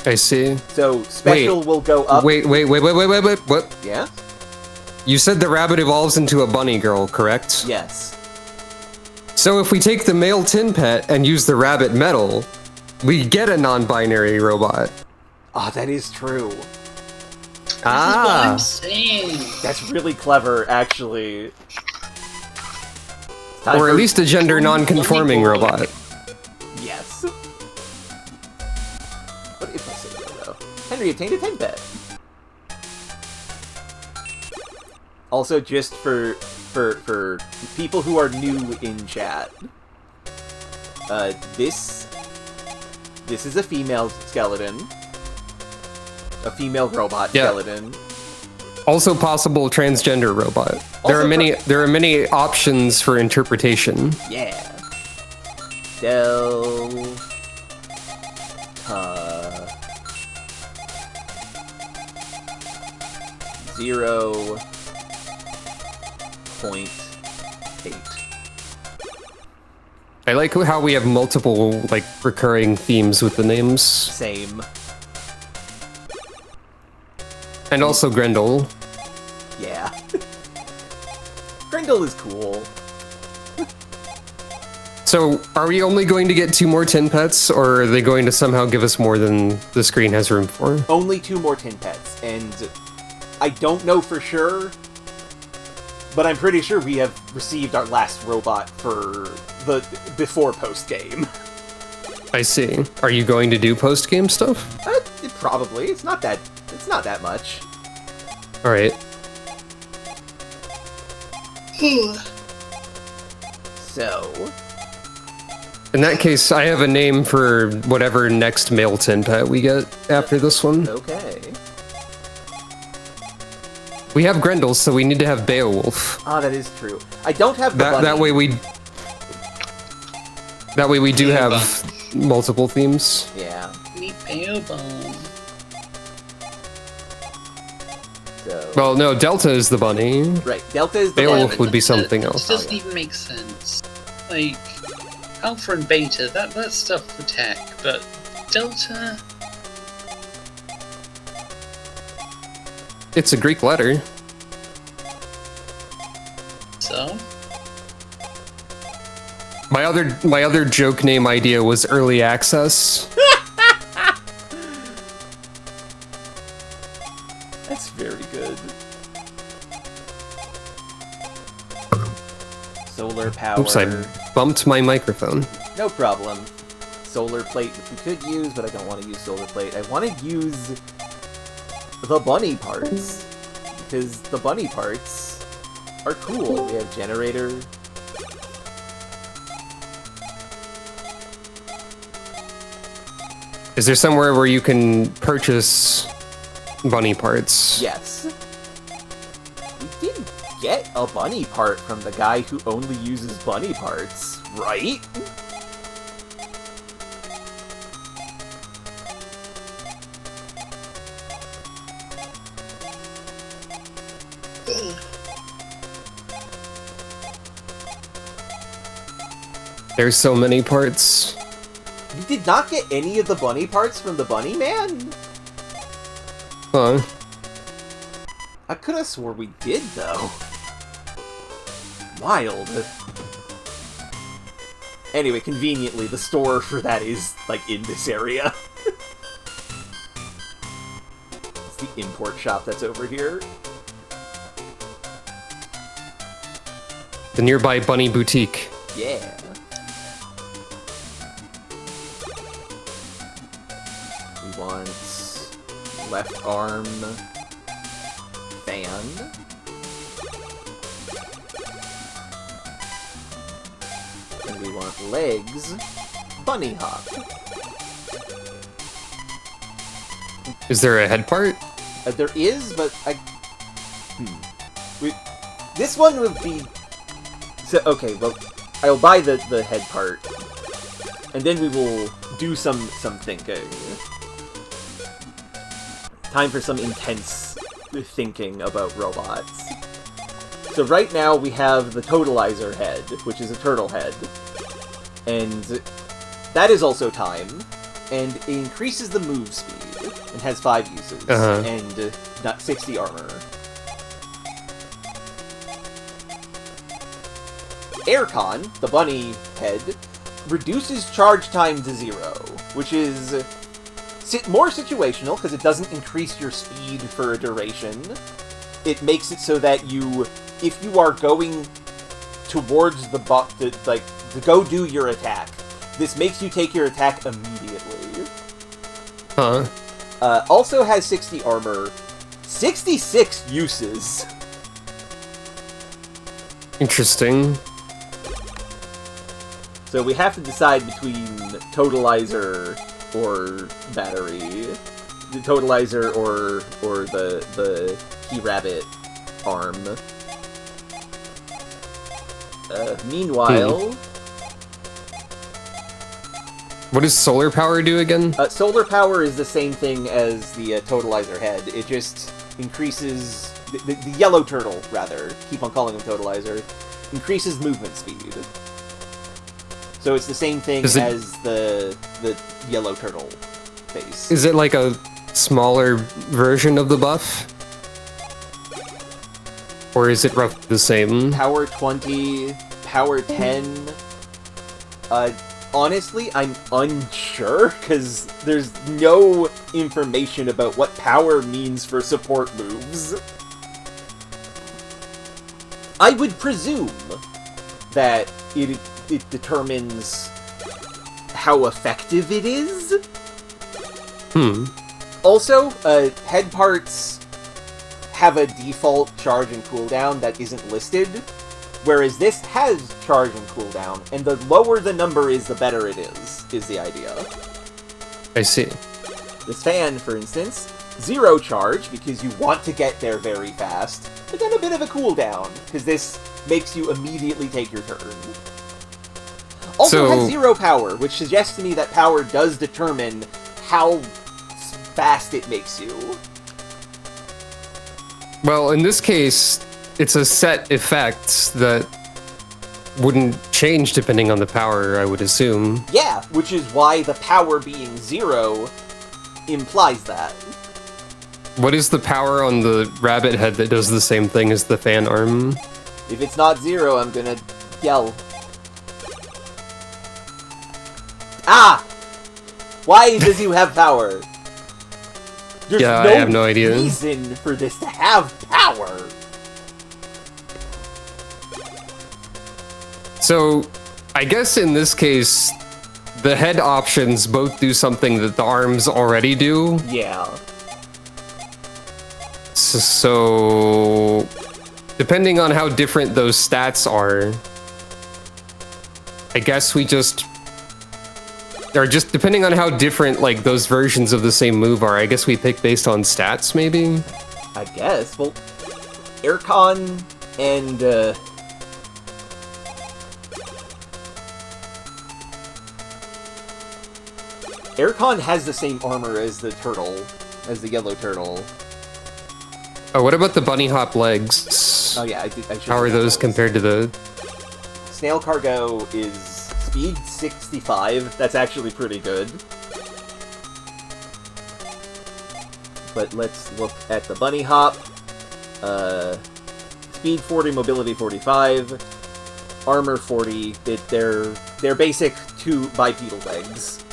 I see. So special will go up. Wait, what? Yeah? You said the rabbit evolves into a bunny girl, correct? Yes. So if we take the male tin pet and use the rabbit metal, we get a non-binary robot. Ah, that is true. This is what I'm saying. That's really clever, actually. Or at least a gender non-conforming robot. Yes. What if I say no, though? Henry obtained a 10 pet. Also, just for people who are new in chat, this is a female skeleton, a female robot skeleton. Also possible transgender robot. There are many options for interpretation. Yeah. Delta 0.8. I like how we have multiple, like, recurring themes with the names. Same. And also Grendel. Yeah. Grendel is cool. So, are we only going to get 2 more tin pets, or are they going to somehow give us more than the screen has room for? Only 2 more tin pets, and I don't know for sure, but I'm pretty sure we have received our last robot for the before-post game. I see. Are you going to do post-game stuff? Probably. It's not that much. Alright. So... In that case, I have a name for whatever next male tin pet we get after this one. Okay. We have Grendel, so we need to have Beowulf. Ah, that is true. I don't have the bunny. That way we do have multiple themes. Yeah. Meet Beowulf. So... Well, no, Delta is the bunny. Right, Delta is the Beowulf bunny. would be something else. It doesn't even make sense. Like, Alpha and Beta, that's stuff for tech, but Delta... It's a Greek letter. So? My other joke name idea was Early Access. That's very good. Solar power. Oops, I bumped my microphone. No problem. Solar plate, which we could use, but I don't want to use solar plate. I want to use the bunny parts, because the bunny parts are cool. We have generator. Is there somewhere where you can purchase bunny parts? Yes. We did get a bunny part from the guy who only uses bunny parts, right? There's so many parts. You did not get any of the bunny parts from the bunny man? Huh. I could have swore we did, though. Wild. Anyway, conveniently, the store for that is, like, in this area. It's the import shop that's over here. The nearby bunny boutique. Yeah. We want left arm fan. And we want legs bunny hop. Is there a head part? There is, but this one would be... So, okay, well, I'll buy the head part, and then we will do some thinking. Time for some intense thinking about robots. So right now we have the Totalizer head, which is a turtle head. And that is also time, and it increases the move speed, and has 5 uses, and not 60 armor. Aircon, the bunny head, reduces charge time to 0, which is more situational, because it doesn't increase your speed for a duration. It makes it so that if you are going towards the to go do your attack, this makes you take your attack immediately. Also has 60 armor, 66 uses. Interesting. So we have to decide between Totalizer or Battery. The Totalizer or the Key Rabbit arm. Meanwhile... What does solar power do again? Solar power is the same thing as the Totalizer head. It just increases... The yellow turtle, rather. Keep on calling him Totalizer. Increases movement speed. So it's the same thing as the yellow turtle face. Is it like a smaller version of the buff? Or is it roughly the same? Power 20, power 10... honestly, I'm unsure, because there's no information about what power means for support moves. I would presume that it determines how effective it is. Also, head parts have a default charge and cooldown that isn't listed, whereas this has charge and cooldown, and the lower the number is, the better it is the idea. I see. This fan, for instance, 0 charge, because you want to get there very fast, but then a bit of a cooldown, because this makes you immediately take your turn. Also has 0 power, which suggests to me that power does determine how fast it makes you. Well, in this case, it's a set effect that wouldn't change depending on the power, I would assume. Yeah, which is why the power being 0 implies that. What is the power on the rabbit head that does the same thing as the fan arm? If it's not 0, I'm gonna yell. Ah! Why does he have power? There's I have no idea. reason for this to have power. So, I guess in this case, the head options both do something that the arms already do. Yeah. So, depending on how different those stats are, I guess we just... Or just depending on how different, like, those versions of the same move are, I guess we pick based on stats, maybe? I guess. Well, Aircon and, Aircon has the same armor as the turtle, as the yellow turtle. Oh, what about the bunny hop legs? Oh yeah, I should. How are those compared to the... Snail Cargo is speed 65. That's actually pretty good. But let's look at the bunny hop. Speed 40, mobility 45, armor 40. They're basic 2 bipedal legs.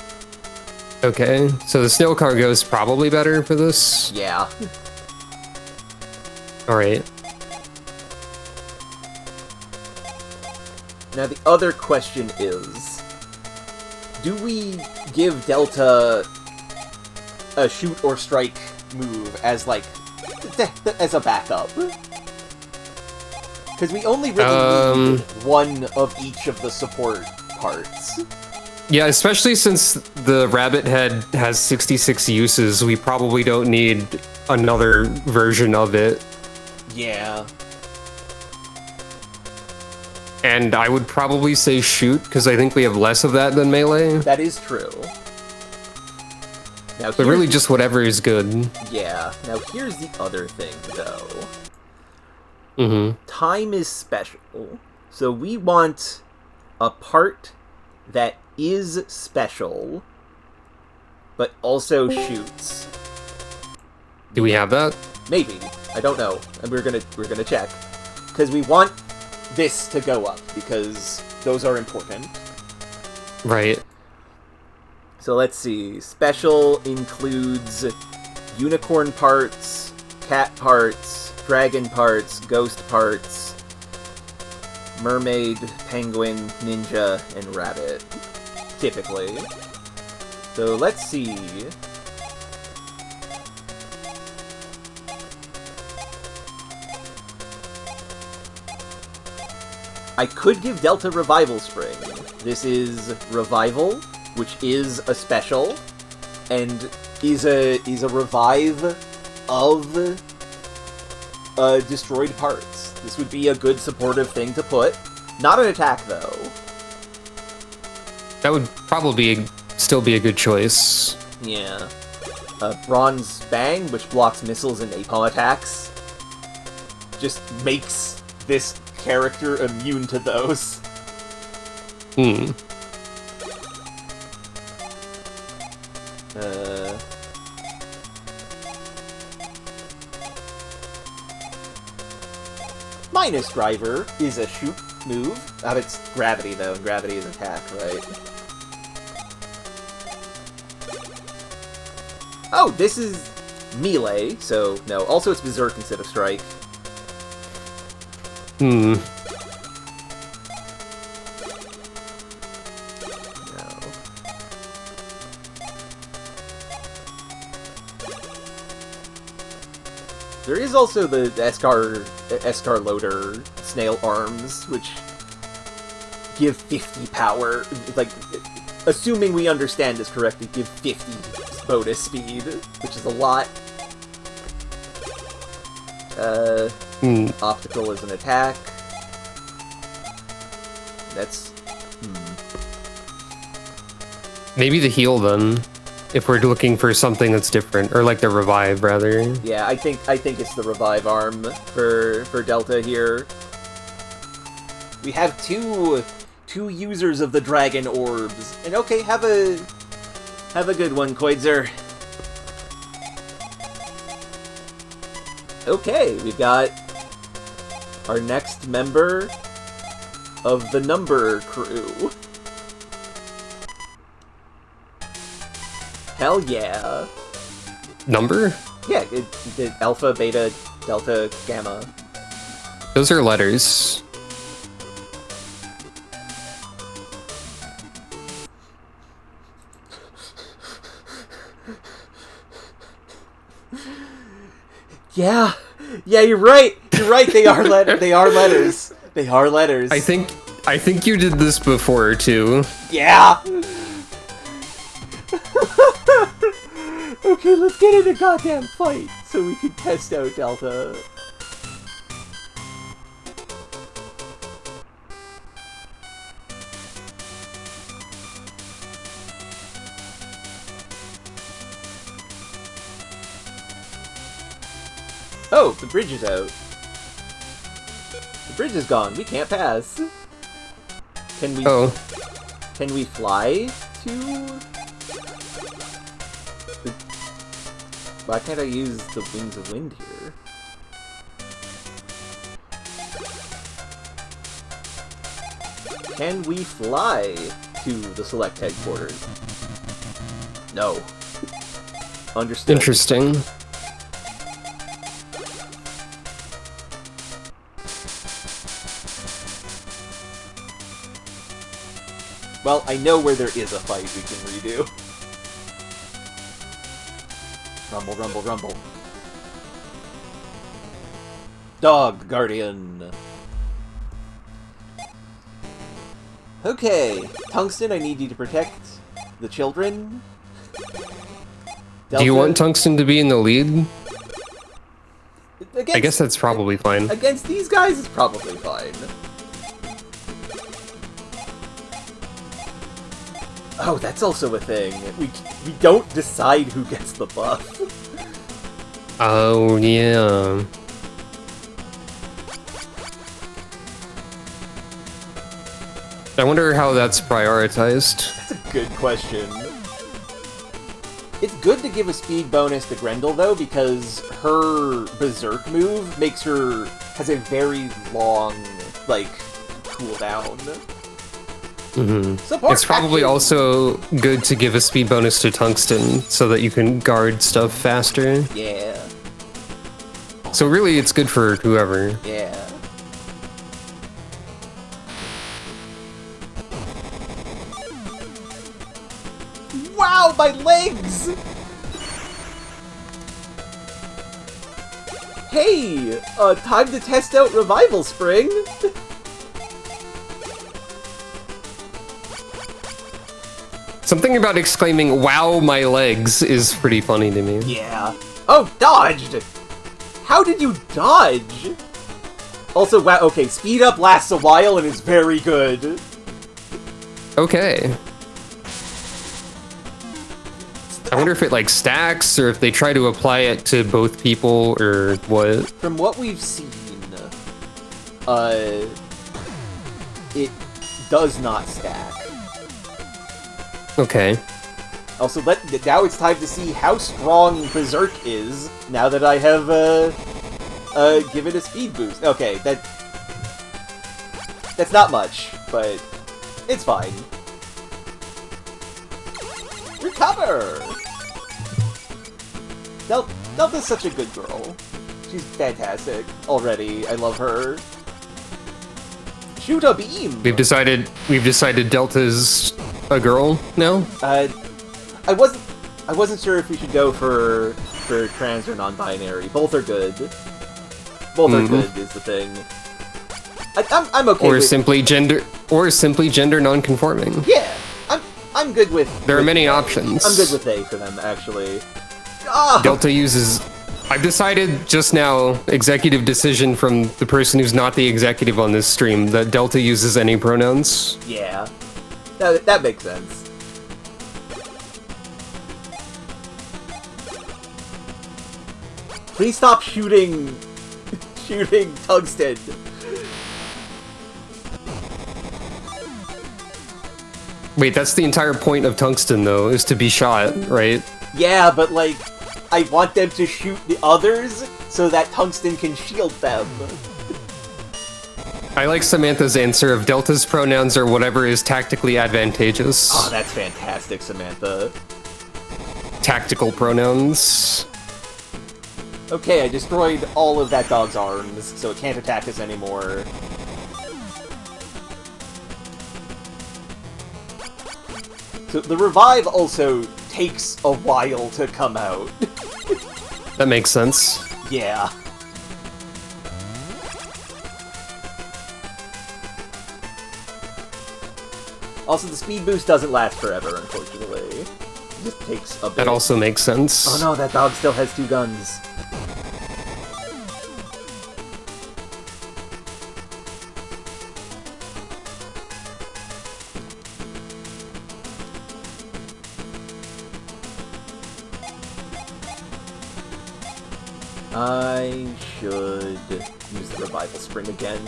Okay, so the snail cargo is probably better for this? Yeah. Alright. Now the other question is, do we give Delta a shoot or strike move as, like, as a backup? Because we only really need one of each of the support parts. Yeah, especially since the rabbit head has 66 uses, we probably don't need another version of it. Yeah. And I would probably say shoot, because I think we have less of that than melee. That is true. Now, But really just whatever is good. yeah. Now, here's the other thing, though. Mm-hmm. Time is special. So we want a part that is special, but also shoots. Do we have that? Maybe. I don't know. And we're gonna check. Because we want this to go up, because those are important. Right. So let's see. Special includes unicorn parts, cat parts, dragon parts, ghost parts, mermaid, penguin, ninja, and rabbit. Typically. So let's see. I could give Delta Revival Spring. This is Revival, which is a special, and is a revive of destroyed parts. This would be a good supportive thing to put. Not an attack, though. That would probably still be a good choice. Yeah. Bronze Bang, which blocks missiles and napalm attacks, just makes this character immune to those. Hmm. Minus Driver is a shoot move. It's gravity, though, and gravity is attack, right? Oh, this is melee, so no. Also, it's Berserk instead of Strike. Hmm. No. There is also the Escar Loader Snail Arms, which give 50 power. Like, assuming we understand this correctly, give 50 bonus speed, which is a lot. Optical is an attack. That's... Maybe the heal, then. If we're looking for something that's different. Or like the revive, rather. Yeah, I think it's the revive arm for Delta here. We have two users of the dragon orbs. And okay, have a good one, Koidzer. Okay, we've got our next member of the number crew. Hell yeah. Number? Yeah, the Alpha, Beta, Delta, Gamma. Those are letters. Yeah, you're right. You're right. They are They are letters. They are letters. I think you did this before too. Yeah. Okay, let's get in a goddamn fight so we can test out Delta. Oh, the bridge is out. The bridge is gone. We can't pass. Can we? Oh. Can we fly to? Why can't I use the wings of wind here? Can we fly to the select headquarters? No. Understood. Interesting. Well, I know where there is a fight we can redo. Rumble, rumble, rumble. Dog Guardian. Okay, Tungsten, I need you to protect the children. Do you want Tungsten to be in the lead? Against, I guess that's probably fine. Against these guys, it's probably fine. Oh, that's also a thing. We don't decide who gets the buff. Oh, yeah. I wonder how that's prioritized. That's a good question. It's good to give a speed bonus to Grendel, though, because her Berserk move has a very long, like, cooldown. It's probably also good to give a speed bonus to Tungsten, so that you can guard stuff faster. Yeah. So really, it's good for whoever. Yeah. Wow, my legs! Hey, time to test out Revival Spring. Something about exclaiming, "Wow, my legs," is pretty funny to me. Yeah. Oh, dodged! How did you dodge? Also, wow, okay, speed up lasts a while and is very good. Okay. I wonder if it, like, stacks, or if they try to apply it to both people, or what. From what we've seen, it does not stack. Okay. Also, now it's time to see how strong Berserk is, now that I have, given a speed boost. Okay, that's not much, but it's fine. Recover! Delta's such a good girl. She's fantastic already. I love her. Shoot a beam! We've decided Delta's a girl now? I wasn't sure if we should go for trans or non-binary. Both are good. Both are good is the thing. I'm okay. Or simply gender non-conforming. Yeah, I'm good with. There are many options. I'm good with they for them actually. Ah! Delta uses. I've decided just now, executive decision from the person who's not the executive on this stream, that Delta uses any pronouns. Yeah, that makes sense. Please stop shooting Tungsten. Wait, that's the entire point of Tungsten, though, is to be shot, right? Yeah, but like, I want them to shoot the others so that Tungsten can shield them. I like Samantha's answer of Delta's pronouns are whatever is tactically advantageous. Oh, that's fantastic, Samantha. Tactical pronouns. Okay, I destroyed all of that dog's arms, so it can't attack us anymore. So the revive also takes a while to come out. That makes sense. Yeah. Also, the speed boost doesn't last forever, unfortunately. It just takes a bit. That also makes sense. Oh no, that dog still has 2 guns. I should use the Revival Spring again.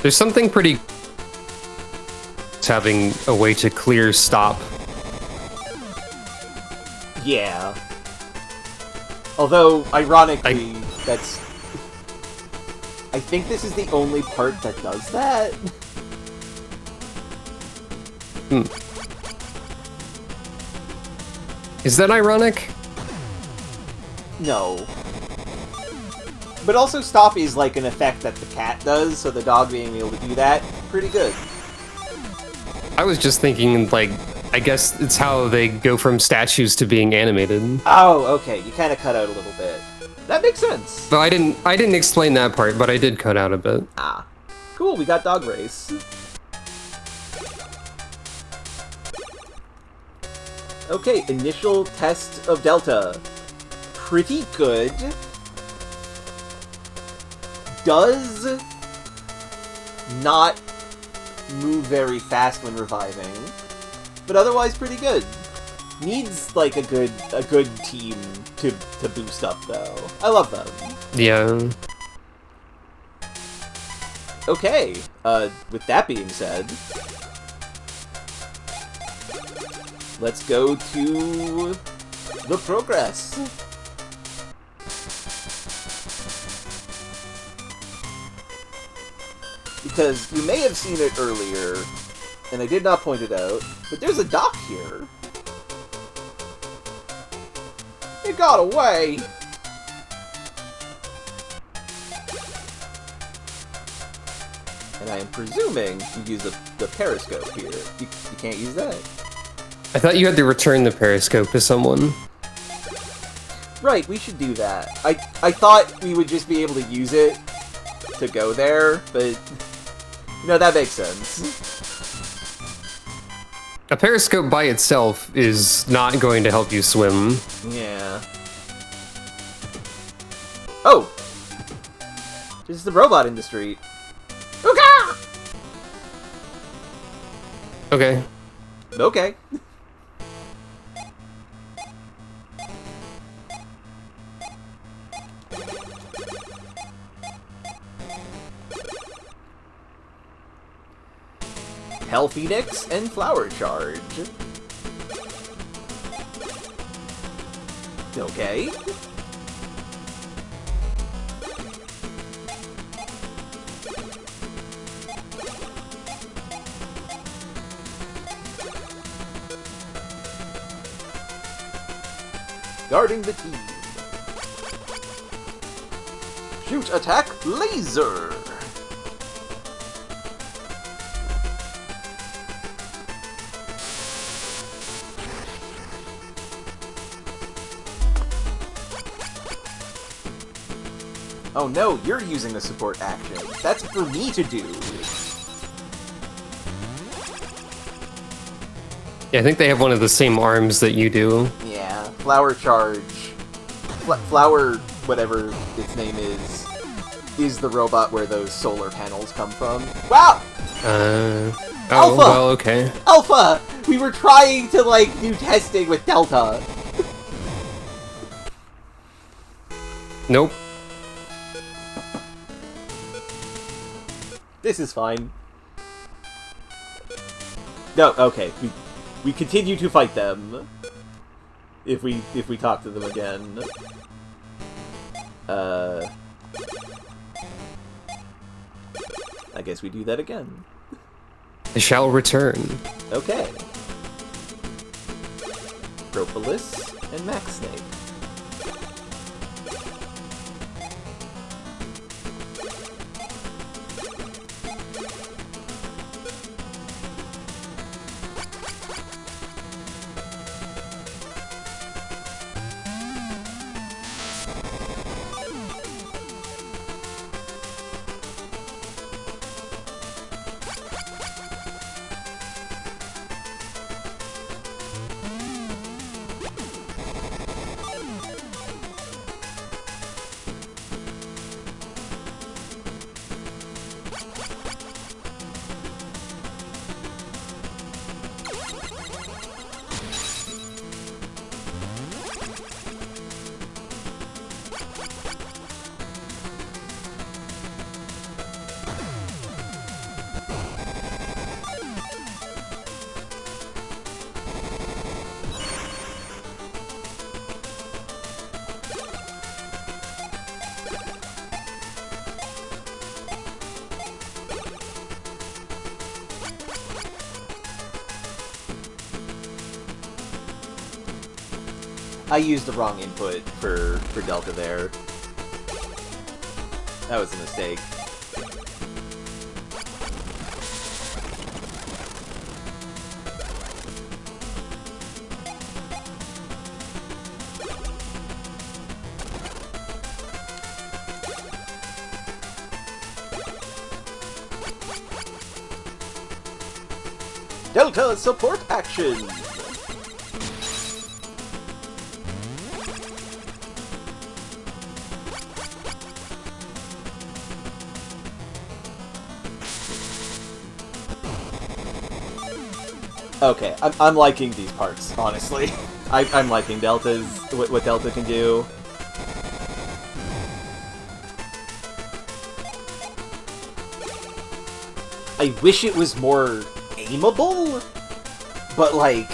There's something pretty... It's having a way to clear stop. Yeah. Although, ironically, that's... I think this is the only part that does that. Is that ironic? No. But also stop is like an effect that the cat does, so the dog being able to do that, pretty good. I was just thinking, like, I guess it's how they go from statues to being animated. Oh, okay, you kind of cut out a little bit. That makes sense. But I didn't explain that part, but I did cut out a bit. Ah. Cool, we got dog race. Okay, initial test of Delta. pretty good. Does not move very fast when reviving, but otherwise pretty good. Needs like a good team to boost up though. I love them. Yeah. Okay, with that being said, let's go to the progress. Because you may have seen it earlier, and I did not point it out, but there's a dock here. It got away! And I am presuming you use the periscope here. You can't use that. I thought you had to return the periscope to someone. Right, we should do that. I thought we would just be able to use it to go there, but... No, that makes sense. A periscope by itself is not going to help you swim. Yeah. Oh! There's the robot in the street. Ooga! Okay. Okay. Hell Phoenix and Flower Charge. Okay. Guarding the team. Shoot, attack, laser. Oh no, you're using a support action. That's for me to do. Yeah, I think they have one of the same arms that you do. Yeah, Flower Charge. Flower, whatever its name is the robot where those solar panels come from. Wow! Oh, Alpha! well, okay. Alpha! We were trying to, like, do testing with Delta. Nope. This is fine. No, okay. We continue to fight them. If we talk to them again. I guess we do that again. I shall return. Okay. Propolis and Max Snake. I used the wrong input for Delta there. That was a mistake. Delta support action! Okay, I'm liking these parts, honestly. I'm liking Delta's, what Delta can do. I wish it was more aimable, but like,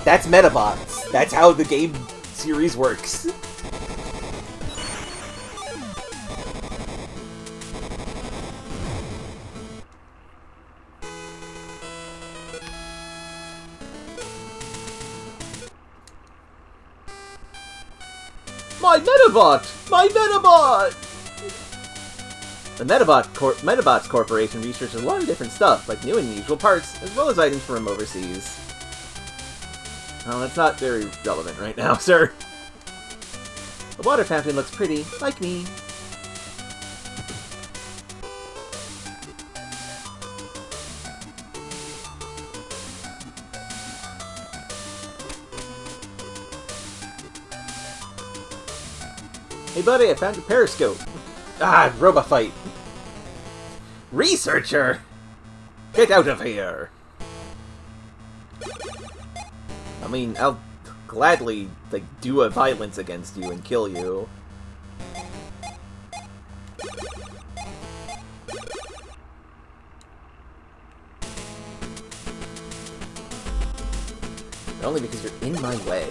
that's Medabots. That's how the game series works. My Medabot! My Medabot! The Medabots Corporation researches a lot of different stuff, like new and unusual parts, as well as items from overseas. Well, that's not very relevant right now, sir. The water fountain looks pretty, like me. Hey buddy, I found your periscope. Ah, Robofight. Researcher! Get out of here! I mean, I'll gladly, like, do a violence against you and kill you. But only because you're in my way.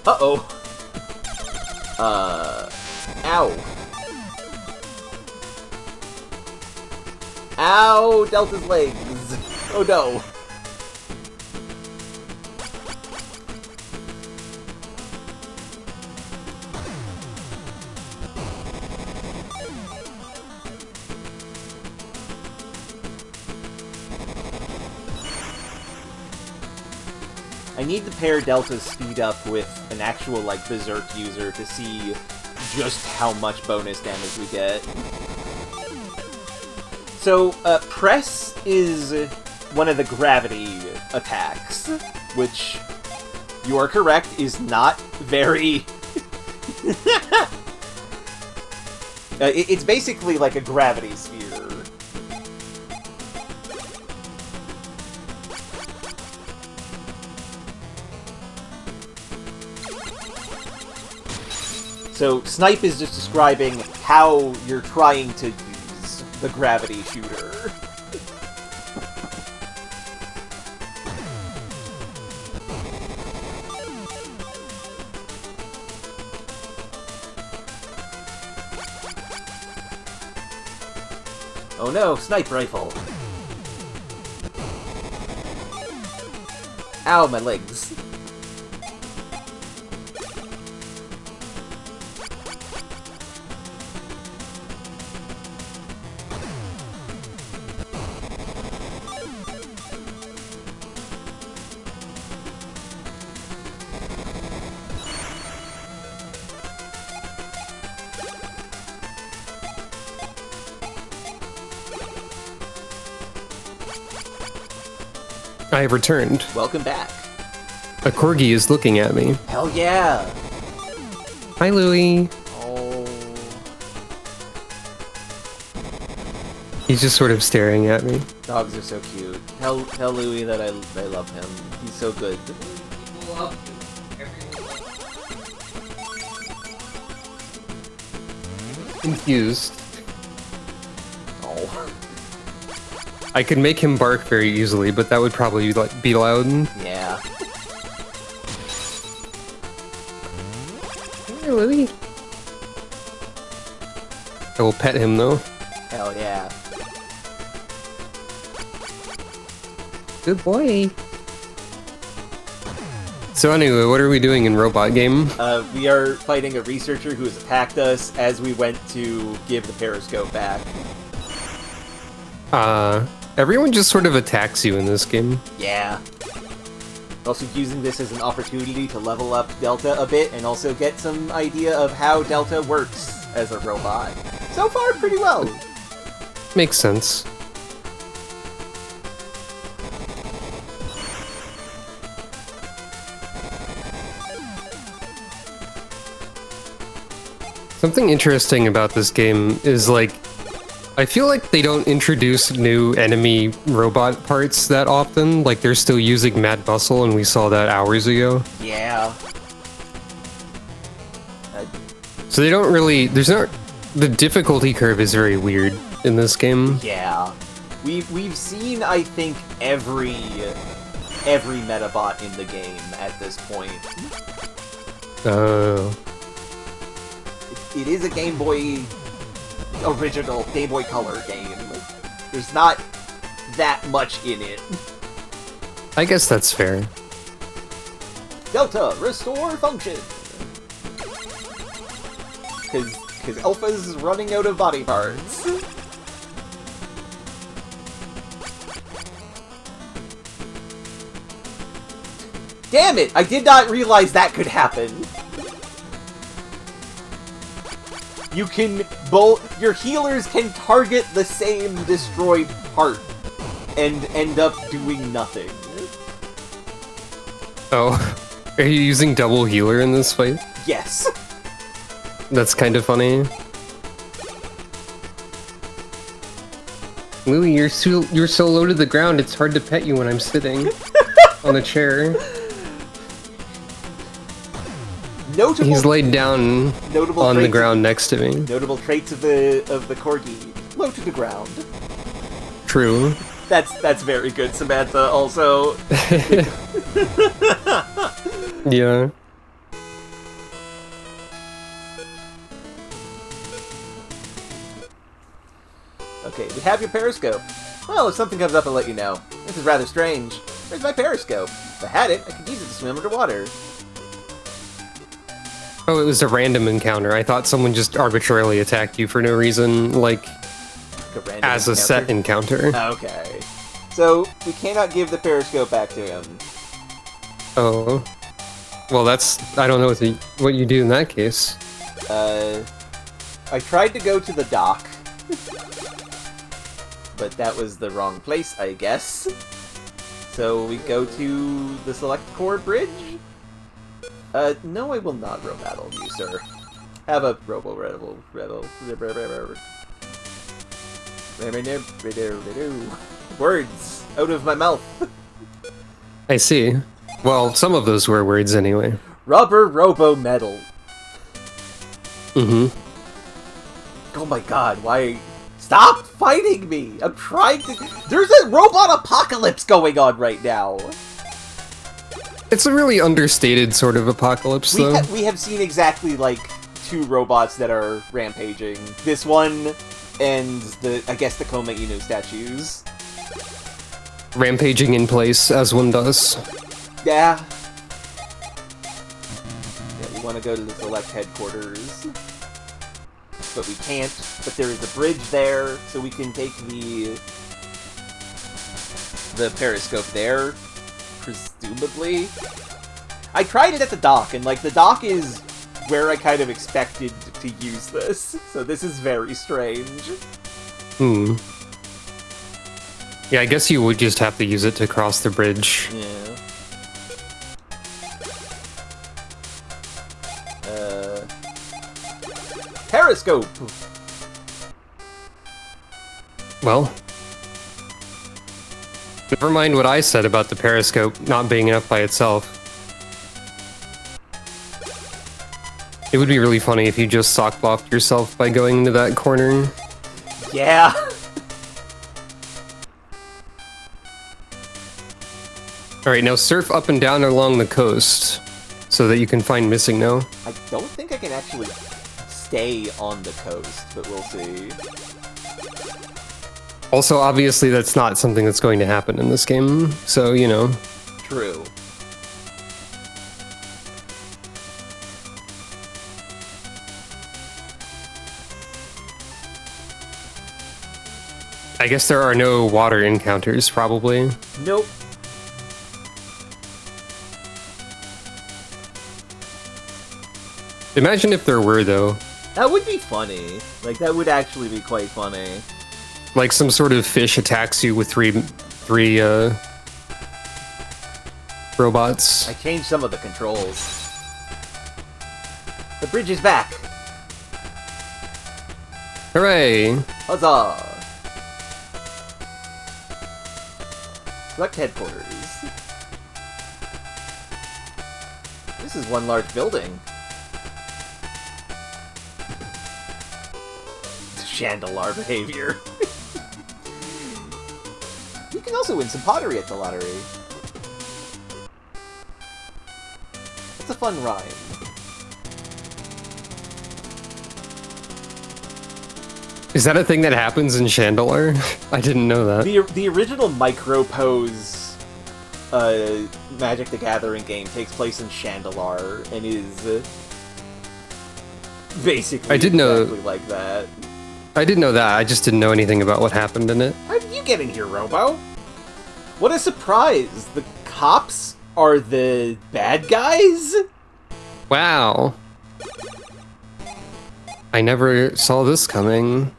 Uh-oh. Ow. Ow, Delta's legs. Oh no. I need to pair Delta's speed up with an actual, like, Berserk user to see just how much bonus damage we get. So, Press is one of the gravity attacks, which, you are correct, is not very... it's basically like a gravity sphere. So, Snipe is just describing how you're trying to use the gravity shooter. Oh no, Snipe rifle! Ow, my legs. I have returned. Welcome back. A corgi is looking at me. Hell yeah! Hi, Louie. Oh. He's just sort of staring at me. Dogs are so cute. Tell Louie that I love him. He's so good. Confused. Oh. I could make him bark very easily, but that would probably be loud. Yeah. Hey, Lily. I will pet him though. Hell yeah. Good boy. So anyway, what are we doing in Robot Game? We are fighting a researcher who has attacked us as we went to give the periscope back. Everyone just sort of attacks you in this game. Yeah. Also using this as an opportunity to level up Delta a bit and also get some idea of how Delta works as a robot. So far, pretty well. Makes sense. Something interesting about this game is, like, I feel like they don't introduce new enemy robot parts that often. Like, they're still using Mad Muscle, and we saw that hours ago. Yeah. So they don't really... The difficulty curve is very weird in this game. Yeah. We've seen, I think, every Medabot in the game at this point. Oh. It is a Game Boy original Game Boy Color game. There's not that much in it. I guess that's fair. Delta, restore function! Because Alpha's running out of body parts. Damn it! I did not realize that could happen. You can your healers can target the same destroyed part and end up doing nothing. Oh. Are you using double healer in this fight? Yes. That's kind of funny. Louie, you're so low to the ground, it's hard to pet you when I'm sitting on a chair. Notable, He's laid down on the ground next to me. Notable traits of the corgi: low to the ground. True. That's very good, Samantha. Also. Yeah. Okay, we have your periscope. Well, if something comes up, I'll let you know. This is rather strange. Where's my periscope? If I had it, I could use it to swim underwater. Oh, it was a random encounter. I thought someone just arbitrarily attacked you for no reason, like as a set encounter. Okay. So, we cannot give the periscope back to him. Oh. Well, I don't know what you do in that case. I tried to go to the dock. But that was the wrong place, I guess. So we go to the Select Core Bridge? No, I will not row-battle you, sir. Have a robo-rebel. Words out of my mouth. I see. Well, some of those were words anyway. Rubber Robo Metal. Mm-hmm. Oh my god, why... Stop fighting me! I'm trying to... There's a robot apocalypse going on right now! It's a really understated sort of apocalypse, though. We have seen exactly, like, 2 robots that are rampaging. This one, and I guess the Koma Inu statues. Rampaging in place, as one does. Yeah. Yeah, we want to go to the Select headquarters. But we can't. But there is a bridge there, so we can take the periscope there, presumably. I tried it at the dock, and, like, the dock is where I kind of expected to use this. So this is very strange. Hmm. Yeah, I guess you would just have to use it to cross the bridge. Yeah. Periscope! Well, never mind what I said about the periscope not being enough by itself. It would be really funny if you just sock-blocked yourself by going into that corner. Yeah! Alright, now surf up and down along the coast so that you can find missing no. I don't think I can actually stay on the coast, but we'll see. Also, obviously, that's not something that's going to happen in this game, so, you know. True. I guess there are no water encounters, probably. Nope. Imagine if there were, though. That would be funny. Like, that would actually be quite funny. Like some sort of fish attacks you with three robots. I changed some of the controls. The bridge is back! Hooray! Huzzah! Select headquarters. This is one large building. Chandelar behavior. You can also win some pottery at the lottery. It's a fun rhyme. Is that a thing that happens in Chandelar? I didn't know that. The original Micropose Magic the Gathering game takes place in Chandelar and is basically I did know- exactly like that. I did know that, I just didn't know anything about what happened in it. How did you get in here, Robo? What a surprise! The cops are the bad guys? Wow. I never saw this coming.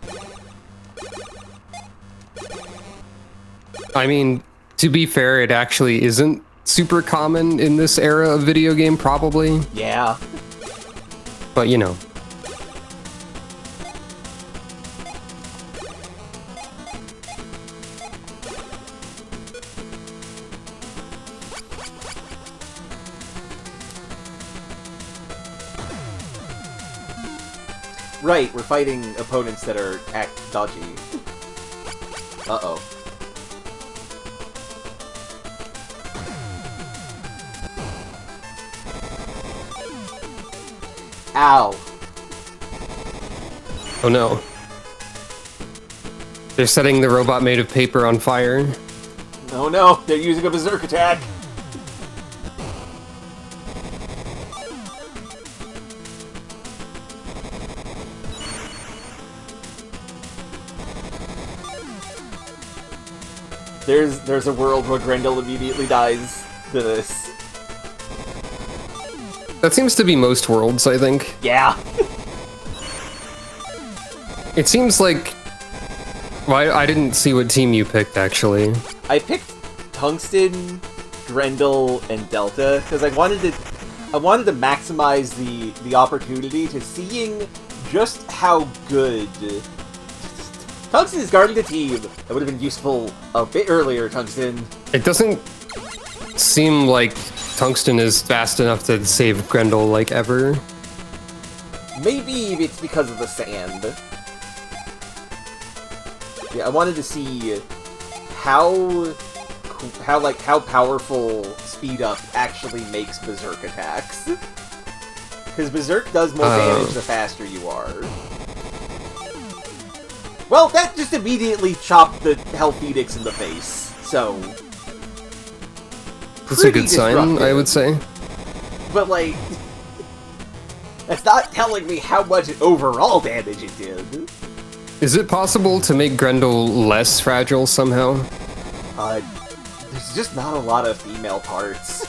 I mean, to be fair, it actually isn't super common in this era of video game, probably. Yeah. But, you know. Right, we're fighting opponents that act dodgy. Uh-oh. Ow. Oh no. They're setting the robot made of paper on fire. Oh no, they're using a berserk attack. There's a world where Grendel immediately dies to this. That seems to be most worlds, I think. Yeah. It seems like... Well, I didn't see what team you picked, actually. I picked Tungsten, Grendel, and Delta because I wanted to maximize the opportunity to seeing just how good Tungsten is guarding the team. That would have been useful a bit earlier, Tungsten. It doesn't seem like Tungsten is fast enough to save Grendel, like, ever. Maybe it's because of the sand. Yeah, I wanted to see how powerful speed up actually makes Berserk attacks. Because Berserk does more damage the faster you are. Well, that just immediately chopped the Health Phoenix in the face, so... That's a good sign, I would say. But, like... that's not telling me how much overall damage it did. Is it possible to make Grendel less fragile somehow? There's just not a lot of female parts.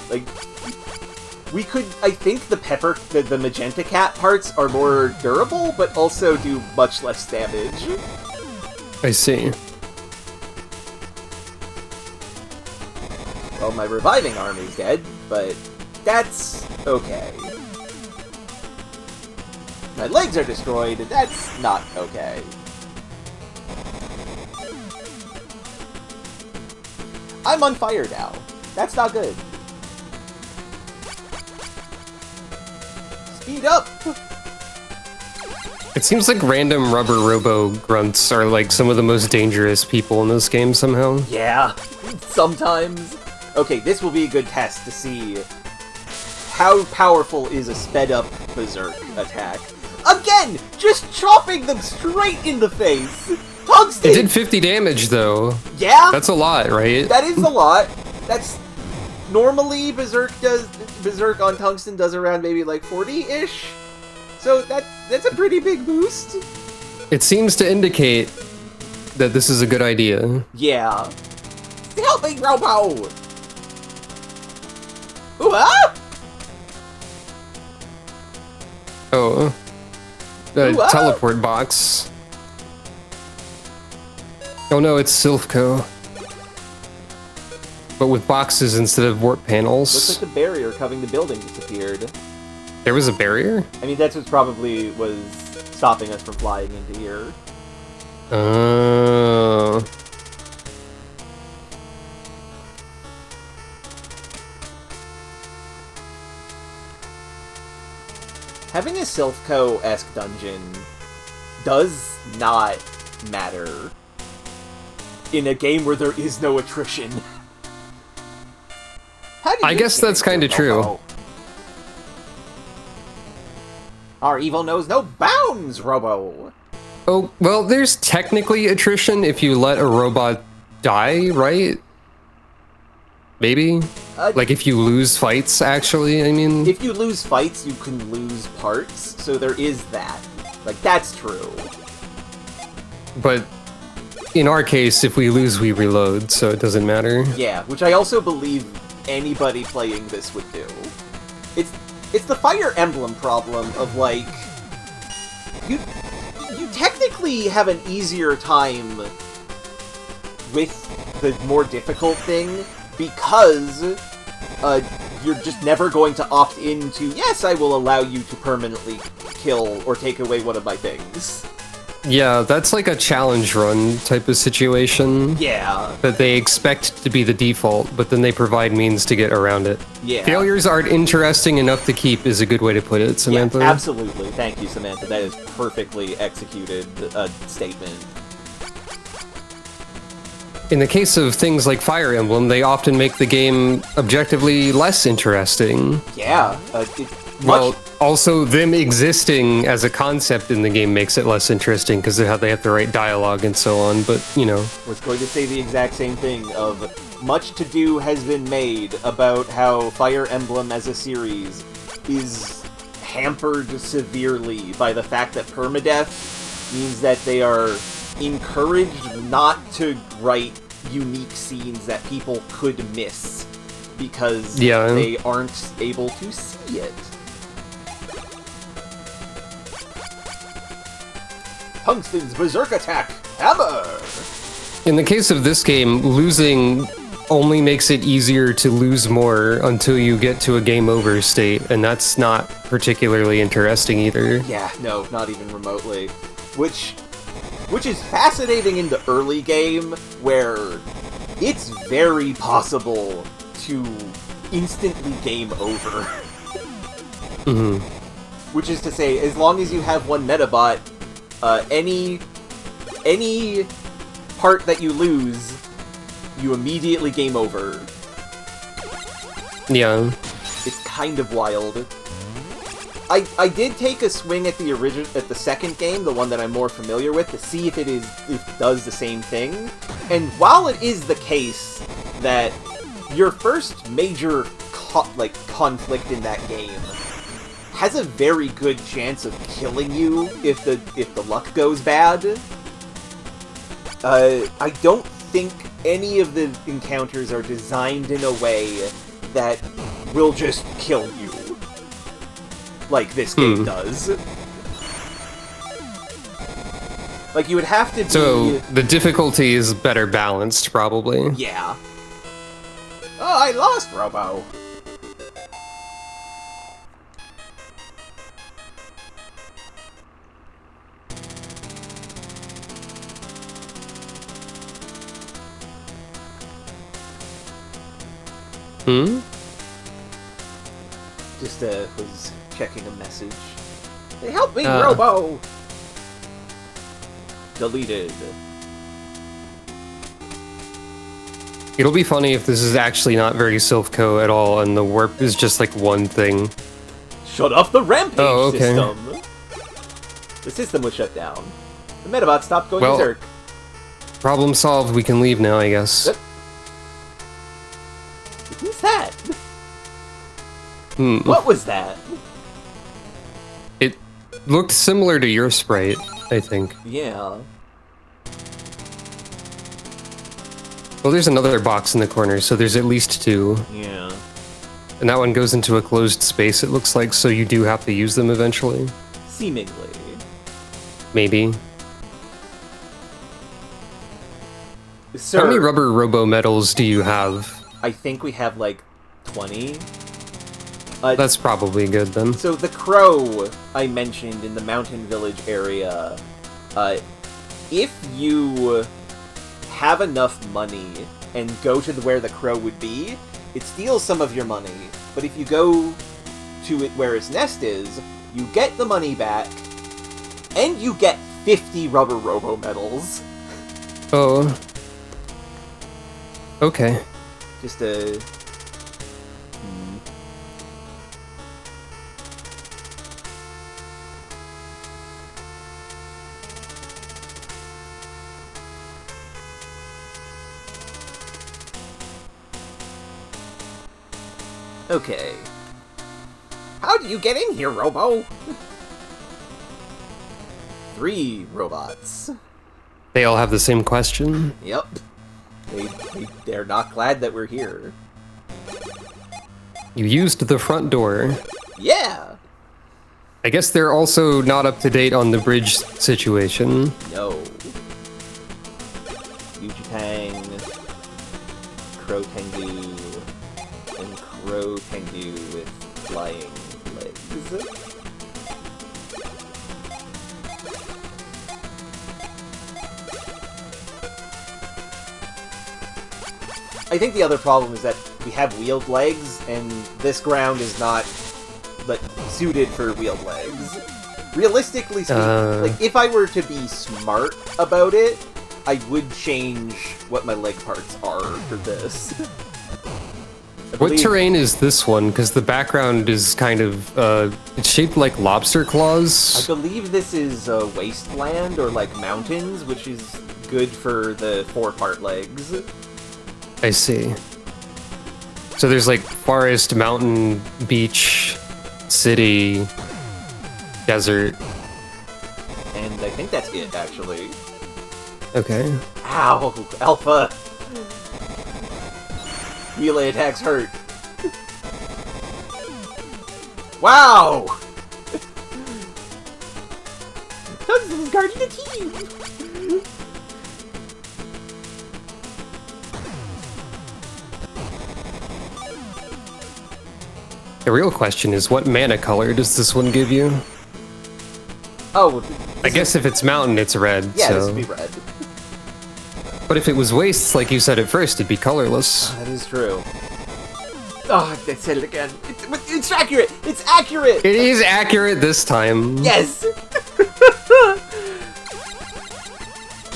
Like... we could, I think the magenta cat parts are more durable, but also do much less damage. I see. Well, my reviving army's dead, but that's okay. My legs are destroyed, and that's not okay. I'm on fire now. That's not good. Speed up! It seems like random rubber robo grunts are like some of the most dangerous people in this game somehow. Yeah, sometimes. Okay, this will be a good test to see how powerful is a sped-up berserk attack. Again, just chopping them straight in the face. Tungsten! It did 50 damage though. Yeah? That's a lot, right? That is a lot. That's... Normally, Berserk on Tungsten does around maybe like 40-ish. So that's a pretty big boost. It seems to indicate that this is a good idea. Yeah. Help me, Robo! Ooh, ah! Oh. The Ooh, ah! teleport box. Oh no, it's Silphco. But with boxes instead of warp panels. Looks like the barrier covering the building disappeared. There was a barrier? I mean, that's what probably was stopping us from flying into here. Oh. Having a Silphco-esque dungeon does not matter in a game where there is no attrition. How did I you guess get that's into kinda it, true. Robo? Our evil knows no bounds, Robo! Oh, well, there's technically attrition if you let a robot die, right? Maybe? Like if you lose fights, actually, I mean... If you lose fights, you can lose parts, so there is that. Like, that's true. But in our case, if we lose, we reload, so it doesn't matter. Yeah, which I also believe anybody playing this would do. It's the Fire Emblem problem of, like... You technically have an easier time with the more difficult thing, because you're just never going to opt into, yes, I will allow you to permanently kill or take away one of my things. Yeah, that's like a challenge run type of situation. Yeah. That they expect to be the default, but then they provide means to get around it. Yeah. Failures aren't interesting enough to keep is a good way to put it, Samantha. Yeah, absolutely. Thank you, Samantha. That is perfectly executed statement. In the case of things like Fire Emblem, they often make the game objectively less interesting. Yeah. Well, also them existing as a concept in the game makes it less interesting because of how they have to write dialogue and so on, but, you know. Was going to say the exact same thing of much to-do has been made about how Fire Emblem as a series is hampered severely by the fact that permadeath means that they are encouraged not to write unique scenes that people could miss because they aren't able to see it. Tungsten's Berserk Attack! Hammer! In the case of this game, losing only makes it easier to lose more until you get to a game over state, and that's not particularly interesting either. Yeah, no, not even remotely. Which is fascinating in the early game, where it's very possible to instantly game over. Mm-hmm. Which is to say, as long as you have one Medabot, any part that you lose, you immediately game over. Yeah. It's kind of wild. I did take a swing at the second game, the one that I'm more familiar with, to see if it does the same thing. And while it is the case that your first major conflict in that game has a very good chance of killing you if the luck goes bad, I don't think any of the encounters are designed in a way that will just kill you like this game does. Like, you would have to be... So, the difficulty is better balanced, probably. Yeah. Oh, I lost, Robo! Just, was checking a message. Hey, help me, Robo! Deleted. It'll be funny if this is actually not very Silphco at all, and the warp is just like one thing. Shut off the rampage okay. system! The system was shut down. The Medabots stopped going Well, berserk. Problem solved, we can leave now, I guess. Who's that? Hmm. What was that? It looked similar to your sprite, I think. Yeah. Well, there's another box in the corner, so there's at least two. Yeah. And that one goes into a closed space, it looks like, so you do have to use them eventually. Seemingly. Maybe. Sir, How many rubber robo medals do you have? I think we have like 20. That's probably good then. So the crow I mentioned in the mountain village area, if you have enough money and go to where the crow would be, it steals some of your money. But if you go to it where its nest is, you get the money back, and you get 50 rubber robo medals. Oh. Okay. Just a... Okay. How do you get in here, Robo? 3 robots. They all have the same question? Yep. They're not glad that we're here. You used the front door. Yeah! I guess they're also not up to date on the bridge situation. No. Yujitang, Crow Tengu, and Crow Tengu with flying legs. I think the other problem is that we have wheeled legs, and this ground is not suited for wheeled legs. Realistically speaking, like, if I were to be smart about it, I would change what my leg parts are for this. What terrain is this one? Because the background is kind of, it's shaped like lobster I claws. believe this is wasteland, or like mountains, which is good for the 4-part legs. I see. So there's like forest, mountain, beach, city, desert. And I think that's it, actually. Okay. Ow! Alpha! Melee attacks hurt. Wow! Tungsten is guarding the team! The real question is, what mana color does this one give you? Oh, I guess if it's mountain, it's red. yeah, so. this would be red. But if it was wastes, like you said at first, it'd be colorless. That is true. Oh, I said it again. It's accurate! It's accurate! It is accurate this time. Yes!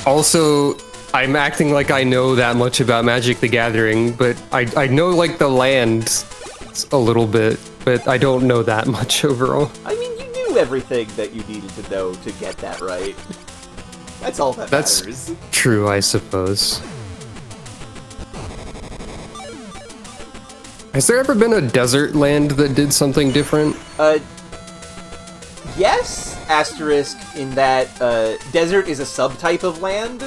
Also, I'm acting like I know that much about Magic the Gathering, but I know, like, the land a little bit, but I don't know that much overall. I mean, you knew everything that you needed to know to get that right. That's all that matters. That's true, I suppose. Has there ever been a desert land that did something different? Yes, asterisk, in that, desert is a subtype of land,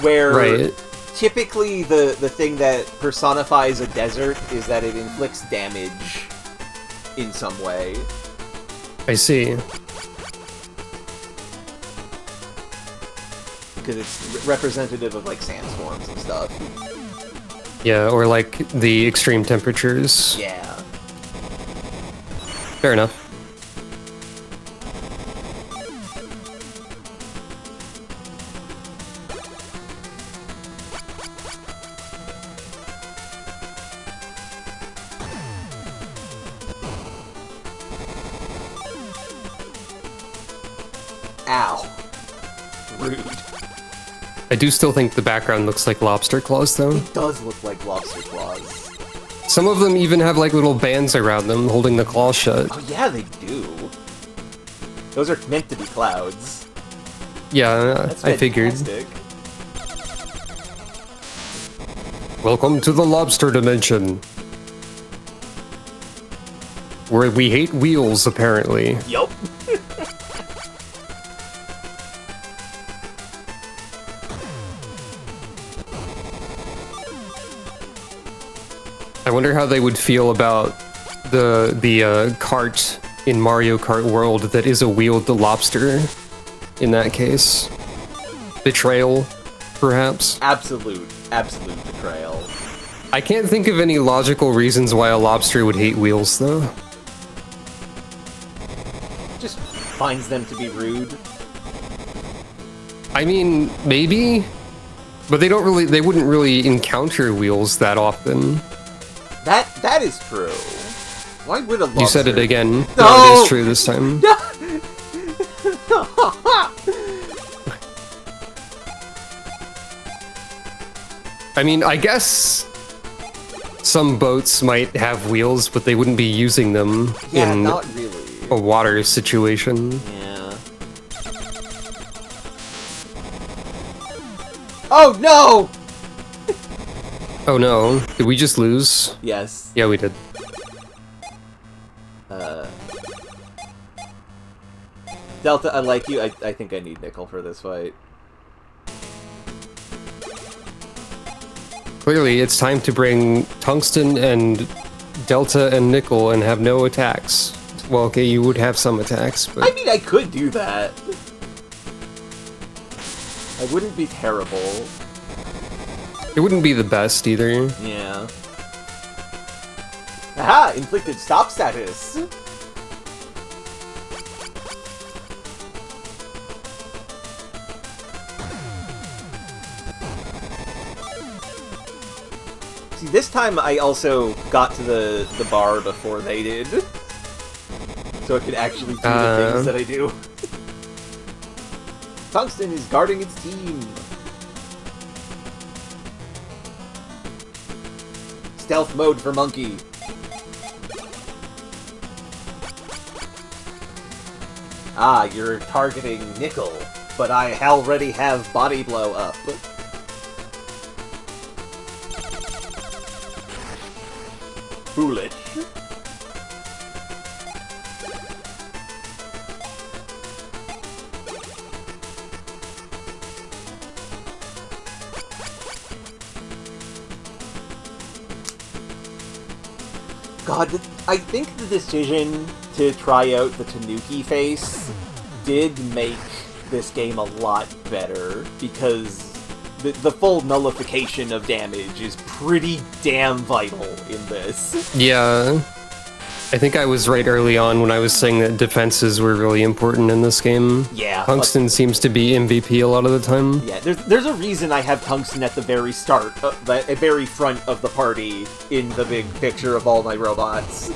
where Right. typically the thing that personifies a desert is that it inflicts damage in some way. I see. Because it's representative of, like, sandstorms and stuff. Yeah, or like the extreme temperatures. Yeah. Fair enough. Ow. rude. I do still think the background looks like lobster claws, though. It does look like lobster claws. Some of them even have like little bands around them holding the claw shut. Oh yeah, they do. Those are meant to be clouds. Yeah, That's I figured. fantastic. Welcome to the lobster dimension. Where we hate wheels, apparently. Yup. I wonder how they would feel about the cart in Mario Kart World that is a wheeled lobster in that case. Betrayal, perhaps? Absolute betrayal. I can't think of any logical reasons why a lobster would hate wheels, though. Just finds them to be rude. I mean, maybe, but they wouldn't really encounter wheels that often. That is true. Why would a lobster... You said it again. No! No, it is true this time. I mean, I guess some boats might have wheels, but they wouldn't be using them in not really. a water situation. Yeah. Oh no! Oh no, did we just lose? Yes. Yeah, we did. Delta, I like you. I think I need Nickel for this fight. Clearly, it's time to bring Tungsten and Delta and Nickel and have no attacks. Well, okay, you would have some attacks, but... I mean, I could do that. I wouldn't be terrible. It wouldn't be the best, either. Yeah. Aha! Inflicted stop status! See, this time I also got to the bar before they did. So I could actually do the things that I do. Tungsten is guarding its team. Stealth mode for Monkey. Ah, you're targeting Nickel, but I already have Body Blow up. Foolish. God, I think the decision to try out the Tanuki face did make this game a lot better, because the full nullification of damage is pretty damn vital in this. Yeah. I think I was right early on when I was saying that defenses were really important in this game. Yeah. Tungsten seems to be MVP a lot of the time. Yeah, there's a reason I have Tungsten at the very start, the very front of the party in the big picture of all my robots.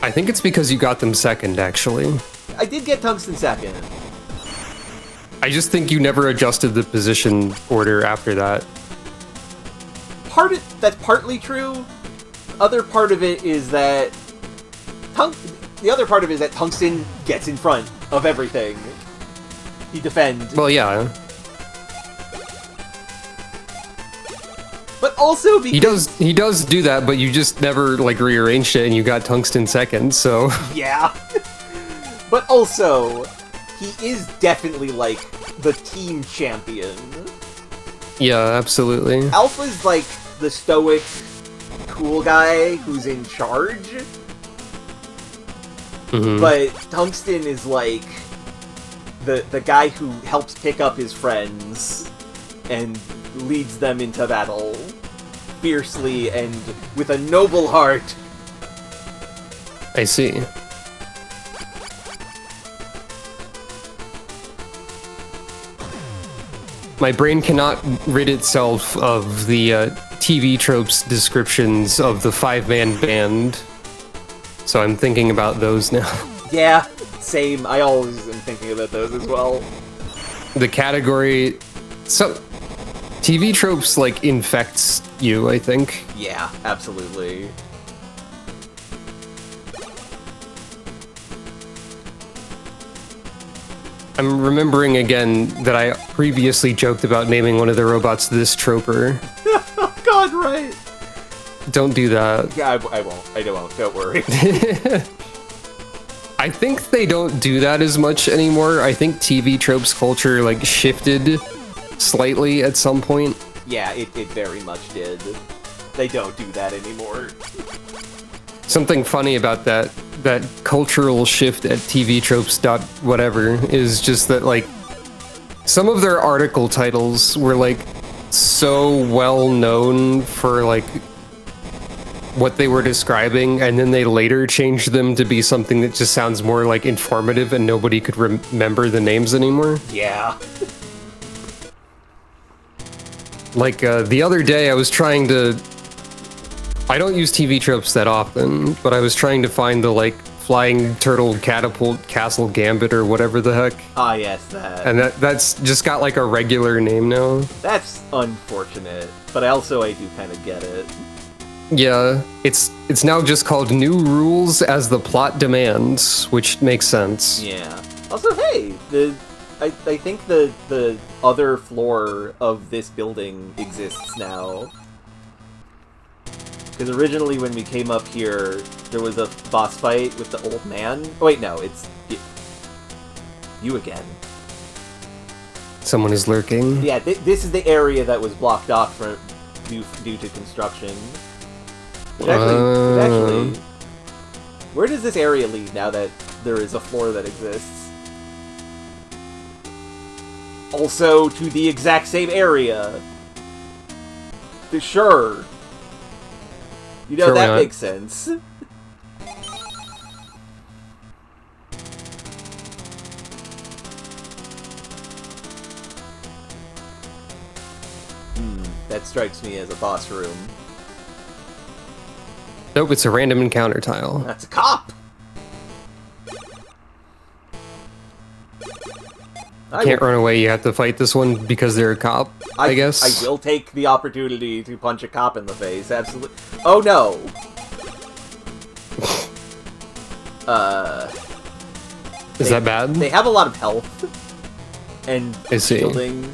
I think it's because you got them second, actually. I did get Tungsten second. I just think you never adjusted the position order after that. That's partly true. Other part of it is that the other part of it is that Tungsten gets in front of everything. He defends. Well, yeah. But also because He does do that, but you just never, like, rearranged it and you got Tungsten second, so... Yeah. But also, he is definitely, like, the team champion. Yeah, absolutely. Alpha's, like, the stoic, cool guy who's in charge. Mm-hmm. But Tungsten is, like, the guy who helps pick up his friends and leads them into battle fiercely and with a noble heart. I see. My brain cannot rid itself of the TV tropes descriptions of the five-man band, so I'm thinking about those now. Yeah, same. I always am thinking about those as well. the category. So, TV tropes like infects you, I think. Yeah, absolutely. I'm remembering again that I previously joked about naming one of the robots this troper. Oh God, right. Don't do that. Yeah, I won't. I won't. Don't worry. I think they don't do that as much anymore. I think TV tropes culture like shifted slightly at some point. Yeah, it very much did. They don't do that anymore. Something funny about that cultural shift at TV tropes dot whatever is just that like some of their article titles were like so well known for like what they were describing, and then they later changed them to be something that just sounds more like informative and nobody could remember the names anymore. Yeah. Like the other day I was trying to, I don't use TV tropes that often, but I was trying to find the like flying turtle catapult castle gambit or whatever the heck. Ah, yes, that. And that's just got like a regular name now. That's unfortunate, but I do kind of get it. Yeah, it's now just called New Rules as the Plot Demands, which makes sense. Yeah. Also, hey, I think the other floor of this building exists now. Because originally when we came up here, there was a boss fight with the old man. Oh, wait, no, it's you again. Someone is lurking. Yeah, this is the area that was blocked off due to construction. Which actually, where does this area lead now that there is a floor that exists? Also, to the exact same area. Sure. You know, Sure, that why not? makes sense. That strikes me as a boss room. Nope, it's a random encounter tile. That's a cop! Can't run away, you have to fight this one because they're a cop, I guess. I will take the opportunity to punch a cop in the face, absolutely. Oh no! Is that bad? They have a lot of health. And I see. shielding.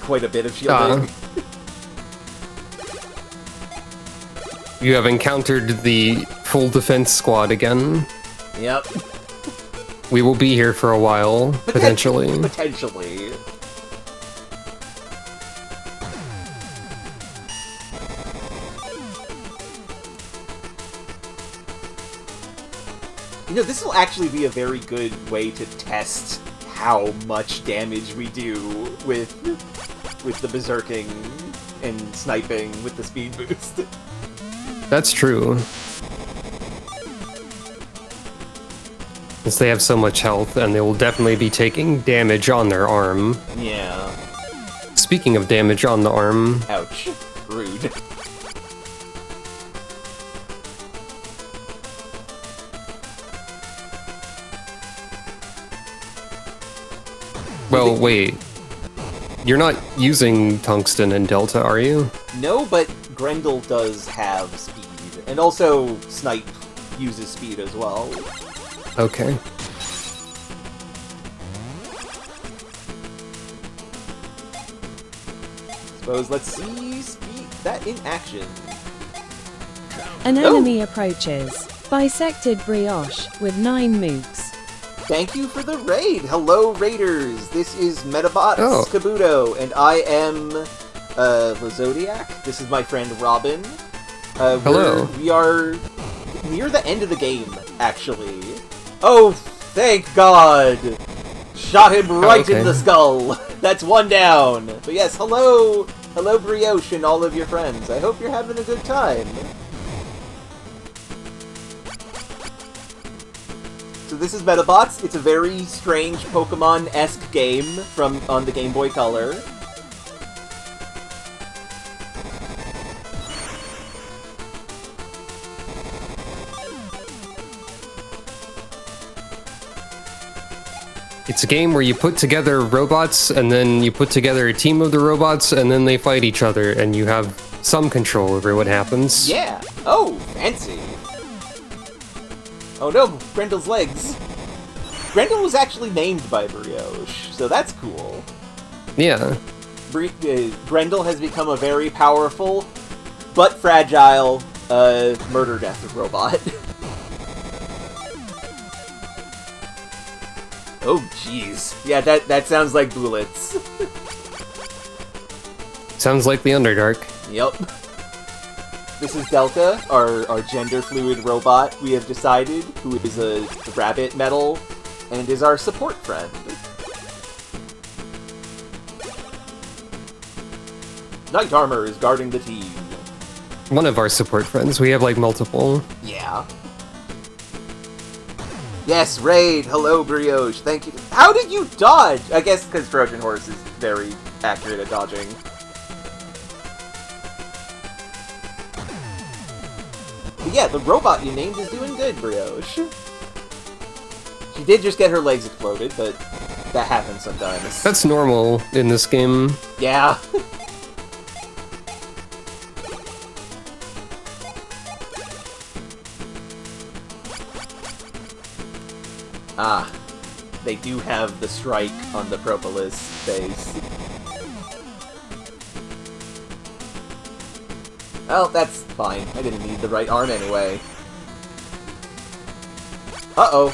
Quite a bit of shielding. You have encountered the full defense squad again. Yep. We will be here for a while, potentially. Potentially. You know, this will actually be a very good way to test how much damage we do with the berserking and sniping with the speed boost. That's true. Since they have so much health, and they will definitely be taking damage on their arm. Yeah. Speaking of damage on the arm... Ouch. Rude. Well, wait. You're not using tungsten and delta, are you? No, but Grendel does have speed. And also, Snipe uses speed as well. Okay. Suppose let's see that in action. An enemy approaches. Bisected Brioche with 9 mooks. Thank you for the raid! Hello, raiders! This is Medabots, Kabuto, and I am, the Zodiac. This is my friend Robin. Hello. We are near the end of the game, actually. Oh, thank God! Shot him right in the skull! That's one down! But yes, hello! Hello, Brioche and all of your friends. I hope you're having a good time. So this is Medabots. It's a very strange Pokemon-esque game on the Game Boy Color. It's a game where you put together robots, and then you put together a team of the robots, and then they fight each other, and you have some control over what happens. Yeah. Oh, fancy. Oh no, Grendel's legs. Grendel was actually named by Brioche, so that's cool. Yeah. Grendel has become a very powerful, but fragile, murder death robot. Oh, jeez. Yeah, that sounds like bullets. Sounds like the Underdark. Yep. This is Delta, our gender-fluid robot, we have decided, who is a rabbit metal, and is our support friend. Knight Armor is guarding the team. One of our support friends. We have, like, multiple. Yeah. Yes, Raid! Hello, Brioche! Thank you. How did you dodge? I guess because Trojan Horse is very accurate at dodging. But yeah, the robot you named is doing good, Brioche. She did just get her legs exploded, but that happens sometimes. That's normal in this game. Yeah. Ah, they do have the strike on the Propolis face. Well, that's fine. I didn't need the right arm anyway. Uh-oh.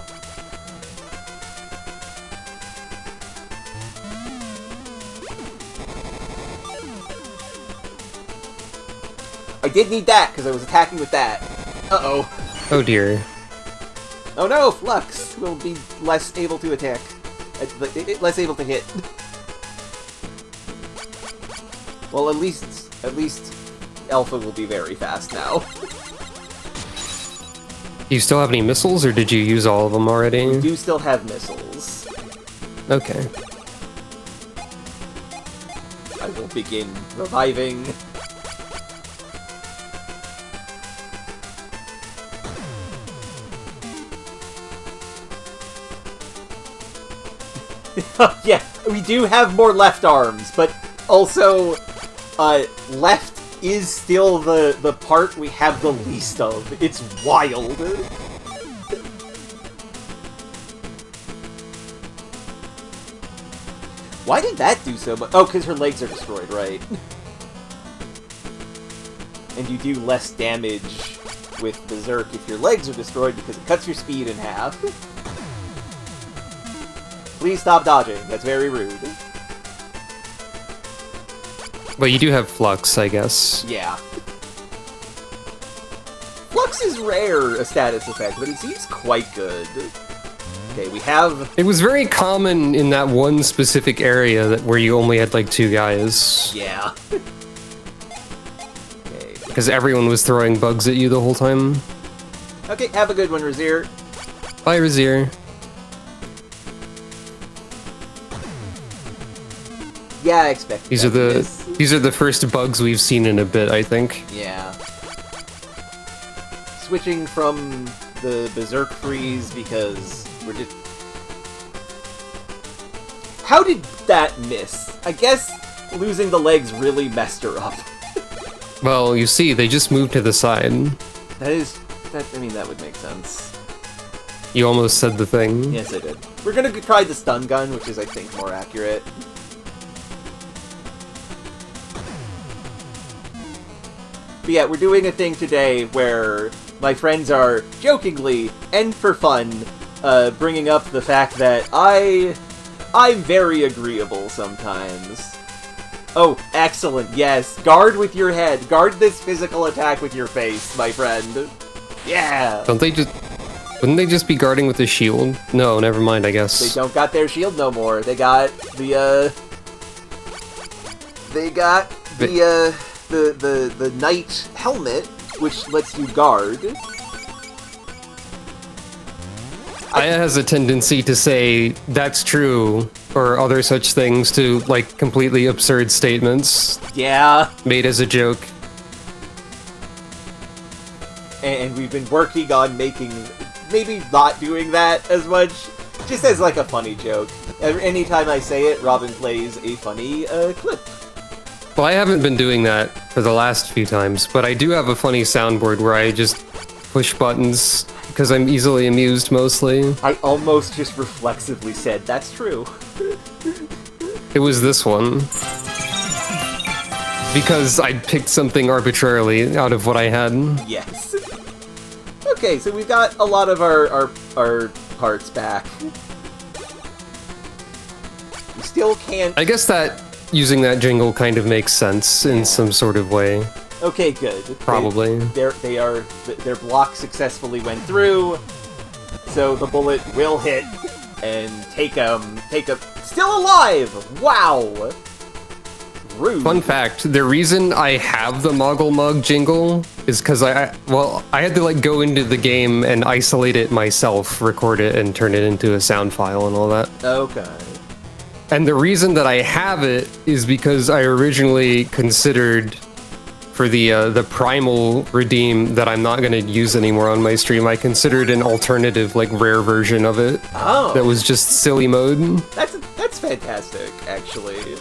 I did need that, because I was attacking with that. Uh-oh. Oh dear. Oh no, Flux will be less able to attack. Less able to hit. Well, at least Alpha will be very fast now. Do you still have any missiles, or did you use all of them already? We do still have missiles. Okay. I will begin reviving. Yeah, we do have more left arms, but also, left is still the part we have the least of. It's wild. Why did that do so much? Oh, because her legs are destroyed, right? And you do less damage with Berserk if your legs are destroyed because it cuts your speed in half. Please stop dodging. That's very rude. But you do have Flux, I guess. Yeah. Flux is rare, a status effect, but it seems quite good. Okay, we have... It was very common in that one specific area where you only had, like, 2 guys. Yeah. Okay. Because everyone was throwing bugs at you the whole time. Okay, have a good one, Razir. Bye, Razir. Yeah, I expect These are the first bugs we've seen in a bit, I think. Yeah. Switching from the Berserk freeze because we're just... How did that miss? I guess losing the legs really messed her up. Well, you see, they just moved to the side. I mean, that would make sense. You almost said the thing. Yes, I did. We're gonna try the stun gun, which is, I think, more accurate. But yeah, we're doing a thing today where my friends are jokingly and for fun bringing up the fact that I'm very agreeable sometimes. Oh, excellent, yes. Guard with your head. Guard this physical attack with your face, my friend. Yeah! Wouldn't they just be guarding with a shield? No, never mind, I guess. They don't got their shield no more. They got the knight helmet, which lets you guard. Aya has a tendency to say, that's true, or other such things to, like, completely absurd statements. Yeah. Made as a joke. And we've been working on maybe not doing that as much, Just as like a funny joke. Anytime I say it, Robin plays a funny clip. Well, I haven't been doing that for the last few times, but I do have a funny soundboard where I just push buttons because I'm easily amused mostly. I almost just reflexively said, that's true. It was this one. Because I picked something arbitrarily out of what I had. Yes. Okay, so we've got a lot of our parts back. We still can't... I guess that using that jingle kind of makes sense in some sort of way. Okay, good. Probably. Their block successfully went through, so the bullet will hit and take a still alive. Wow. Rude. Fun fact: the reason I have the Moggle Mug jingle is because I had to like go into the game and isolate it myself, record it, and turn it into a sound file and all that. Okay. And the reason that I have it is because I originally considered for the primal redeem that I'm not going to use anymore on my stream, I considered an alternative, like, rare version of it. Oh. That was just silly mode. That's fantastic, actually.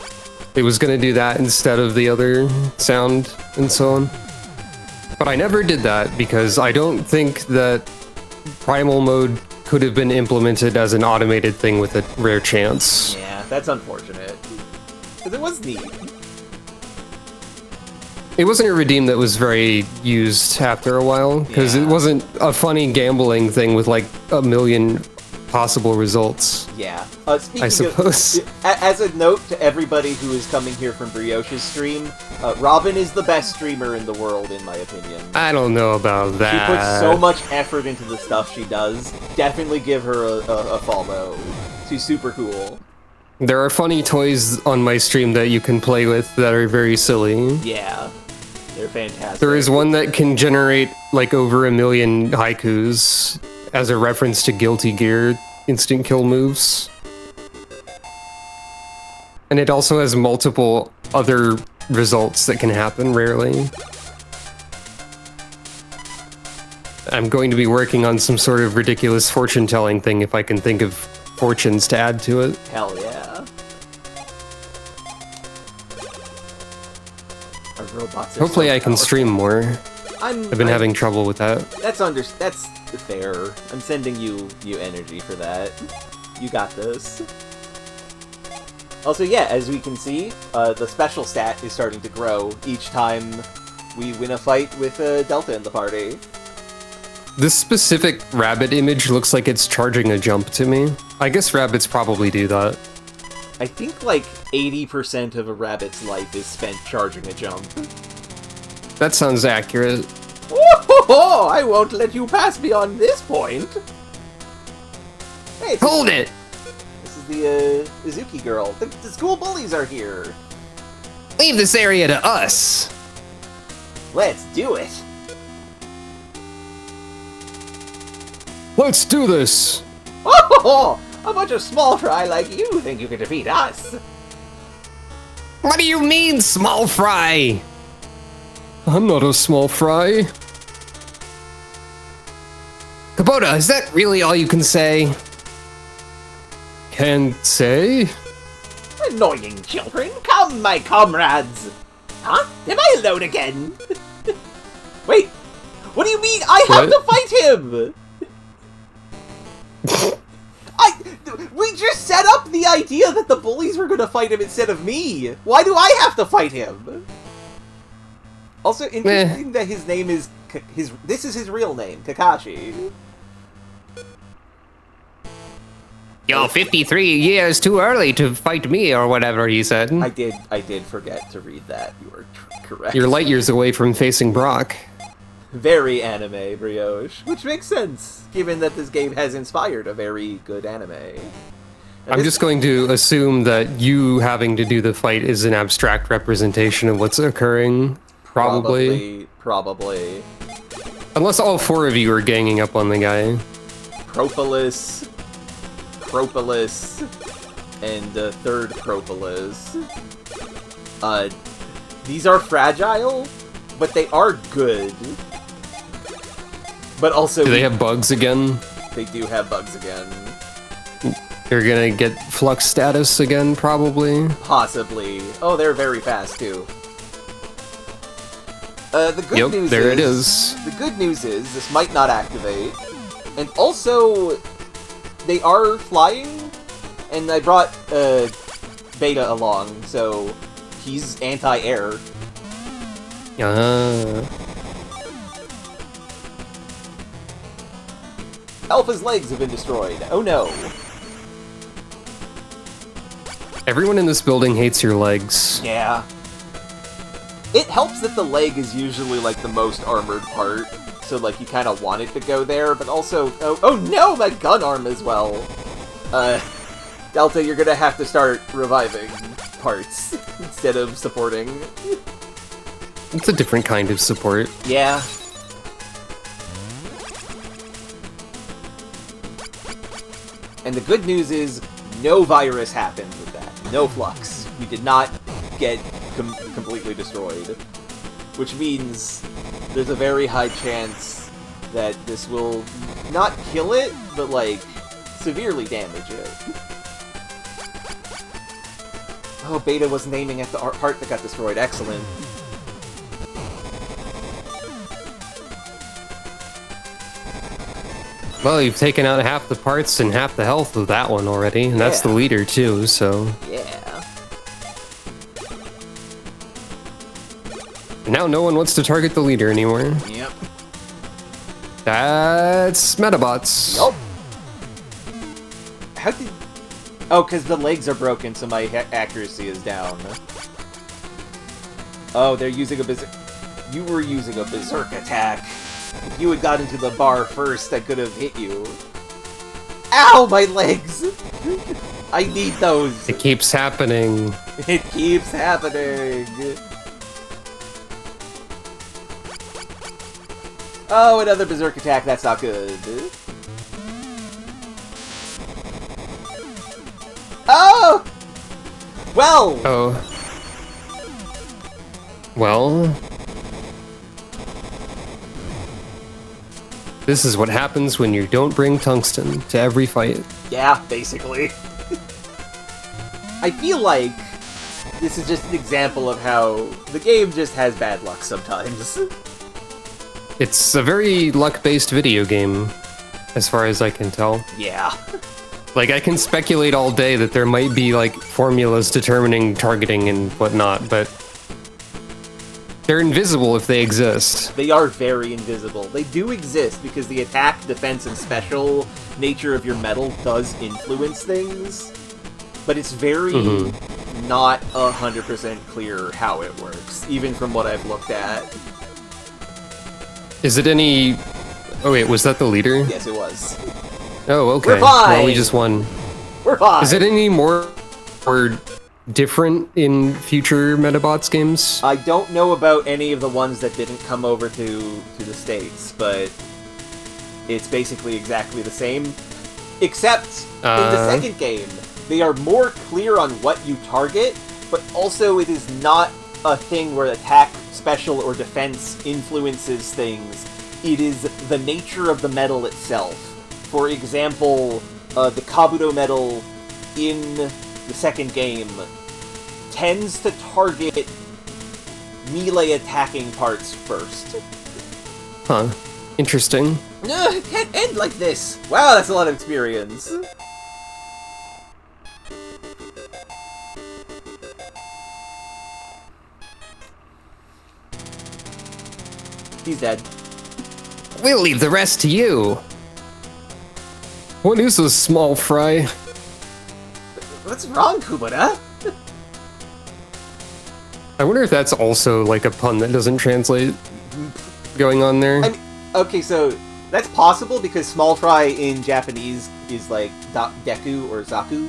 It was going to do that instead of the other sound and so on. But I never did that because I don't think that primal mode could have been implemented as an automated thing with a rare chance. Yeah, that's unfortunate. Because it was neat. It wasn't a redeem that was very used after a while, because it wasn't a funny gambling thing with like a million possible results. Yeah. Speaking I suppose. As a note to everybody who is coming here from Brioche's stream, Robin is the best streamer in the world, in my opinion. I don't know about that. She puts so much effort into the stuff she does. Definitely give her a follow. She's super cool. There are funny toys on my stream that you can play with that are very silly. Yeah. They're fantastic. There is one that can generate like over 1 million haikus as a reference to Guilty Gear instant kill moves. And it also has multiple other results that can happen rarely. I'm going to be working on some sort of ridiculous fortune-telling thing if I can think of fortunes to add to it. Hell yeah. Hopefully I can stream more. I've been having trouble with that. That's fair. I'm sending you energy for that. You got this. Also, yeah, as we can see, the special stat is starting to grow each time we win a fight with Delta in the party. This specific rabbit image looks like it's charging a jump to me. I guess rabbits probably do that. I think like 80% of a rabbit's life is spent charging a jump. That sounds accurate. Whoa! I won't let you pass beyond this point! Hey, Hold it! This is the Izuki girl. The school bullies are here! Leave this area to us! Let's do it! Let's do this! Oh! A bunch of small fry like you think you can defeat us! What do you mean, small fry? I'm not a small fry. Kabuto, is that really all you can say? Can say? Annoying children, come, my comrades! Huh? Am I alone again? Wait, what do you mean I have to fight him? We just set up the idea that the bullies were gonna fight him instead of me. Why do I have to fight him? Also, interesting that his name is this is his real name, Kakashi. You're 53 years too early to fight me, or whatever he said. I did forget to read that. You were correct. You're light years away from facing Brock. Very anime, Brioche. Which makes sense, given that this game has inspired a very good anime. I'm just going to assume that you having to do the fight is an abstract representation of what's occurring. Probably. Unless all 4 of you are ganging up on the guy. Propolis, and the third Propolis. These are fragile, but they are good. But also... Do they have bugs again? They do have bugs again. You're gonna get flux status again, probably. Possibly. Oh, they're very fast too. The good news there it is. The good news is this might not activate, and also they are flying. And I brought Beta along, so he's anti-air. Alpha's legs have been destroyed. Oh no. Everyone in this building hates your legs. Yeah. It helps that the leg is usually, like, the most armored part, so, like, you kind of want it to go there, but also... Oh no, my gun arm as well! Delta, you're gonna have to start reviving parts instead of supporting. It's a different kind of support. Yeah. And the good news is, no virus happened with that. No flux. We did not get completely destroyed. Which means there's a very high chance that this will not kill it, but, like, severely damage it. Oh, Beta wasn't aiming at the part that got destroyed. Excellent. Well, you've taken out half the parts and half the health of that one already, and that's the leader too, so... Yeah. And now no one wants to target the leader anymore. Yep. That's Medabots. Yup. How did... Oh, because the legs are broken, so my accuracy is down. Oh, they're using a berserk... You were using a berserk attack. If you had got into the bar first, I could have hit you. Ow, my legs! I need those. It keeps happening. It keeps happening. Oh, another berserk attack. That's not good. Oh! Well! Oh. Well... This is what happens when you don't bring tungsten to every fight. Yeah, basically. I feel like this is just an example of how the game just has bad luck sometimes. It's a very luck-based video game, as far as I can tell. Yeah. Like, I can speculate all day that there might be, like, formulas determining targeting and whatnot, but... they're invisible if they exist. They are very invisible. They do exist because the attack, defense, and special nature of your metal does influence things, but it's very not 100% clear how it works, even from what I've looked at. Is it any... Oh wait, was that the leader? Yes, it was. Oh, okay. We're fine! Well, we just won. We're fine! Is it any more... or different in future Medabots games? I don't know about any of the ones that didn't come over to the States, but it's basically exactly the same. Except, in the second game, they are more clear on what you target, but also it is not a thing where attack, special, or defense influences things. It is the nature of the metal itself. For example, the Kabuto metal in the second game tends to target melee attacking parts first. Huh. Interesting. No, it can't end like this! Wow, that's a lot of experience. He's dead. We'll leave the rest to you. What is a small fry? What's wrong, Kubota? I wonder if that's also like a pun that doesn't translate going on there. I mean, okay, so that's possible because small fry in Japanese is like deku or zaku.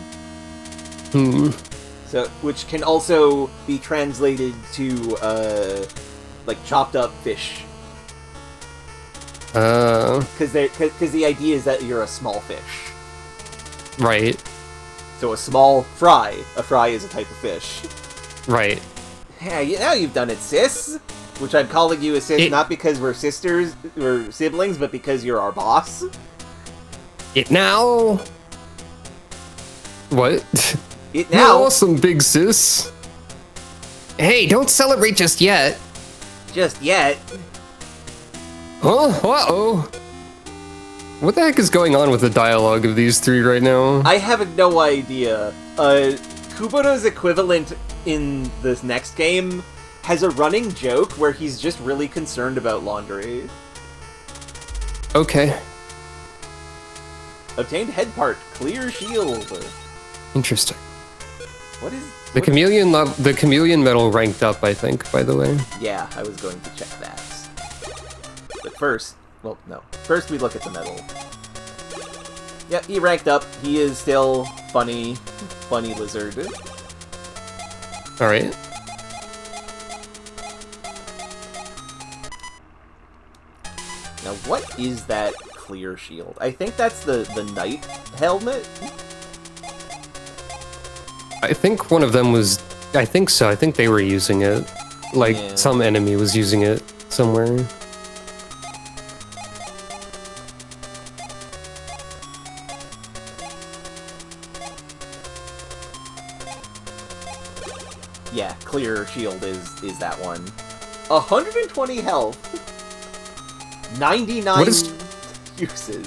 So, which can also be translated to like chopped up fish. Because the idea is that you're a small fish. Right. So a small fry. A fry is a type of fish. Right. Yeah, now you've done it, sis. Which I'm calling you a sis not because we're sisters or siblings, but because you're our boss. It now. What? It You're now. awesome, big sis. Hey, don't celebrate just yet. Just yet. Oh, uh-oh. What the heck is going on with the dialogue of these three right now? I have no idea. Kabuto's equivalent in this next game has a running joke where he's just really concerned about laundry. Okay. Obtained head part, clear shield. Interesting. What is... The chameleon medal ranked up, I think, by the way. Yeah, I was going to check that. But first... Well, no. First we look at the medal. Yep, he ranked up. He is still funny. Funny lizard. Alright. Now, what is that clear shield? I think that's the knight helmet? I think one of them was... I think so. I think they were using it. Like, Yeah. some enemy was using it somewhere. Yeah, clear shield is that one. 120 health. 99 What is- uses.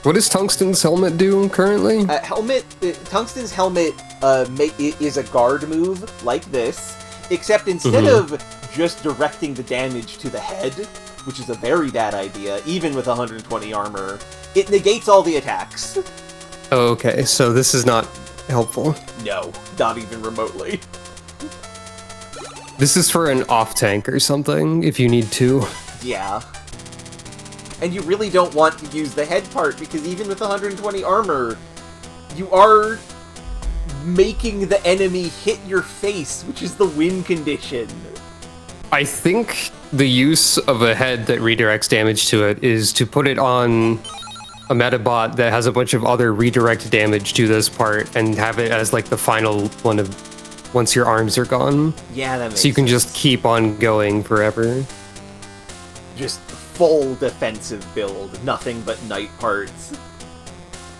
What does Tungsten's helmet do currently? Tungsten's helmet is a guard move like this, except instead Mhm. of just directing the damage to the head, which is a very bad idea, even with 120 armor, it negates all the attacks. Oh, okay, so this is not helpful. No, not even remotely. This is for an off-tank or something, if you need to. Yeah. And you really don't want to use the head part, because even with 120 armor, you are making the enemy hit your face, which is the win condition. I think the use of a head that redirects damage to it is to put it on a Medabot that has a bunch of other redirect damage to this part and have it as like the final one of once your arms are gone. Yeah, that makes So you can sense. just keep on going forever. Just full defensive build, nothing but knight parts.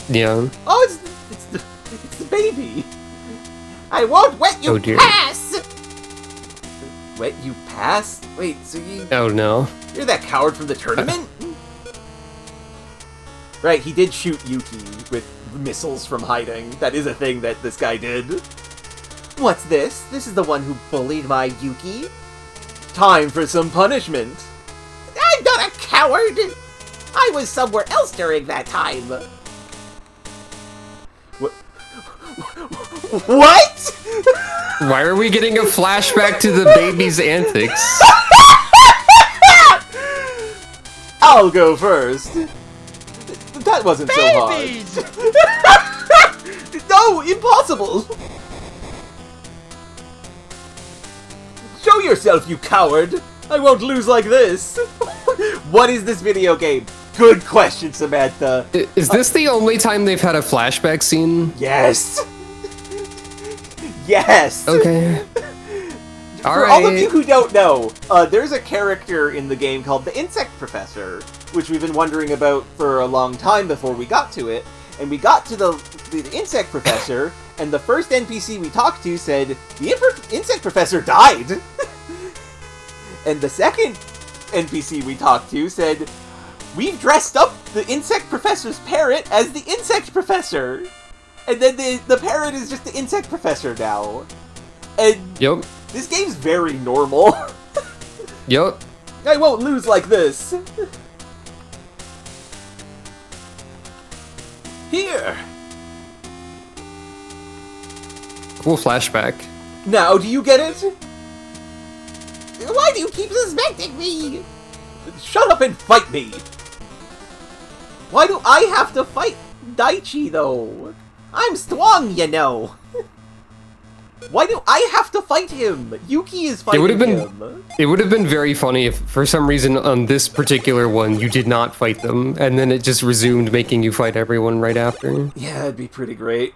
Yeah. Oh, it's the baby. I won't let you Oh, dear. pass. Let you pass? Wait, so Oh no. you're that coward from the tournament? Right, he did shoot Yuki with missiles from hiding. That is a thing that this guy did. What's this? This is the one who bullied my Yuki? Time for some punishment. I'm not a coward! I was somewhere else during that time. What? Why are we getting a flashback to the baby's antics? I'll go first. That wasn't so hard. No, impossible! Show yourself, you coward! I won't lose like this! What is this video game? Good question, Samantha. Is this the only time they've had a flashback scene? Yes! Yes! Okay. For all of you who don't know, there's a character in the game called the Insect Professor, which we've been wondering about for a long time before we got to it. And we got to the Insect Professor, and the first NPC we talked to said, the Insect Professor died! And the second NPC we talked to said, we've dressed up the Insect Professor's parrot as the Insect Professor! And then the parrot is just the Insect Professor now. And Yep. this game's very normal. Yep. I won't lose like this. Here. Cool flashback. Now, do you get it? Why do you keep suspecting me? Shut up and fight me. Why do I have to fight Daichi, though? I'm strong, you know. Why do I have to fight him? Yuki is fighting him. It would have been very funny if, for some reason, on this particular one, you did not fight them, and then it just resumed making you fight everyone right after. Yeah, that'd be pretty great.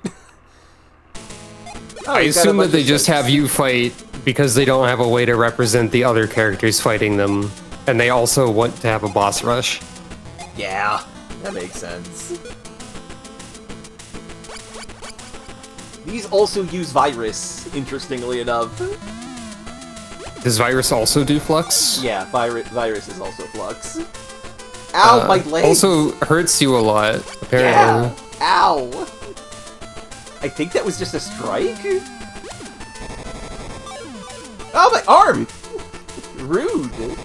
I assume that they just have you fight because they don't have a way to represent the other characters fighting them, and they also want to have a boss rush. Yeah, that makes sense. These also use Virus, interestingly enough. Does Virus also do Flux? Yeah, Virus is also Flux. Ow, my leg! Also hurts you a lot, apparently. Yeah! Ow! I think that was just a strike? Oh, my arm! Rude.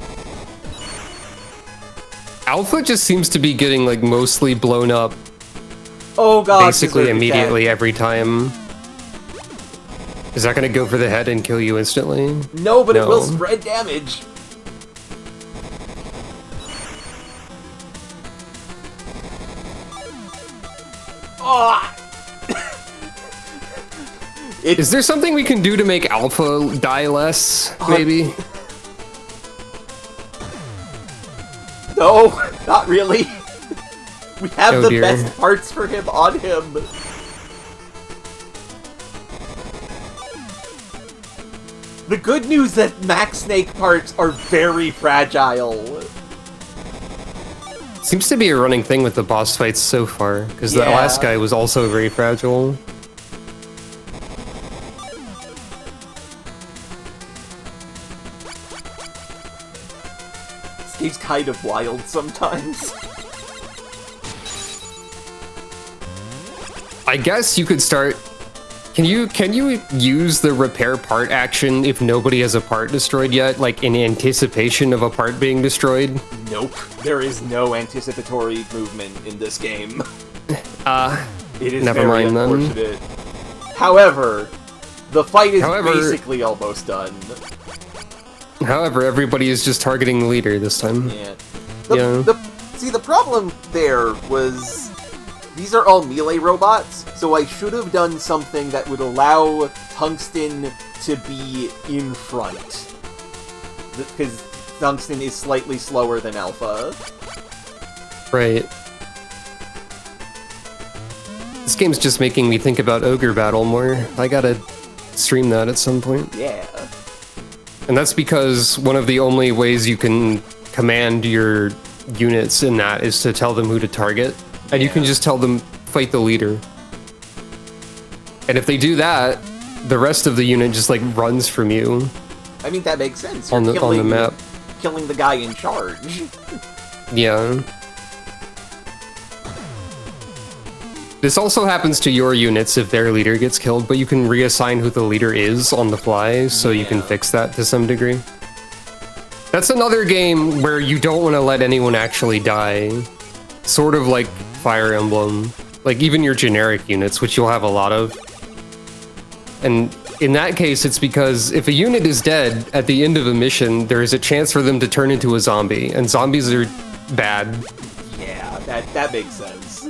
Alpha just seems to be getting, like, mostly blown up Oh god, basically deserted immediately death. every time. Is that gonna go for the head and kill you instantly? No, but it will No. spread damage. Ah! Is there something we can do to make Alpha die less, maybe? No, not really. We have Oh, the dear. best parts for him on him. The good news that Max Snake parts are very fragile. Seems to be a running thing with the boss fights so far, because the Yeah. last guy was also very fragile. This game's kind of wild sometimes. I guess you could start... Can you use the repair part action if nobody has a part destroyed yet, like in anticipation of a part being destroyed? Nope. There is no anticipatory movement in this game. It is never very mind then. unfortunate. However, the fight is However- basically almost done. However, everybody is just targeting the leader this time. Yeah. Yeah. See, the problem there was... These are all melee robots, so I should have done something that would allow Tungsten to be in front. Because Tungsten is slightly slower than Alpha. Right. This game's just making me think about Ogre Battle more. I gotta stream that at some point. Yeah. And that's because one of the only ways you can command your units in that is to tell them who to target. And you can just tell them, fight the leader. And if they do that, the rest of the unit just, like, runs from you I mean, that makes sense. on You're the map. killing the guy in charge. Yeah. This also happens to your units if their leader gets killed, but you can reassign who the leader is on the fly, so you can Yeah. fix that to some degree. That's another game where you don't want to let anyone actually die. Sort of like Fire Emblem. Like, even your generic units, which you'll have a lot of. And in that case, it's because if a unit is dead at the end of a mission, there is a chance for them to turn into a zombie, and zombies are bad. Yeah, that makes sense.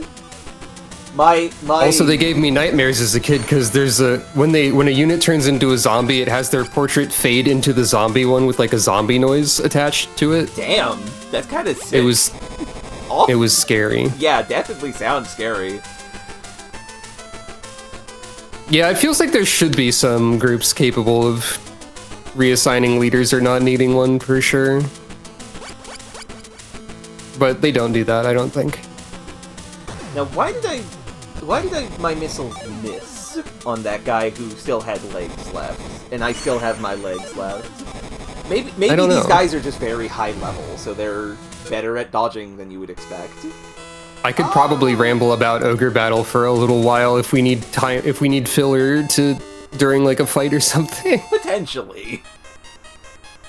My Also, they gave me nightmares as a kid because there's when a unit turns into a zombie, it has their portrait fade into the zombie one with like a zombie noise attached to it. Damn, that's kind of sick. It was scary. Yeah, definitely sounds scary. Yeah, it feels like there should be some groups capable of reassigning leaders or not needing one for sure. But they don't do that, I don't think. Now, why did my missile miss on that guy who still had legs left, and I still have my legs left? Maybe I don't these know. guys are just very high level, so they're better at dodging than you would expect. I could probably ramble about Ogre Battle for a little while if we need time, if we need filler to during like a fight or something. Potentially.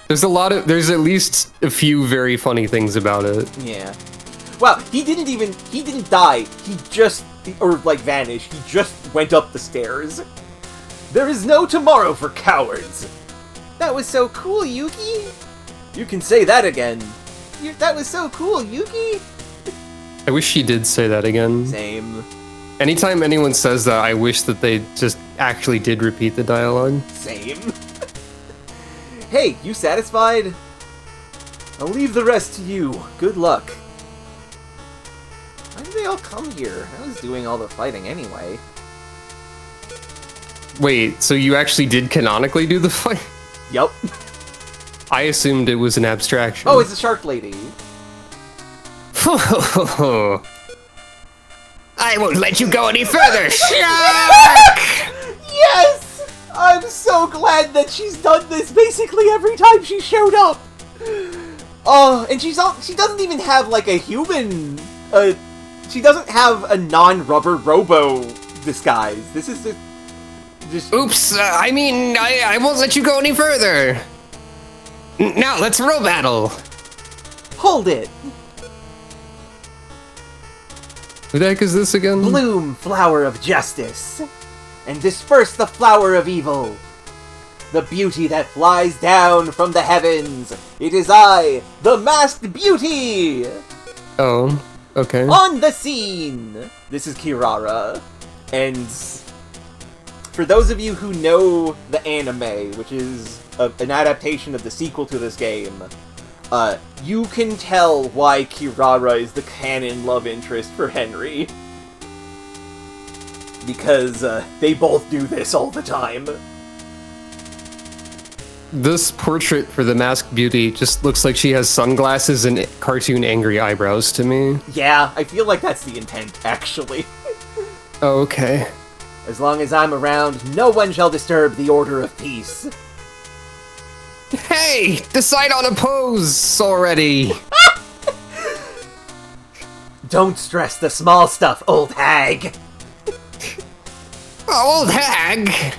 There's at least a few very funny things about it. Yeah. Wow, he didn't die. He just, or like vanish. He just went up the stairs. There is no tomorrow for cowards. That was so cool, Yuki. You can say that again. That was so cool, Yuki. I wish she did say that again. Same. Anytime anyone says that, I wish that they just actually did repeat the dialogue. Same. Hey, you satisfied? I'll leave the rest to you. Good luck. Why did they all come here? I was doing all the fighting anyway. Wait, so you actually did canonically do the fight? Yup. I assumed it was an abstraction. Oh, it's the shark lady. I won't let you go any further, shark! I'm so glad that she's done this basically every time she showed up. Oh, and she doesn't even have like a human. She doesn't have a non-rubber robo disguise. This is just. Oops. I mean, I won't let you go any further. Now let's row battle. Hold it. Who the heck is this again? Bloom, flower of justice, and disperse the flower of evil. The beauty that flies down from the heavens. It is I, the masked beauty. Oh, okay. On the scene. This is Kirara, and for those of you who know the anime, which is an adaptation of the sequel to this game, you can tell why Kirara is the canon love interest for Henry. Because they both do this all the time. This portrait for the masked beauty just looks like she has sunglasses and cartoon angry eyebrows to me. Yeah, I feel like that's the intent, actually. Oh, okay. As long as I'm around, no one shall disturb the order of peace. Hey! Decide on a pose already! Don't stress the small stuff, old hag. Old hag!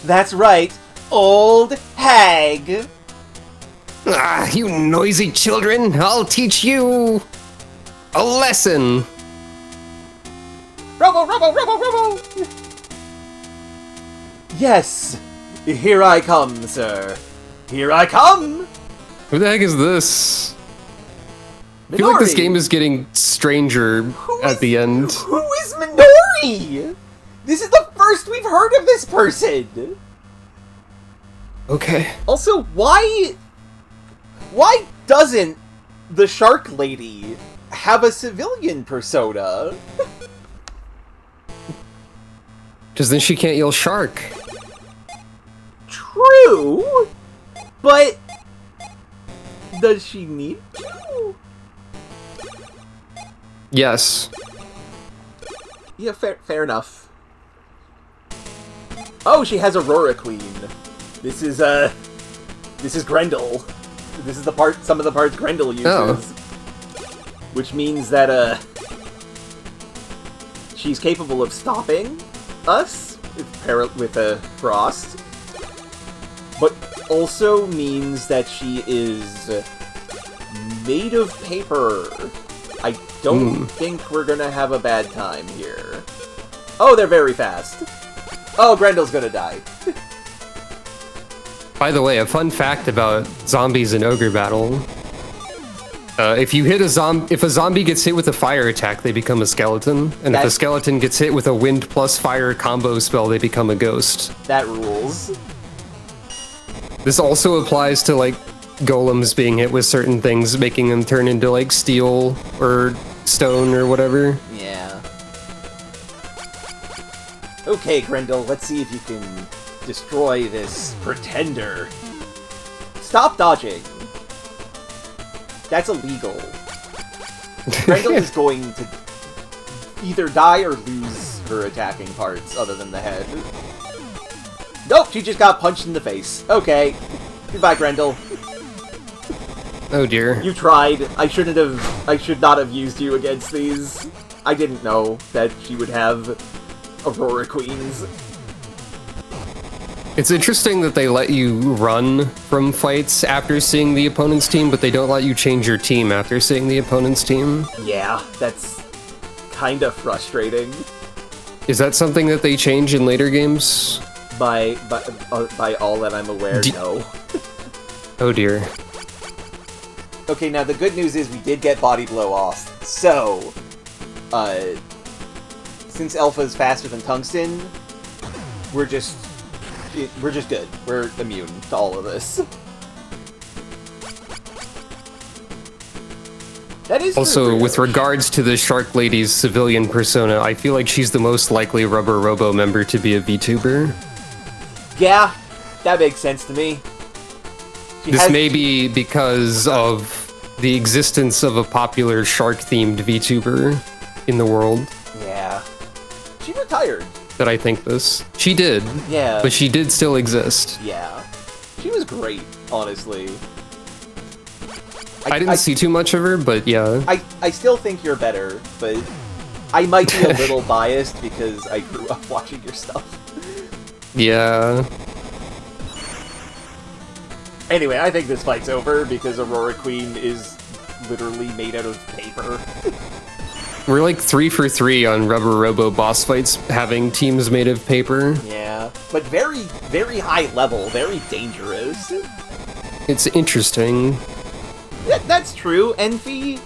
That's right, old hag. Ah, you noisy children! I'll teach you a lesson! Robo! Yes, here I come, sir. Here I come! Who the heck is this? Minori. I feel like this game is getting stranger at the end. Who is Minori? This is the first we've heard of this person! Okay. Also, why doesn't the Shark Lady have a civilian persona? Because then she can't yell shark. True, but does she need to? Yes. Yeah, fair enough. Oh, she has Aurora Queen. This is Grendel. This is some of the parts Grendel uses. Oh. Which means that, she's capable of stopping us with a frost. But also means that she is made of paper. I don't think we're gonna have a bad time here. Oh, they're very fast. Oh, Grendel's gonna die. By the way, a fun fact about zombies in ogre battle. If a zombie gets hit with a fire attack, they become a skeleton. And if a skeleton gets hit with a wind plus fire combo spell, they become a ghost. That rules. This also applies to, like, golems being hit with certain things, making them turn into, like, steel or stone or whatever. Yeah. Okay, Grendel, let's see if you can destroy this pretender. Stop dodging. That's illegal. Grendel is going to either die or lose her attacking parts other than the head. Nope, she just got punched in the face. Okay. Goodbye, Grendel. Oh dear. You tried. I should not have used you against these. I didn't know that she would have Aurora Queens. It's interesting that they let you run from fights after seeing the opponent's team, but they don't let you change your team after seeing the opponent's team. Yeah, that's kinda frustrating. Is that something that they change in later games? By all that I'm aware, no. Oh dear. Okay, now the good news is we did get Body Blow off. So, since Alpha's faster than Tungsten, we're just good. We're immune to all of this. That is Also, true, with regards to the Shark Lady's civilian persona, I feel like she's the most likely Rubber Robo member to be a VTuber. Yeah, that makes sense to me. This may be because of the existence of a popular shark-themed VTuber in the world. Yeah. She retired. that I think this. She did. Yeah. But she did still exist. Yeah. She was great, honestly. I didn't see too much of her, but yeah. I still think you're better, but I might be a little biased because I grew up watching your stuff. Yeah. Anyway, I think this fight's over because Aurora Queen is literally made out of paper. We're like 3 for 3 on Rubber Robo boss fights, having teams made of paper. Yeah, but very, very high level, very dangerous. It's interesting. That's true, Envy.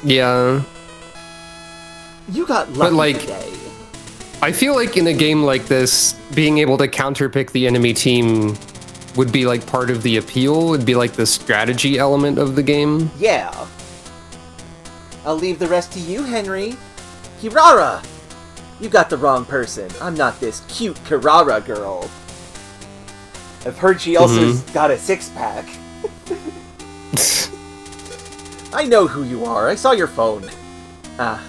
Yeah. You got lucky But, like, today. I feel like in a game like this, being able to counterpick the enemy team would be like part of the appeal, would be like the strategy element of the game. Yeah. I'll leave the rest to you, Henry. Kirara! You got the wrong person. I'm not this cute Kirara girl. I've heard she also's got a six-pack. I know who you are. I saw your phone. I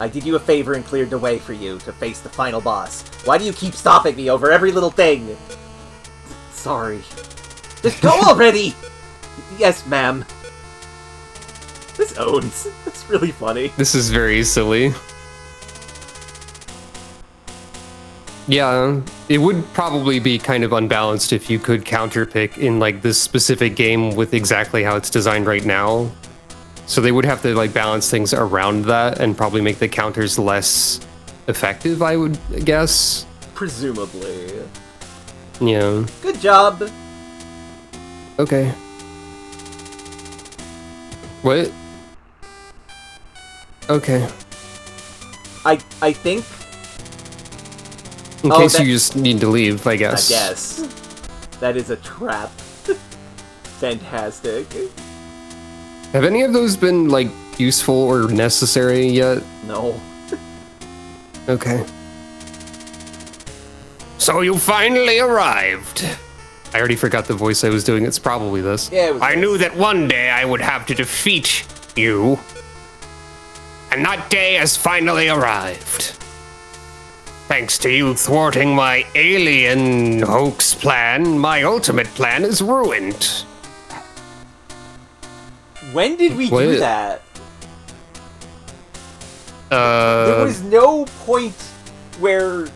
did you a favor and cleared the way for you to face the final boss. Why do you keep stopping me over every little thing? Sorry. Just go already! Yes, ma'am. This owns. It's really funny. This is very silly. Yeah, it would probably be kind of unbalanced if you could counterpick in like this specific game with exactly how it's designed right now. So they would have to like balance things around that and probably make the counters less effective, I would guess. Presumably. Yeah. Good job. Okay. What? Okay. I think... In case you just need to leave, I I guess. guess. That is a trap. Fantastic. Have any of those been, like, useful or necessary yet? No. Okay. So you finally arrived. I already forgot the voice I was doing. It's probably this. Yeah, it was I this. knew that one day I would have to defeat you. And that day has finally arrived. Thanks to you thwarting my alien hoax plan, my ultimate plan is ruined. When did we do What? that? There was no point where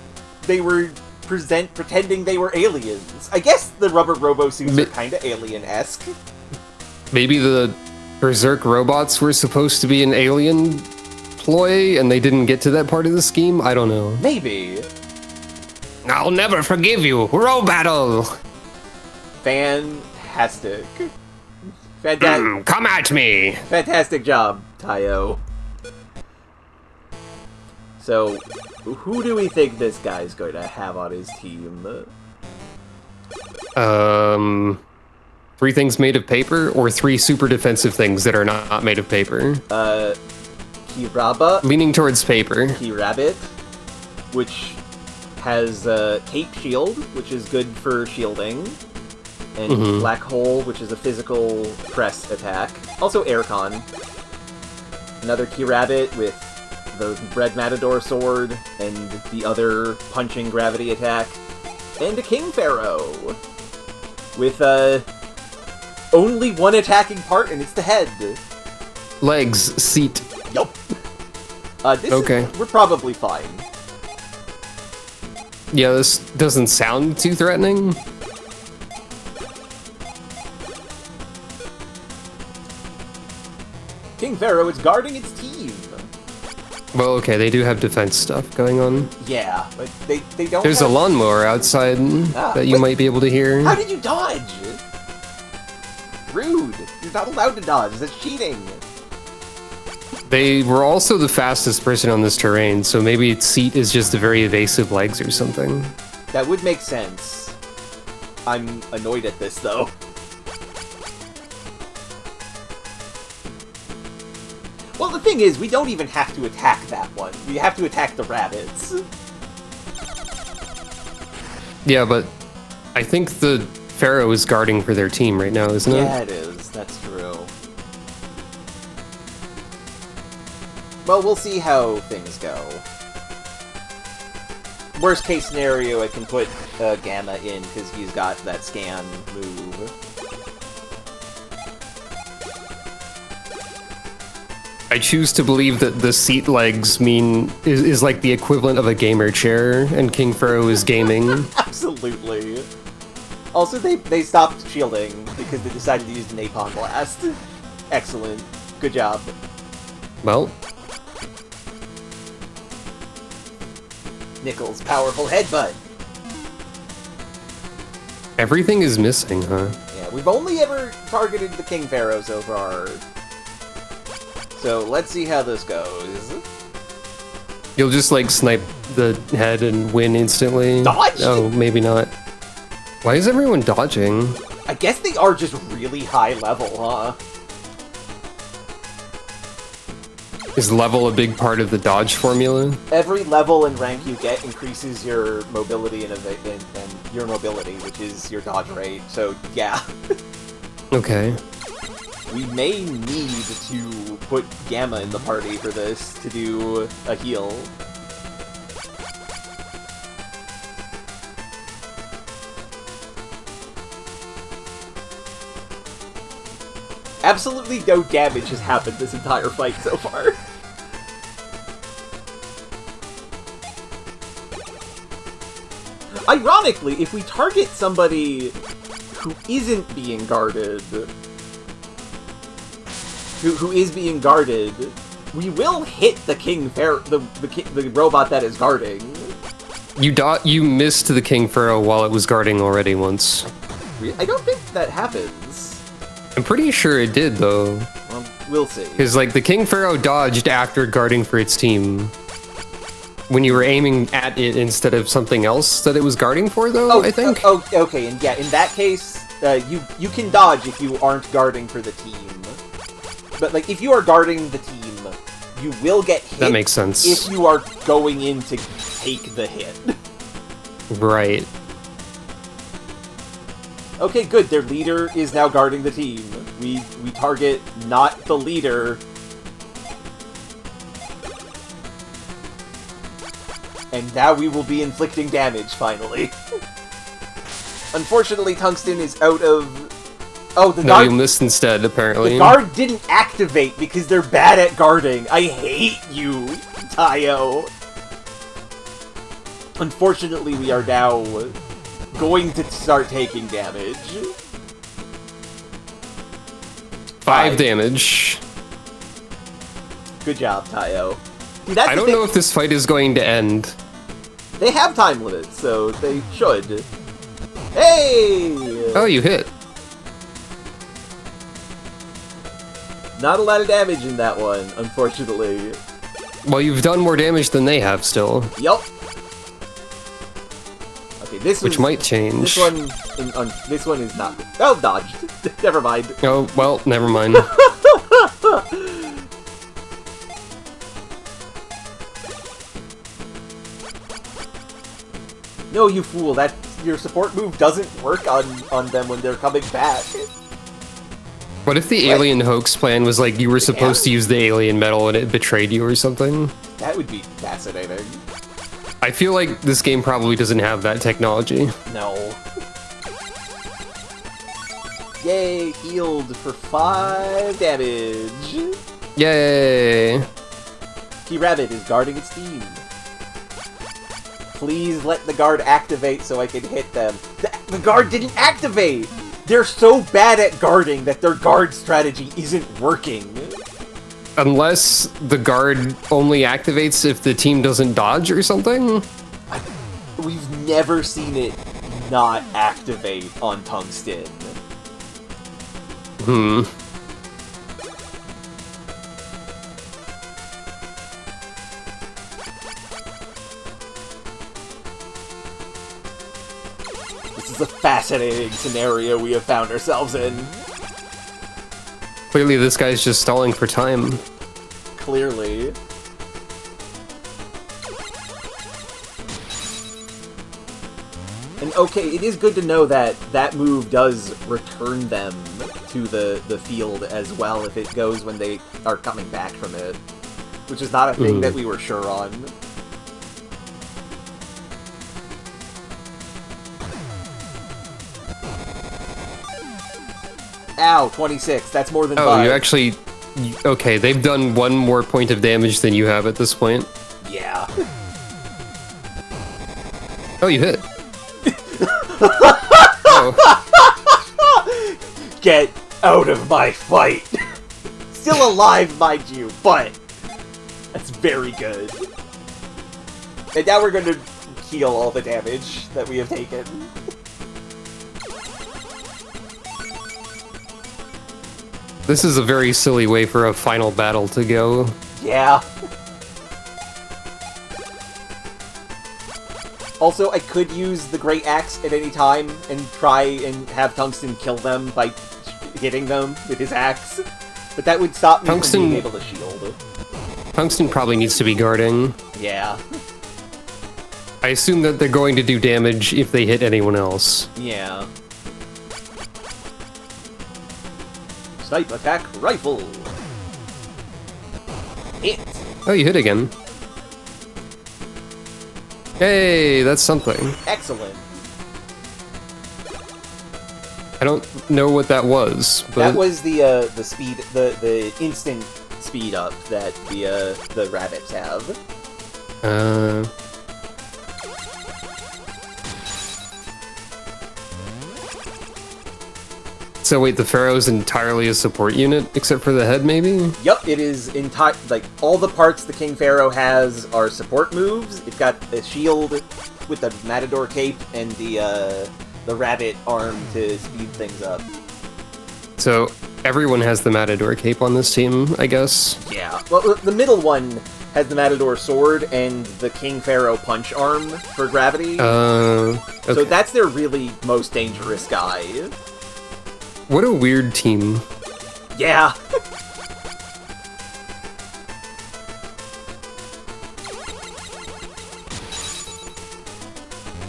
they were pretending they were aliens. I guess the rubber robo suits are kind of alien-esque. Maybe the Berserk robots were supposed to be an alien ploy and they didn't get to that part of the scheme? I don't know. Maybe. I'll never forgive you. Robattle! Fantastic. Come at me! Fantastic job, Tayo. So, who do we think this guy's going to have on his team? 3 things made of paper or 3 super defensive things that are not made of paper? Kiraba, Leaning towards paper. Kirabbit, which has Cape Shield, which is good for shielding, and Black Hole, which is a physical press attack. Also Aircon. Another Kirabbit with the Red Matador sword and the other punching gravity attack. And a King Pharaoh with only one attacking part, and it's the head. Legs, seat. Yup. Okay. We're probably fine. Yeah, this doesn't sound too threatening. King Pharaoh is guarding its team. Well, okay, they do have defense stuff going on. Yeah, but they don't. There's a lawnmower outside that you but- might be able to hear. How did you dodge? Rude. You're not allowed to dodge. That's cheating. They were also the fastest person on this terrain, so maybe its seat is just a very evasive legs or something. That would make sense. I'm annoyed at this, though. Well, the thing is, we don't even have to attack that one. We have to attack the rabbits. Yeah, but I think the Pharaoh is guarding for their team right now, isn't it? Yeah, it is. That's true. Well, we'll see how things go. Worst case scenario, I can put Gamma in, because he's got that scan move. I choose to believe that the seat legs is like the equivalent of a gamer chair, and King Pharaoh is gaming. Absolutely. Also, they stopped shielding because they decided to use the Napalm Blast. Excellent. Good job. Well, Nickel's powerful headbutt. everything is missing, huh? Yeah, we've only ever targeted the King Pharaoh so far. So let's see how this goes. You'll just like snipe the head and win instantly. Dodge? Oh, maybe not. Why is everyone dodging? I guess they are just really high level, huh? Is level a big part of the dodge formula? Every level and rank you get increases your mobility and your mobility, which is your dodge rate. So yeah, Okay. we may need to put Gamma in the party for this to do a heal. Absolutely no damage has happened this entire fight so far. Ironically, if we target somebody who isn't being guarded, who is being guarded, we will hit the King Pharaoh, the robot that is guarding. You missed the King Pharaoh while it was guarding already once. I don't think that happens. I'm pretty sure it did, though. Well, we'll see. Because, like, the King Pharaoh dodged after guarding for its team. When you were aiming at it instead of something else that it was guarding for, though, I think? Oh, okay, and yeah, in that case, you can dodge if you aren't guarding for the team. But, like, if you are guarding the team, you will get hit. That makes sense. If you are going in to take the hit. Right. Okay, good. Their leader is now guarding the team. We target not the leader. And now we will be inflicting damage, finally. Unfortunately, Tungsten is out of... Oh, the No, guard... you missed instead, apparently. The guard didn't activate because they're bad at guarding. I hate you, Tayo. Unfortunately, we are now going to start taking damage. 5 damage. Good job, Tayo. See, that's I the don't thing. know if this fight is going to end. They have time limits, so they should. Hey! Oh, you hit. Not a lot of damage in that one, unfortunately. Well, you've done more damage than they have still. Yup. Okay, Which might change. This one is not. Oh, dodged. Never mind. Oh, well, never mind. No, you fool! Your support move doesn't work on them when they're coming back. What if the alien hoax plan was like you were supposed to use the alien metal and it betrayed you or something? That would be fascinating. I feel like this game probably doesn't have that technology. No. Yay, healed for 5 damage. Yay! Key Rabbit is guarding its team. Please let the guard activate so I can hit them. The guard didn't activate! They're so bad at guarding that their guard strategy isn't working. Unless the guard only activates if the team doesn't dodge or something? We've never seen it not activate on Tungsten. This is a fascinating scenario we have found ourselves in. Clearly this guy's just stalling for time. Clearly. And okay, it is good to know that that move does return them to the field as well if it goes when they are coming back from it. which is not a thing that we were sure on. Ow, 26. That's more than 5. Oh, you actually... Okay, they've done 1 more point of damage than you have at this point. Yeah. Oh, you hit. Oh. Get out of my fight. Still alive, mind you, but that's very good. And now we're going to heal all the damage that we have taken. This is a very silly way for a final battle to go. Yeah. Also, I could use the Great Axe at any time and try and have Tungsten kill them by hitting them with his axe. But that would stop me from being able to shield. Tungsten probably needs to be guarding. Yeah. I assume that they're going to do damage if they hit anyone else. Yeah. Snipe attack rifle. Hit. Oh, you hit again. Hey, that's something. Excellent. I don't know what that was, but... That was the speed, the instant speed up that the rabbits have. So wait, the Pharaoh's entirely a support unit, except for the head, maybe? Yup, it is like all the parts the King Pharaoh has are support moves. It's got a shield with the Matador cape and the rabbit arm to speed things up. So everyone has the Matador cape on this team, I guess? Yeah. Well, the middle one has the Matador sword and the King Pharaoh punch arm for gravity. Okay. So that's their really most dangerous guy. What a weird team. Yeah.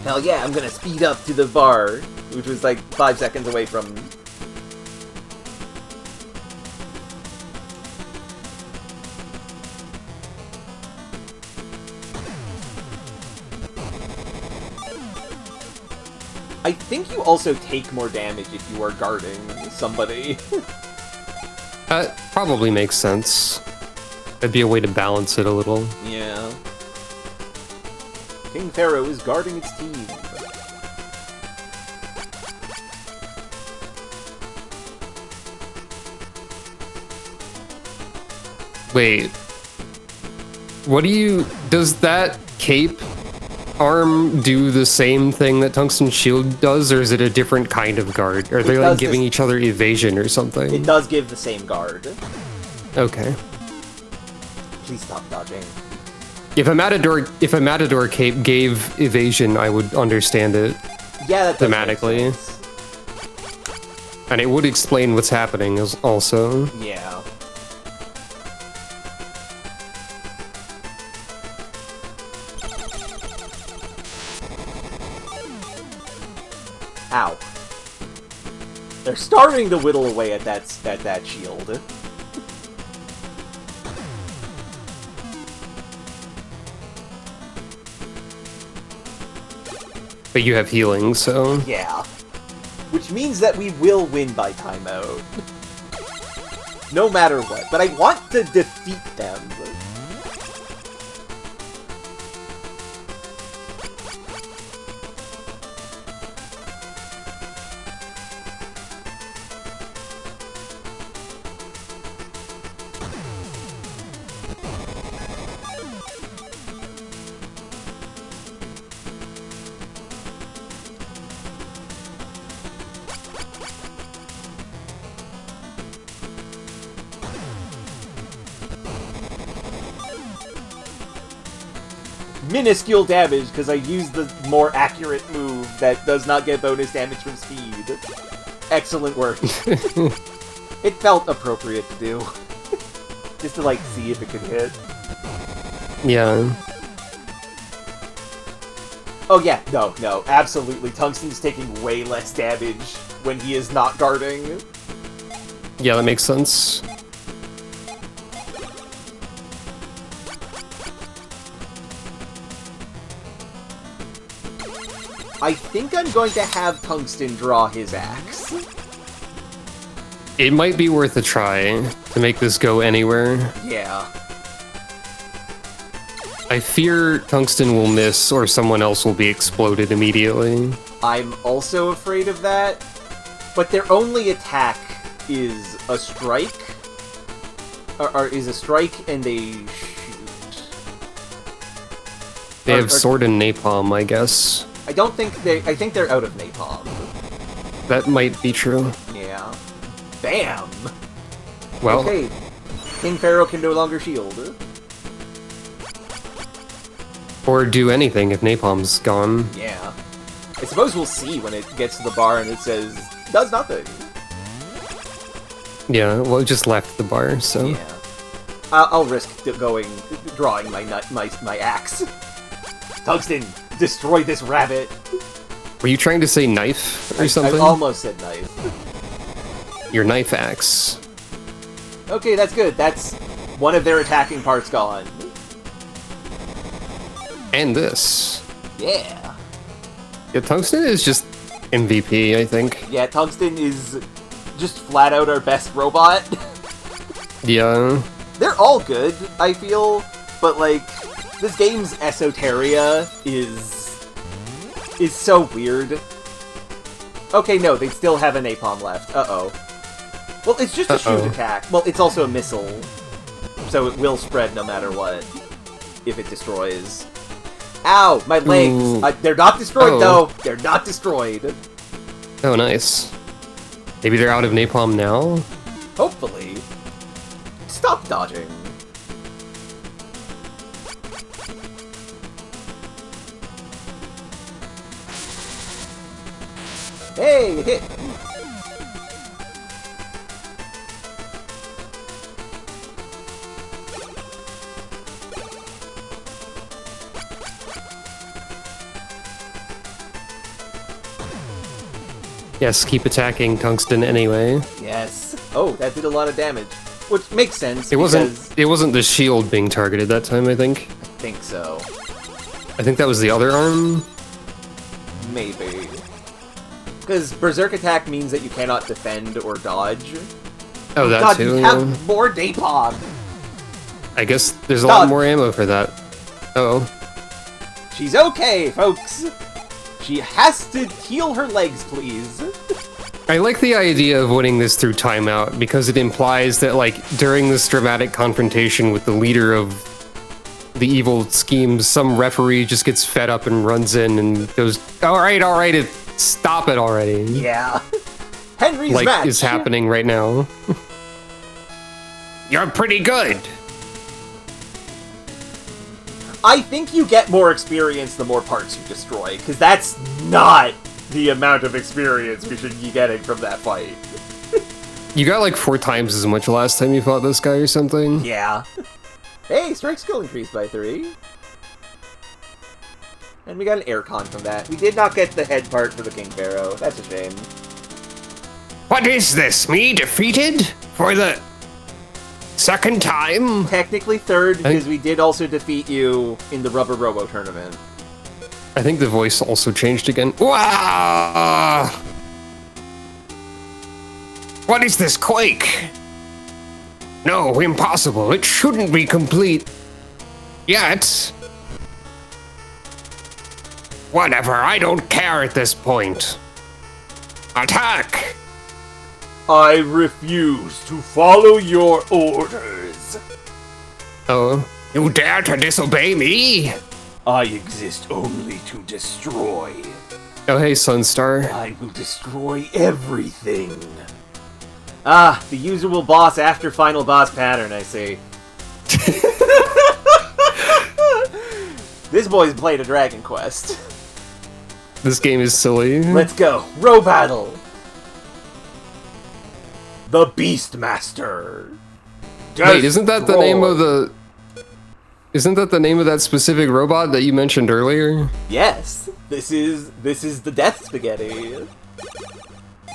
Hell yeah, I'm gonna speed up to the bar, which was like 5 seconds away from... I think you also take more damage if you are guarding somebody. That probably makes sense. That'd be a way to balance it a little. Yeah. King Pharaoh is guarding its team. Wait. What do you... Does that cape arm do the same thing that Tungsten Shield does, or is it a different kind of guard? Are they like giving each other evasion or something? It does give the same guard. Okay. Please stop dodging. If a Matador cape gave evasion, I would understand it. Yeah, that does thematically. make sense. And it would explain what's happening also. Yeah. Ow. They're starting to whittle away at that shield. But you have healing, so... Yeah. Which means that we will win by timeout. No matter what. But I want to defeat them. Minuscule damage, because I used the more accurate move that does not get bonus damage from speed. Excellent work. It felt appropriate to do. Just to, like, see if it could hit. Yeah. Oh yeah, no, absolutely. Tungsten's taking way less damage when he is not guarding. Yeah, that makes sense. I think I'm going to have Tungsten draw his axe. It might be worth a try to make this go anywhere. Yeah. I fear Tungsten will miss or someone else will be exploded immediately. I'm also afraid of that, but their only attack is a strike. Or is a strike and they shoot. They have sword and napalm, I guess. I think they're out of napalm. That might be true. Yeah. Bam! Well, Okay. King Pharaoh can no longer shield. or do anything if napalm's gone. Yeah. I suppose we'll see when it gets to the bar and it says, does nothing. Yeah, well, it just left the bar, so... Yeah. I'll risk drawing my axe. Tungsten, destroy this rabbit. Were you trying to say knife or something? I almost said knife. Your knife axe. Okay, that's good. That's one of their attacking parts gone. And this. Yeah. Yeah, Tungsten is just MVP, I think. Yeah, Tungsten is just flat out our best robot. Yeah. They're all good, I feel, but like, this game's esoteria is so weird. Okay, no, they still have a napalm left. Uh-oh. Well, it's just a shoot attack. Well, it's also a missile, so it will spread no matter what, if it destroys. Ow, my legs! They're not destroyed, though! They're not destroyed! Oh, nice. Maybe they're out of napalm now? Hopefully. Stop dodging. Hey, hit! Yes, keep attacking Tungsten anyway. Yes. Oh, that did a lot of damage. Which makes sense. It wasn't the shield being targeted that time, I think. I think so. I think that was the other arm. Maybe. Because Berserk Attack means that you cannot defend or dodge. Oh, that God, too. you have more napalm! I guess there's a lot more ammo for that. Uh-oh. She's okay, folks! She has to heal her legs, please. I like the idea of winning this through timeout, because it implies that, like, during this dramatic confrontation with the leader of the evil schemes, some referee just gets fed up and runs in and goes, alright, stop it already. Yeah. Henry's like match! is happening right now. You're pretty good. I think you get more experience the more parts you destroy, because that's not the amount of experience we should be getting from that fight. You got like 4 times as much last time you fought this guy or something. Yeah. Hey, strike skill increased by 3. And we got an air con from that. We did not get the head part for the King Pharaoh. That's a shame. What is this? Me defeated? For the second time? Technically third, because we did also defeat you in the Rubber Robo tournament. I think the voice also changed again. Wow! What is this quake? No, impossible. It shouldn't be complete yet. Whatever, I don't care at this point. Attack! I refuse to follow your orders. Oh. You dare to disobey me? I exist only to destroy. Oh, hey, Sunstar. I will destroy everything. Ah, the usual boss after final boss pattern, I see. This boy's played a Dragon Quest. This game is silly. Let's go. Row battle. The Beastmaster. Wait, isn't that the name of the... Isn't that the name of that specific robot that you mentioned earlier? Yes. This is the Death Spaghetti.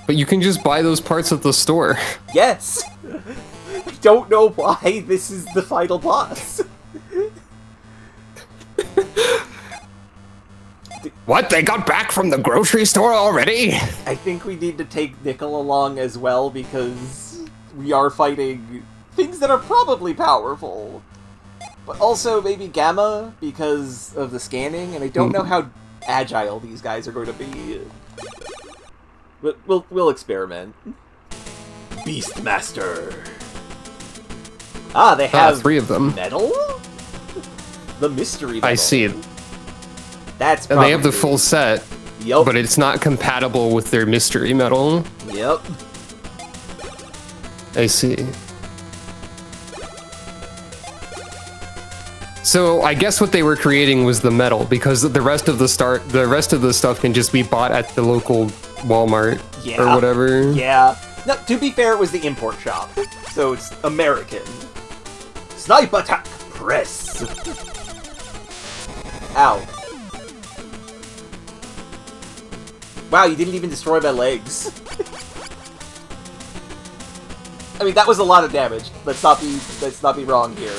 But you can just buy those parts at the store. Yes. I don't know why this is the final boss. What? They got back from the grocery store already? I think we need to take Nickel along as well, because we are fighting things that are probably powerful. But also maybe Gamma, because of the scanning, and I don't know how agile these guys are going to be. But we'll experiment. Beastmaster. Ah, they have 3 of them. metal? The mystery metal. I see. That's And probably... they have the full set, Yup. but it's not compatible with their mystery metal. Yep. I see. So I guess what they were creating was the metal, because the rest of the stuff can just be bought at the local Walmart or whatever. Yeah. No, to be fair, it was the import shop, so it's American. Snipe attack, press. Ow. Wow, you didn't even destroy my legs. I mean, that was a lot of damage. Let's not be wrong here.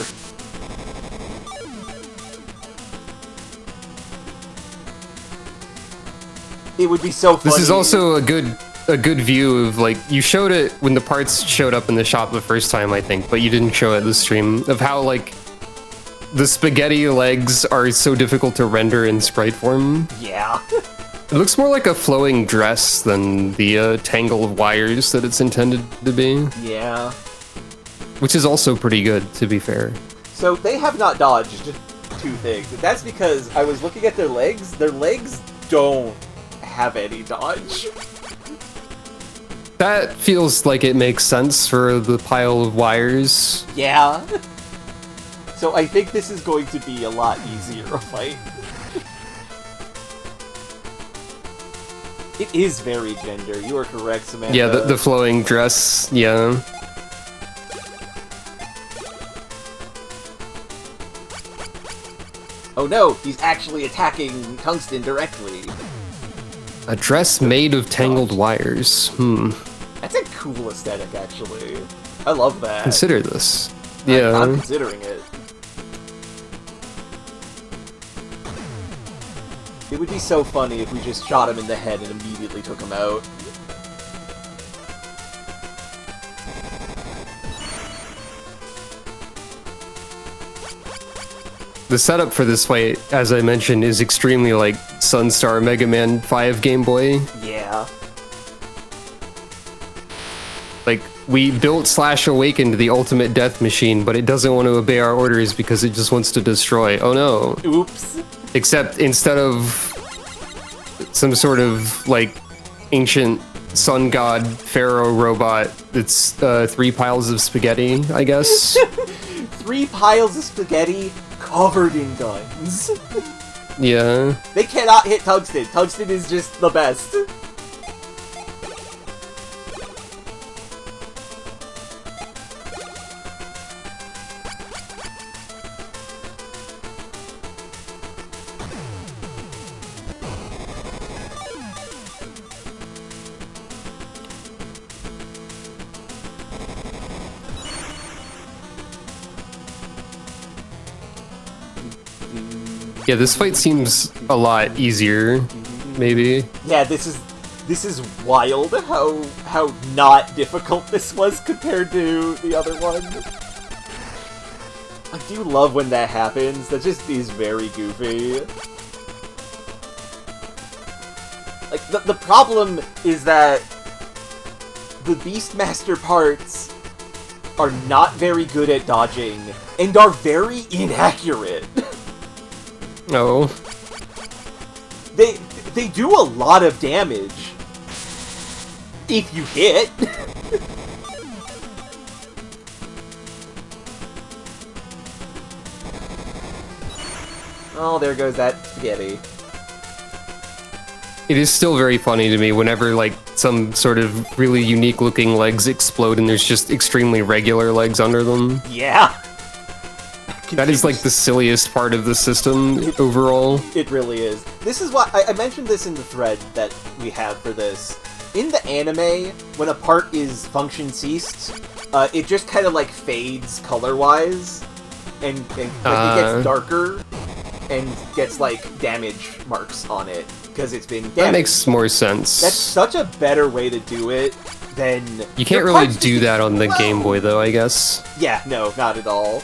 It would be so funny. This is also a good view of, like, you showed it when the parts showed up in the shop the first time, I think, but you didn't show it this stream, of how, like, the spaghetti legs are so difficult to render in sprite form. Yeah. It looks more like a flowing dress than the tangle of wires that it's intended to be. Yeah. Which is also pretty good, to be fair. So they have not dodged 2 things. And that's because I was looking at their legs. Their legs don't have any dodge. That feels like it makes sense for the pile of wires. Yeah. So I think this is going to be a lot easier to fight. It is very gender. You are correct, Samantha. Yeah, the flowing dress, yeah. Oh no, he's actually attacking Tungsten directly. A dress made of tangled wires. That's a cool aesthetic, actually. I love that. Consider this. Yeah. I'm considering it. It would be so funny if we just shot him in the head and immediately took him out. The setup for this fight, as I mentioned, is extremely like Sunstar Mega Man 5 Game Boy. Yeah. Like, we built / awakened the ultimate death machine, but it doesn't want to obey our orders because it just wants to destroy. Oh no. Oops. Except instead of some sort of, like, ancient sun god pharaoh robot, it's 3 piles of spaghetti, I guess. 3 piles of spaghetti covered in guns. Yeah. They cannot hit Tungsten. Tungsten is just the best. Yeah, this fight seems a lot easier, maybe. Yeah, this is wild how not difficult this was compared to the other one. I do love when that happens. That just is very goofy. Like, the problem is that the Beastmaster parts are not very good at dodging and are very inaccurate. Oh. They do a lot of damage if you hit. Oh, there goes that spaghetti. It is still very funny to me whenever, like, some sort of really unique looking legs explode and there's just extremely regular legs under them. Yeah. That is, like, the silliest part of the system overall. It really is. This is why I mentioned this in the thread that we have for this. In the anime, when a part is function ceased, it just kind of like fades color-wise, and like, it gets darker. and gets, like, damage marks on it, because it's been damaged. That makes more sense. That's such a better way to do it than... You can't really do that on the Game Boy, though, I guess. Yeah, no, not at all.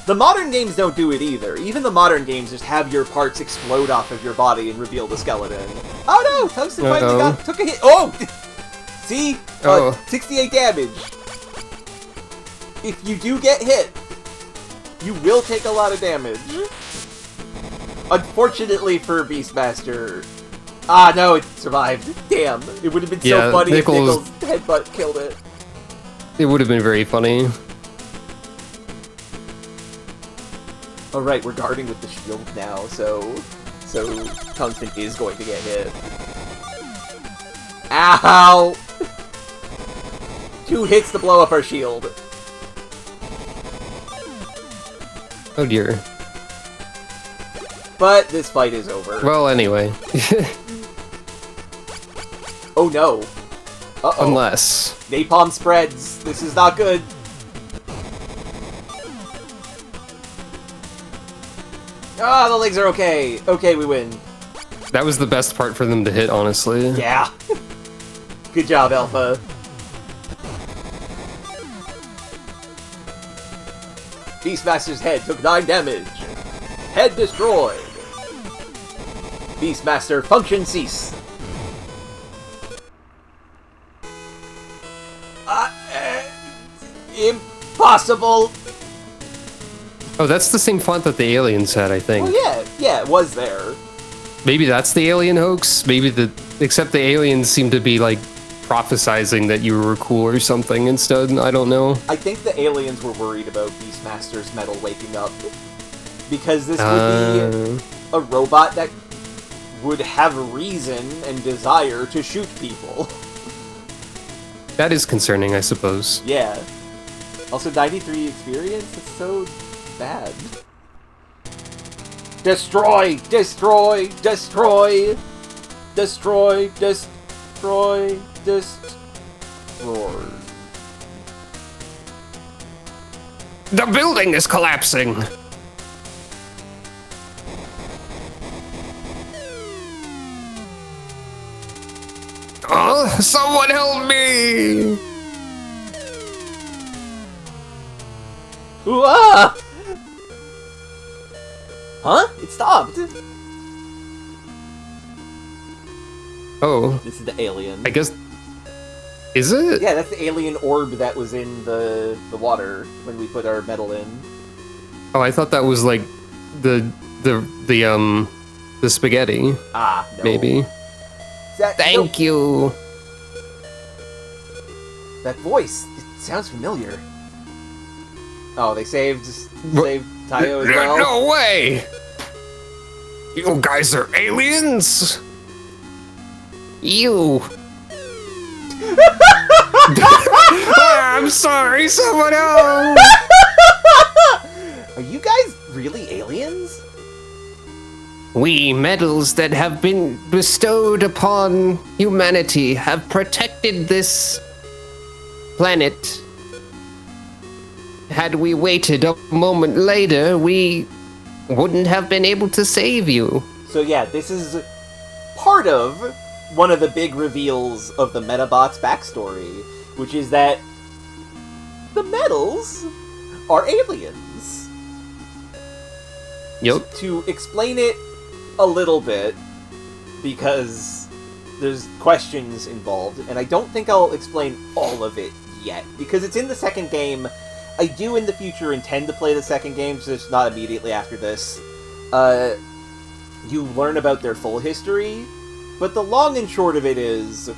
The modern games don't do it either. Even the modern games just have your parts explode off of your body and reveal the skeleton. Oh no! Tungsten finally took a hit. Oh! See? 68 damage. If you do get hit, you will take a lot of damage. Unfortunately for Beastmaster... Ah, no, it survived. Damn. It would have been so funny if Nickle's headbutt killed it. It would have been very funny. Alright, we're guarding with the shield now, so Tungsten is going to get hit. Ow! 2 hits to blow up our shield. Oh dear. But this fight is over. Well, anyway. Oh no. Uh-oh. Unless... Napalm spreads. This is not good. Ah, the legs are okay. Okay, we win. That was the best part for them to hit, honestly. Yeah. Good job, Alpha. Beastmaster's head took 9 damage. Head destroyed. Beastmaster function cease. Impossible. Oh, that's the same font that the aliens had, I think. Oh yeah, it was there. Maybe that's the alien hoax? Except the aliens seem to be, like, prophesizing that you were cool or something instead, I don't know. I think the aliens were worried about Beastmaster's metal waking up. Because this would be a robot that would have reason and desire to shoot people. That is concerning, I suppose. Yeah. Also, 93 experience? It's so bad. Destroy! Destroy! Destroy! Destroy! Destroy! Destroy! The building is collapsing. Oh, someone help me! Ooh, ah! Huh? It stopped! Oh. This is the alien. I guess... Is it? Yeah, that's the alien orb that was in the water when we put our metal in. Oh, I thought that was, like, the spaghetti. Ah, no. Maybe. Thank you. That voice, it sounds familiar. Oh, they saved Tayo as well? No way! You guys are aliens? You. I'm sorry, someone else! Are you guys really aliens? We metals that have been bestowed upon humanity have protected this planet. Had we waited a moment later, we wouldn't have been able to save you. So yeah, this is part of one of the big reveals of the Medabots backstory, which is that the metals are aliens. Yep. To explain it a little bit, because there's questions involved, and I don't think I'll explain all of it yet, because it's in the second game. I do in the future intend to play the second game, just not immediately after this. You learn about their full history, but the long and short of it is,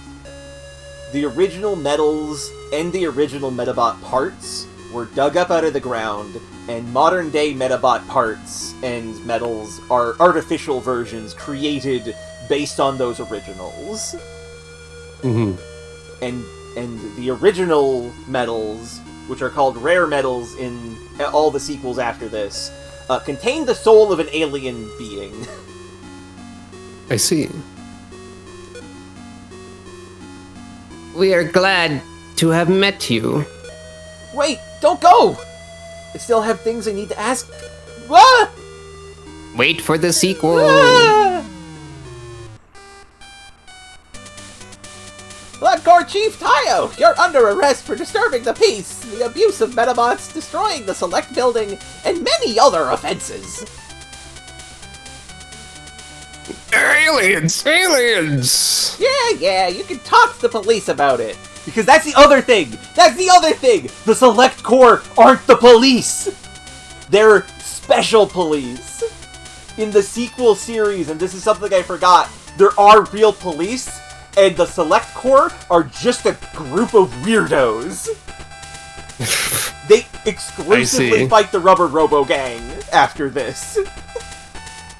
the original metals and the original Medabot parts were dug up out of the ground, and modern-day Medabot parts and metals are artificial versions created based on those originals. Mm-hmm. And the original metals, which are called rare metals in all the sequels after this, contain the soul of an alien being. I see. We are glad to have met you. Wait, don't go! I still have things I need to ask. Ah! Wait for the sequel. Blood Corps Chief Tayo, you're under arrest for disturbing the peace, the abuse of Medabots, destroying the Select Building, and many other offenses. Aliens! Aliens! Yeah, you can talk to the police about it. Because that's the other thing! The Select Corps aren't the police! They're special police. In the sequel series, and this is something I forgot, there are real police, and the Select Corps are just a group of weirdos. They exclusively fight the Rubber Robo Gang after this.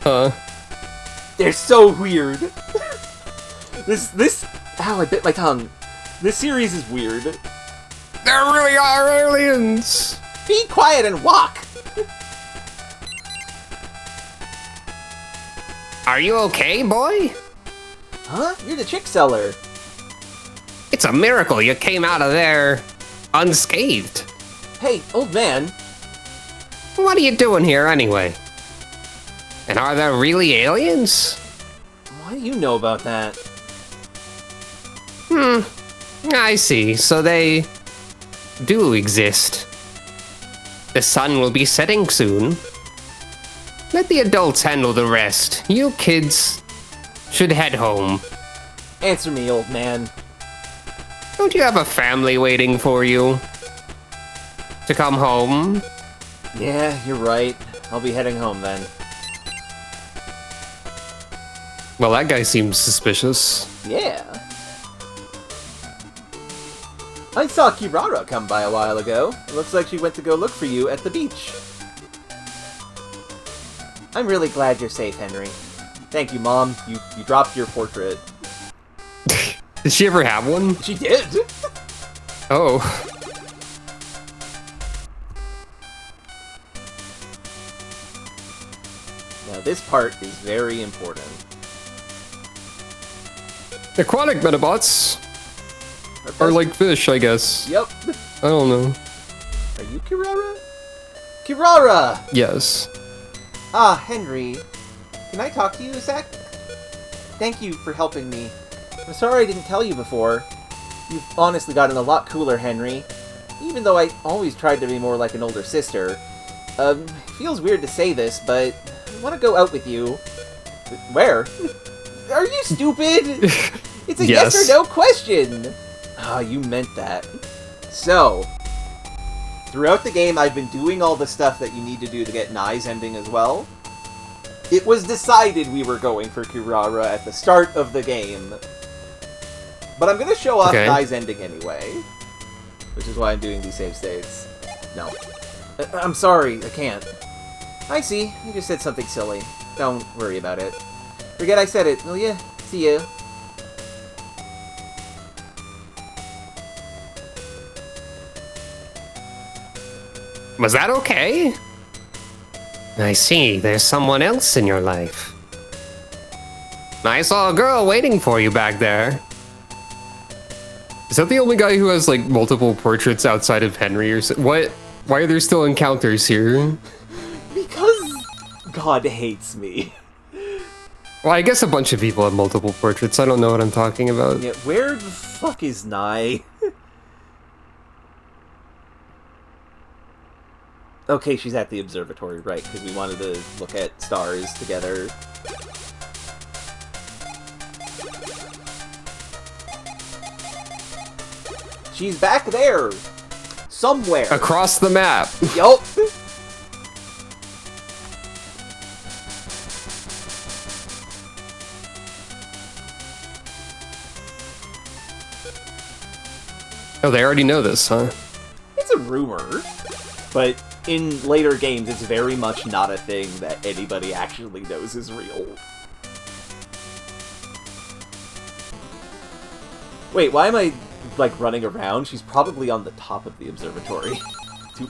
Huh. They're so weird. Ow, I bit my tongue. This series is weird. There really are aliens! Be quiet and walk! Are you okay, boy? Huh? You're the chick seller. It's a miracle you came out of there unscathed. Hey, old man. What are you doing here anyway? And are there really aliens? What do you know about that? I see. So they do exist. The sun will be setting soon. Let the adults handle the rest. You kids should head home. Answer me, old man. Don't you have a family waiting for you? To come home? Yeah, you're right. I'll be heading home then. Well, that guy seems suspicious. Yeah. I saw Kirara come by a while ago. It looks like she went to go look for you at the beach. I'm really glad you're safe, Henry. Thank you, Mom. You dropped your portrait. Did she ever have one? She did! Oh. Now, this part is very important. Aquatic Medabots Our are best- like fish, I guess. Yep. I don't know. Are you Kirara? Kirara! Yes. Ah, Henry. Can I talk to you a sec? Thank you for helping me. I'm sorry I didn't tell you before. You've honestly gotten a lot cooler, Henry. Even though I always tried to be more like an older sister. Feels weird to say this, but I want to go out with you. Where? Are you stupid? It's a yes or no question. Ah, you meant that. So, throughout the game, I've been doing all the stuff that you need to do to get Nye's ending as well. It was decided we were going for Kirara at the start of the game. But I'm going to show off Nye's ending anyway. Which is why I'm doing these save states. No. I'm sorry, I can't. I see, I just said something silly. Don't worry about it. Forget I said it, will ya? See ya. Was that okay? I see, there's someone else in your life. I saw a girl waiting for you back there. Is that the only guy who has, like, multiple portraits outside of Henry or so? What? Why are there still encounters here? Because God hates me. Well, I guess a bunch of people have multiple portraits. I don't know what I'm talking about. Yeah, where the fuck is Nye? Okay, she's at the observatory, right, because we wanted to look at stars together. She's back there! Somewhere! Across the map. Yup! Oh, they already know this, huh? It's a rumor. But in later games, it's very much not a thing that anybody actually knows is real. Wait, why am I, like, running around? She's probably on the top of the observatory.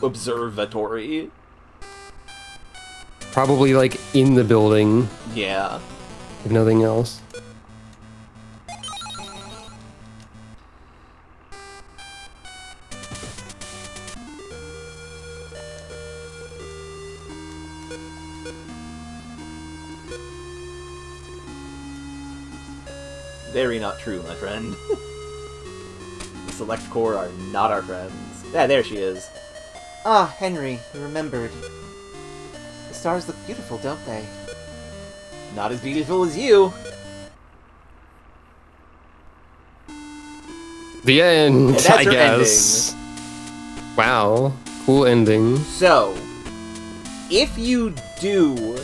Observatory. Probably, like, in the building, Yeah. if nothing else. Very not true, my friend. The Select Corps are not our friends. Yeah, there she is. Ah, Henry, you remembered. The stars look beautiful, don't they? Not as beautiful as you. The end, Yeah, that's I her guess. Wow, cool ending. So, if you do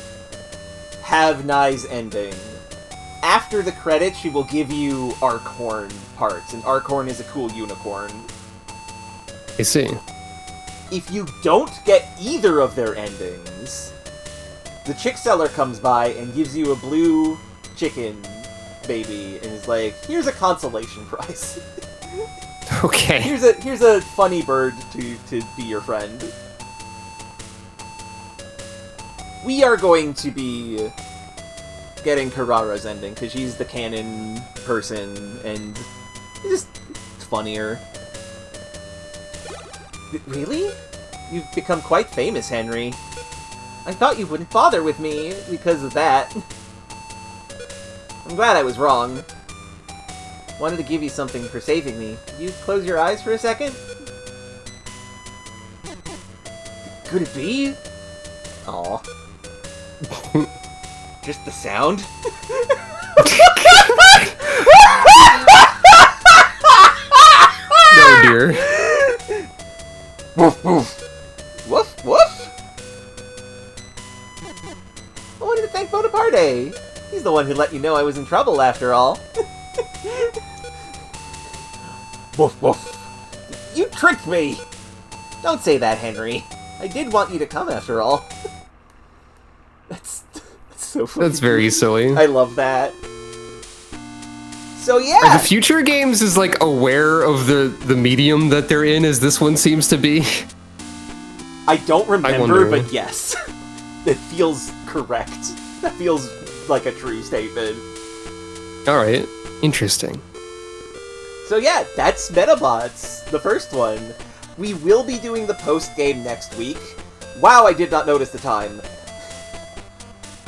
have Nye's ending, after the credits, she will give you Arkhorn parts, and Arkhorn is a cool unicorn. I see. If you don't get either of their endings, the chick seller comes by and gives you a blue chicken baby, and is like, here's a consolation prize. Okay. Here's a funny bird to be your friend. We are going to be getting Karara's ending, because she's the canon person, and it's just funnier. Really? You've become quite famous, Henry. I thought you wouldn't bother with me because of that. I'm glad I was wrong. Wanted to give you something for saving me. Could you close your eyes for a second? Could it be? Aw. Just the sound? No, dear. Woof woof. Woof woof? I wanted to thank Bonaparte. He's the one who let you know I was in trouble, after all. Woof woof. You tricked me! Don't say that, Henry. I did want you to come, after all. That's so funny. That's very silly. I love that. So yeah! Are the future games is like aware of the medium that they're in, as this one seems to be? I don't remember, wonder. but yes. It feels correct. That feels like a true statement. Alright, interesting. So yeah, that's Medabots, the first one. We will be doing the post-game next week. Wow, I did not notice the time.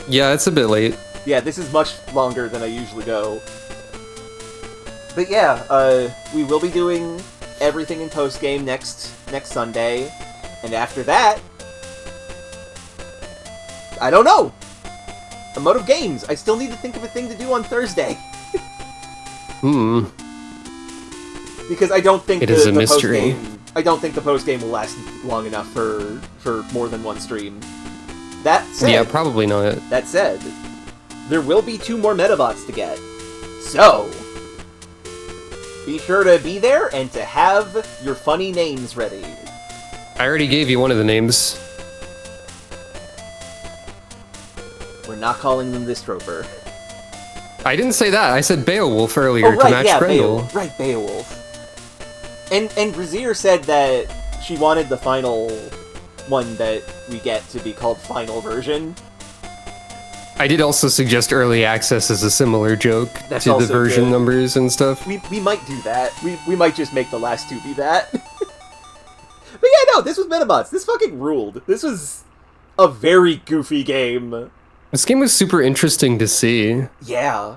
Yeah, it's a bit late. Yeah, this is much longer than I usually go. But yeah, we will be doing everything in post-game next Sunday. And after that, I don't know! A mode of games! I still need to think of a thing to do on Thursday. Because I don't think It is a mystery. I don't think the post-game will last long enough for more than one stream. That said, Yeah, probably not. that said, there will be 2 more Medabots to get. So, be sure to be there and to have your funny names ready. I already gave you one of the names. We're not calling them this Troper. I didn't say that. I said Beowulf earlier to match Grendel. Beowulf. Right, Beowulf. And Brazier said that she wanted the final one that we get to be called Final Version. I did also suggest early access as a similar joke That's to the also version good. numbers and stuff. We might do that. We might just make the last 2 be that. But yeah, no, this was Medabots. This fucking ruled. This was a very goofy game. This game was super interesting to see. Yeah.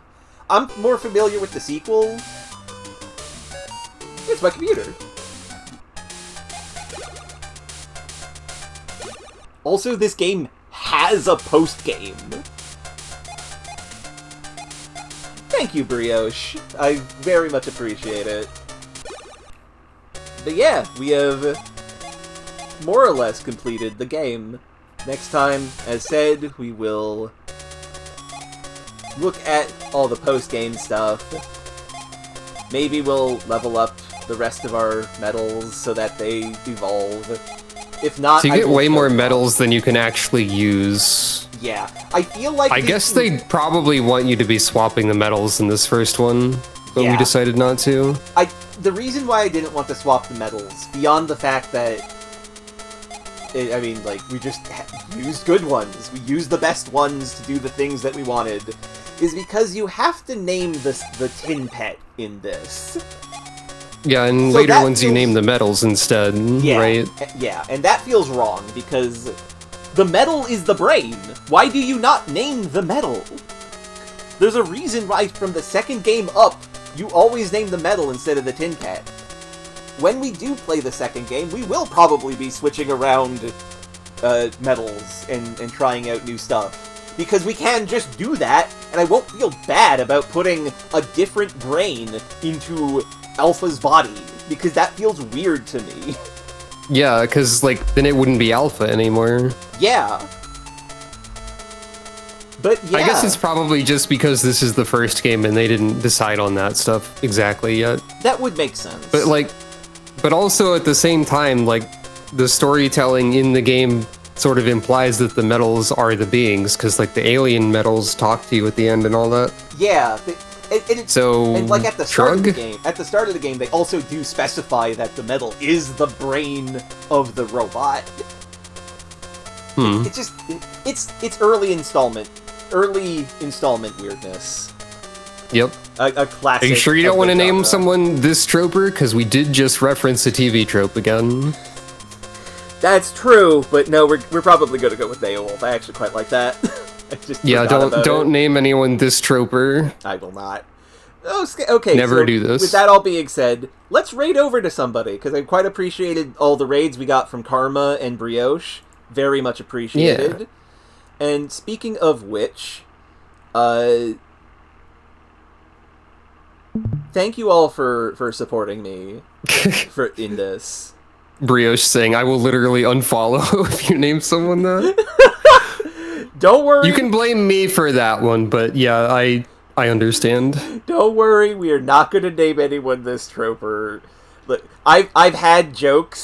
I'm more familiar with the sequel. It's my computer. Also, this game has a post-game. Thank you, Brioche. I very much appreciate it. But yeah, we have more or less completed the game. Next time, as said, we will look at all the post-game stuff. Maybe we'll level up the rest of our medals so that they evolve. If not, So you I get will way show more them medals than you can actually use. Yeah, I feel like I guess they probably want you to be swapping the medals in this first one, but Yeah. we decided not to. The reason why I didn't want to swap the medals, beyond the fact that, I mean, like, we just used good ones, we used the best ones to do the things that we wanted, is because you have to name the tin pet in this. Yeah, and So later that ones you feels- name the medals instead, Yeah, right? Yeah, and that feels wrong, because the medal is the brain. Why do you not name the medal? There's a reason why from the second game up, you always name the medal instead of the tin can. When we do play the second game, we will probably be switching around medals and trying out new stuff. Because we can just do that, and I won't feel bad about putting a different brain into Alpha's body, because that feels weird to me. Yeah, because, like, then it wouldn't be Alpha anymore. Yeah. But yeah. I guess it's probably just because this is the first game and they didn't decide on that stuff exactly yet. That would make sense. But also at the same time, like, the storytelling in the game sort of implies that the medals are the beings, because, like, the alien medals talk to you at the end and all that. Yeah. And like at the start of the game, they also do specify that the medal is the brain of the robot. It's just it's early installment weirdness. Yep. A classic. Are you sure you don't want to name someone this troper? Because we did just reference a TV trope again. That's true, but no, we're probably gonna go with Beowulf. I actually quite like that. Yeah, don't name anyone this troper. I will not. Okay. Never do this. With that all being said, let's raid over to somebody, because I quite appreciated all the raids we got from Karma and Brioche. Very much appreciated. Yeah. And speaking of which, thank you all for supporting me in this. Brioche saying, I will literally unfollow if you name someone that. Don't worry. You can blame me for that one, but yeah, I understand. Don't worry, we are not going to name anyone this troper. Look, I've had joke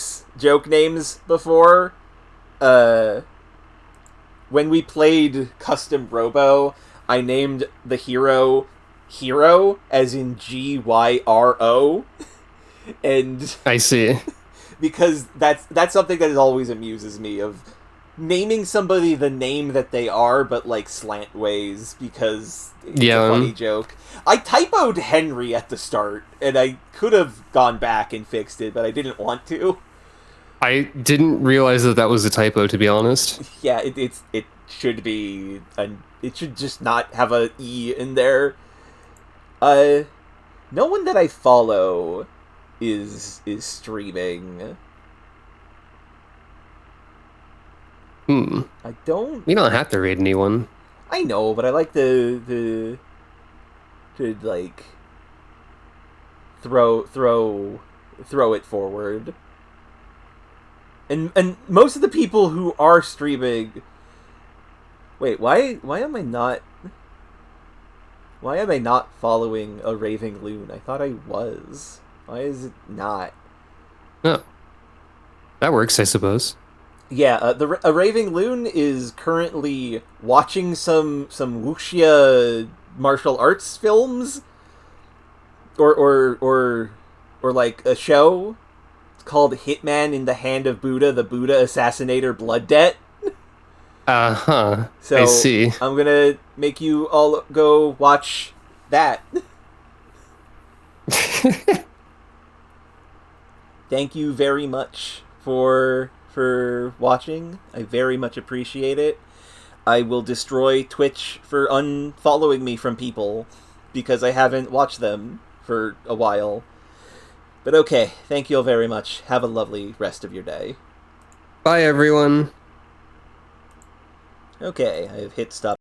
names before. When we played Custom Robo, I named the hero as in Gyro, and I see. Because that's something that always amuses me, of naming somebody the name that they are, but like slant ways, because it's a funny joke. I typoed Henry at the start, and I could have gone back and fixed it, but I didn't want to. I didn't realize that was a typo, to be honest. Yeah, it should be, it should just not have a E in there. No one that I follow is streaming. I don't... You don't have to raid anyone. I know, but I like to like throw it forward. And most of the people who are streaming... Wait, why am I not following a Raving Loon? I thought I was. Why is it not? Oh. That works, I suppose. Yeah, a Raving Loon is currently watching some wuxia martial arts films, or like a show. It's called Hitman in the Hand of Buddha, the Buddha Assassinator Blood Debt. So I see. I'm gonna make you all go watch that. Thank you very much for watching. I very much appreciate it. I will destroy Twitch for unfollowing me from people because I haven't watched them for a while. But okay, thank you all very much. Have a lovely rest of your day. Bye, everyone. Okay, I've hit stop.